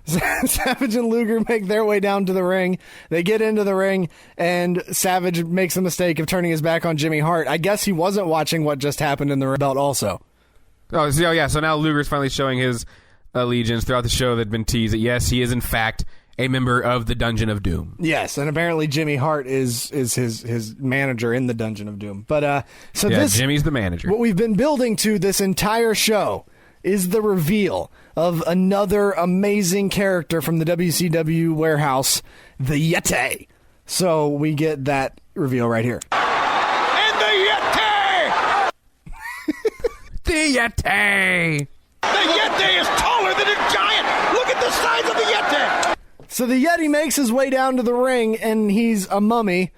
Savage and Luger make their way down to the ring. They get into the ring, and Savage makes the mistake of turning his back on Jimmy Hart. I guess he wasn't watching what just happened in the belt also. Oh, yeah, so now Luger's finally showing his allegiance throughout the show that had been teased that, yes, he is in fact a member of the Dungeon of Doom. Yes, and apparently Jimmy Hart is his manager in the Dungeon of Doom. But Jimmy's the manager. What we've been building to this entire show is the reveal of another amazing character from the WCW warehouse, the YETI. So we get that reveal right here. And the YETI! The YETI! The YETI is taller than a giant! Look at the size of the YETI! So the Yeti makes his way down to the ring, and he's a mummy,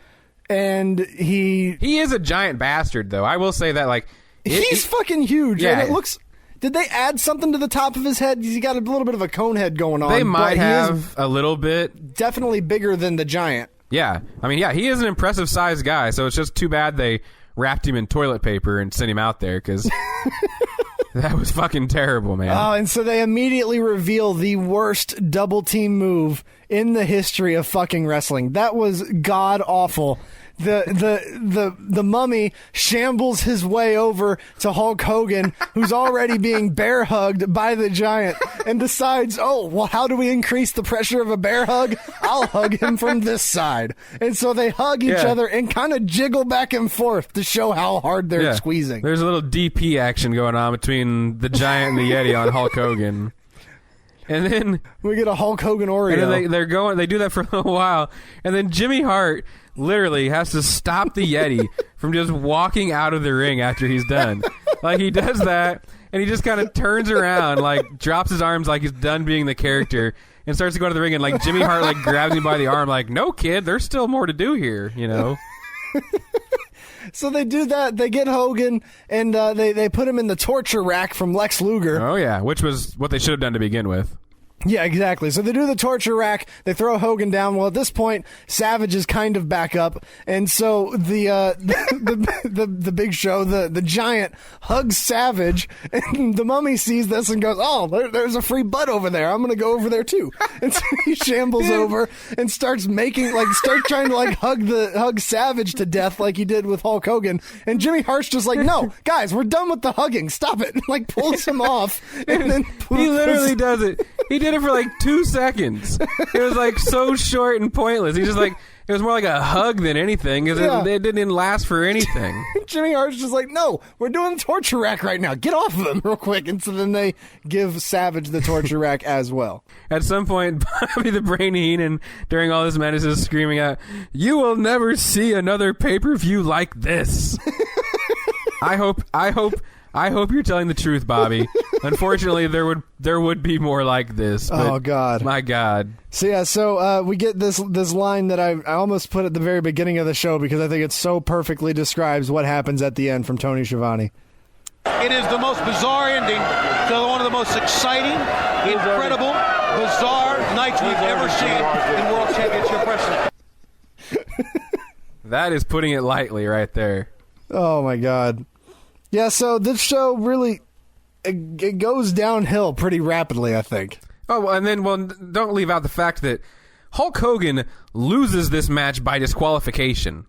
and he is a giant bastard, though. I will say that, like... He's fucking huge, yeah. And it looks... Did they add something to the top of his head? He's got a little bit of a cone head going on. They might have a little bit. Definitely bigger than the Giant. Yeah. I mean, yeah, he is an impressive-sized guy, so it's just too bad they wrapped him in toilet paper and sent him out there, because... That was fucking terrible, man. Oh, and so they immediately reveal the worst double team move in the history of fucking wrestling. That was god awful. The mummy shambles his way over to Hulk Hogan, who's already being bear hugged by the Giant, and decides, oh, well, how do we increase the pressure of a bear hug? I'll hug him from this side. And so they hug each other and kind of jiggle back and forth to show how hard they're squeezing. There's a little DP action going on between the Giant and the Yeti on Hulk Hogan. And then we get a Hulk Hogan Oreo. And then they do that for a little while, and then Jimmy Hart literally has to stop the Yeti from just walking out of the ring after he's done. Like, he does that, and he just kind of turns around, like, drops his arms like he's done being the character, and starts to go to the ring, and, like, Jimmy Hart, like, grabs him by the arm, like, no, kid, there's still more to do here, So they do that. They get Hogan, and they put him in the torture rack from Lex Luger. Oh, yeah, which was what they should have done to begin with. Yeah, exactly. So they do the torture rack. They throw Hogan down. Well, at this point, Savage is kind of back up, and so the Big Show, the Giant, hugs Savage, and the Mummy sees this and goes, "Oh, there's a free butt over there. I'm going to go over there too." And so he shambles over and starts trying to hug Savage to death like he did with Hulk Hogan. And Jimmy Hart's just like, "No, guys, we're done with the hugging. Stop it!" And, like, pulls him off, and then he literally does it. He did it for like 2 seconds. It was like so short and pointless. He just like, it was more like a hug than anything, because it didn't last for anything. Jimmy Hart's just like, no, we're doing the torture rack right now. Get off of him real quick. And so then they give Savage the torture rack as well. At some point, Bobby the Brain Heenan, during all this madness, is screaming out, "You will never see another pay-per-view like this." I hope you're telling the truth, Bobby. Unfortunately, there would be more like this. But oh God, my God. So we get this line that I almost put at the very beginning of the show because I think it so perfectly describes what happens at the end from Tony Schiavone. It is the most bizarre ending to one of the most exciting, incredible, bizarre nights we've ever seen in World Championship Wrestling. That is putting it lightly right there. Oh my God. Yeah, so this show really it goes downhill pretty rapidly, I think. Oh, and then, don't leave out the fact that Hulk Hogan loses this match by disqualification.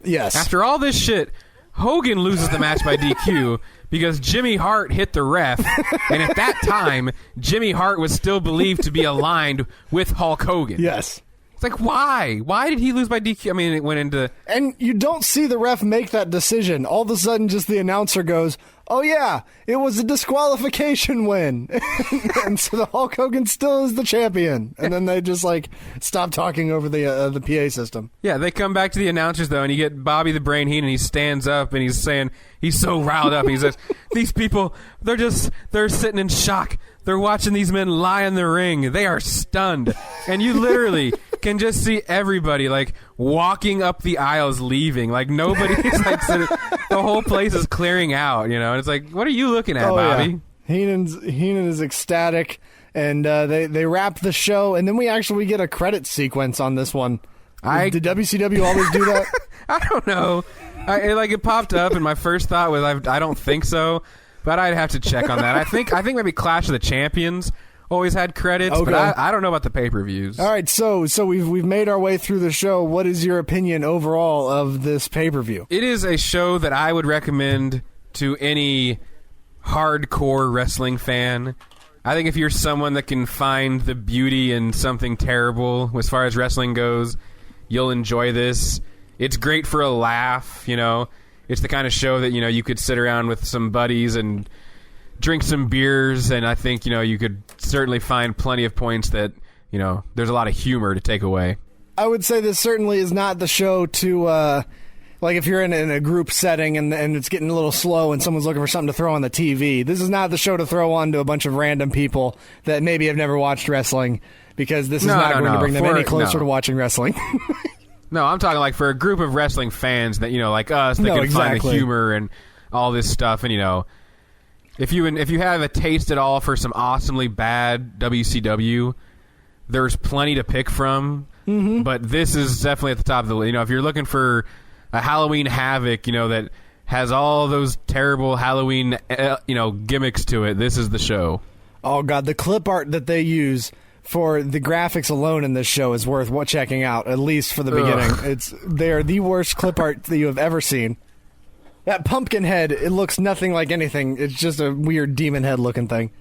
Yes. After all this shit, Hogan loses the match by DQ because Jimmy Hart hit the ref, and at that time, Jimmy Hart was still believed to be aligned with Hulk Hogan. Yes. It's like, why? Why did he lose by DQ? I mean, it went into... And you don't see the ref make that decision. All of a sudden, just the announcer goes, "Oh yeah, it was a disqualification win." And so the Hulk Hogan still is the champion. And then they just, like, stop talking over the PA system. Yeah, they come back to the announcers, though, and you get Bobby the Brain Heenan, and he stands up, and he's saying, he's so riled up. He says, "These people, they're sitting in shock. They're watching these men lie in the ring. They are stunned." And you literally can just see everybody, like, walking up the aisles leaving. Like, nobody's, like, sitting. The whole place is clearing out, you know? And it's like, what are you looking at, Bobby? Yeah. Heenan is ecstatic, and they wrap the show, and then we get a credit sequence on this one. Did WCW always do that? I don't know. It popped up, and my first thought was, I don't think so. But I'd have to check on that. I think maybe Clash of the Champions always had credits, but I don't know about the pay-per-views. All right, so we've made our way through the show. What is your opinion overall of this pay-per-view? It is a show that I would recommend to any hardcore wrestling fan. I think if you're someone that can find the beauty in something terrible as far as wrestling goes, you'll enjoy this. It's great for a laugh, you know. It's the kind of show that, you know, you could sit around with some buddies and drink some beers, and I think, you know, you could certainly find plenty of points that, you know, there's a lot of humor to take away. I would say this certainly is not the show to, like, if you're in a group setting and it's getting a little slow and someone's looking for something to throw on the TV. This is not the show to throw on to a bunch of random people that maybe have never watched wrestling, because this is not going to bring them any closer to watching wrestling. No, I'm talking like for a group of wrestling fans that, you know, like us, that can find the humor and all this stuff. And, you know, if you have a taste at all for some awesomely bad WCW, there's plenty to pick from. Mm-hmm. But this is definitely at the top of the list. You know, if you're looking for a Halloween Havoc, you know, that has all those terrible Halloween, you know, gimmicks to it, this is the show. Oh, God, the clip art that they use for the graphics alone in this show is worth checking out, at least for the beginning. They are the worst clip art that you have ever seen. That pumpkin head, it looks nothing like anything. It's just a weird demon head looking thing.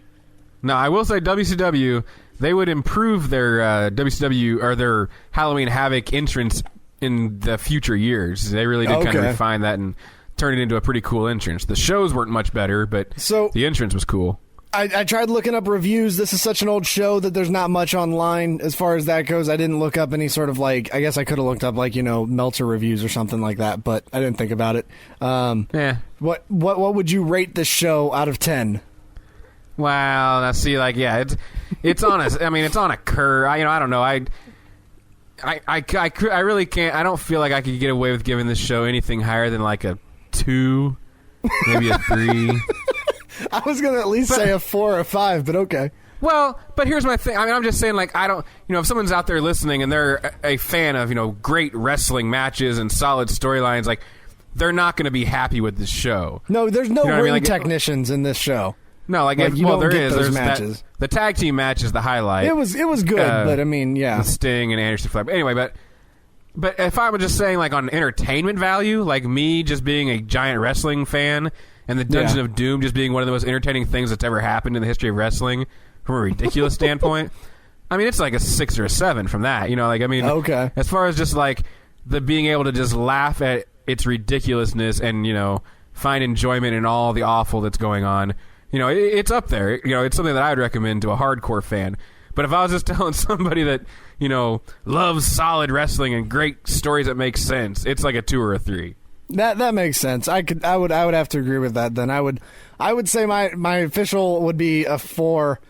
Now, I will say WCW, they would improve their WCW or their Halloween Havoc entrance in the future years. They really did kind of refine that and turn it into a pretty cool entrance. The shows weren't much better, but the entrance was cool. I tried looking up reviews. This is such an old show that there's not much online as far as that goes. I didn't look up any sort of, like, I guess I could have looked up, like, you know, Meltzer reviews or something like that, but I didn't think about it. Yeah. What would you rate this show out of 10? Well, now see, like, yeah, it's on a, I mean, it's on a curve. I don't know. I really can't. I don't feel like I could get away with giving this show anything higher than like a 2, maybe a 3. I was going to at least say a 4 or 5, but okay. Well, but here's my thing. I mean, I'm just saying, like, I don't, you know, if someone's out there listening and they're a fan of, you know, great wrestling matches and solid storylines, like, they're not going to be happy with this show. No, there's no ring technicians in this show. No, like, well, there is. There's matches. The tag team match is the highlight. It was good, but I mean, yeah. With Sting and Anderson Fleck. Anyway, but if I were just saying, like, on entertainment value, like me just being a giant wrestling fan and the Dungeon of Doom just being one of the most entertaining things that's ever happened in the history of wrestling, from a ridiculous standpoint, I mean, it's like a 6 or a 7 from that. You know, like, I mean, okay. As far as just like the being able to just laugh at its ridiculousness and, you know, find enjoyment in all the awful that's going on, you know, it's up there. You know, it's something that I would recommend to a hardcore fan. But if I was just telling somebody that, you know, loves solid wrestling and great stories that make sense, it's like a 2 or a 3. That makes sense. I would have to agree with that. Then I would say my official would be a 4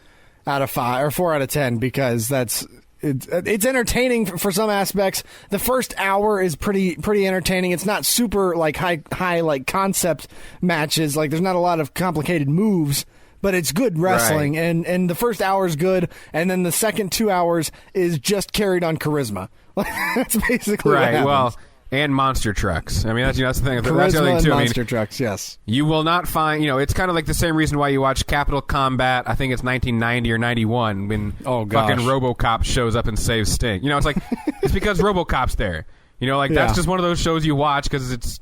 out of 5 or 4 out of 10 because it's entertaining for some aspects. The first hour is pretty entertaining. It's not super like high like concept matches. Like there's not a lot of complicated moves, but it's good wrestling. Right. And the first hour is good, and then the second 2 hours is just carried on charisma. That's basically what happens. Well, and monster trucks. I mean, that's the thing. Charisma That's the other thing too. And monster trucks, yes. You will not find. You know, it's kind of like the same reason why you watch Capital Combat. I think it's 1990 or 91 when fucking RoboCop shows up and saves Sting. You know, it's like it's because RoboCop's there. You know, like that's just one of those shows you watch because it's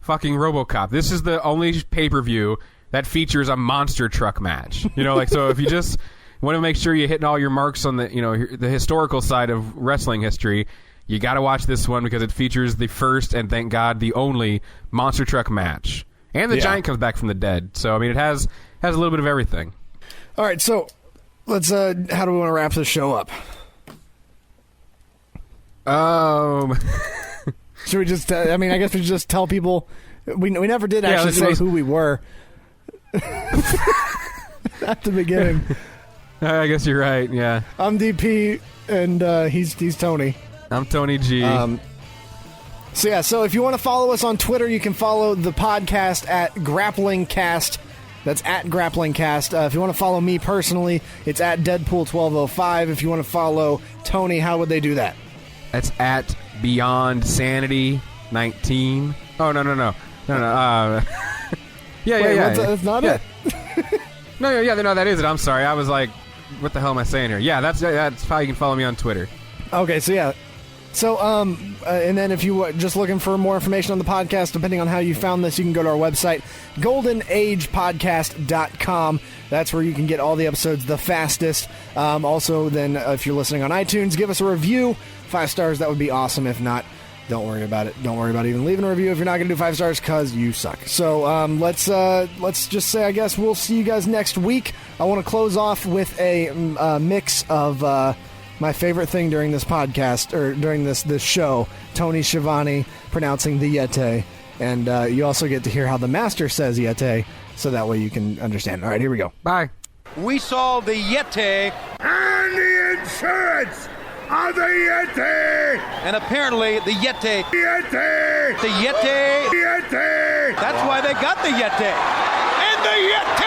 fucking RoboCop. This is the only pay-per-view that features a monster truck match. You know, like so if you just want to make sure you're hitting all your marks on the the historical side of wrestling history. You got to watch this one because it features the first and, thank God, the only monster truck match. And the Giant comes back from the dead. So, I mean, it has a little bit of everything. All right, so let's how do we want to wrap this show up? Should we just I guess we should just tell people we never did actually say who we were at the beginning. I guess you're right, yeah. I'm DP and he's Tony. I'm Tony G. So if you want to follow us on Twitter, you can follow the podcast at GrapplingCast. That's at GrapplingCast. If you want to follow me personally, it's at Deadpool1205. If you want to follow Tony, how would they do that? That's at Beyond Sanity 19. Oh, no. Yeah. That's not it. No, that is it. I'm sorry. I was like, what the hell am I saying here? Yeah, that's how you can follow me on Twitter. Okay, so yeah. So, and then if you just looking for more information on the podcast, depending on how you found this, you can go to our website, goldenagepodcast.com. That's where you can get all the episodes the fastest. Also, then if you're listening on iTunes, give us a review. 5 stars, that would be awesome. If not, don't worry about it. Don't worry about even leaving a review if you're not going to do 5 stars because you suck. So let's just say, I guess, we'll see you guys next week. I want to close off with a mix of... my favorite thing during this podcast, or during this show, Tony Schiavone pronouncing the YETI. And you also get to hear how the master says YETI, so that way you can understand. All right, here we go. Bye. We saw the YETI. And the insurance of the YETI. And apparently the YETI. YETI. The YETI. YETI. That's why they got the YETI. And the YETI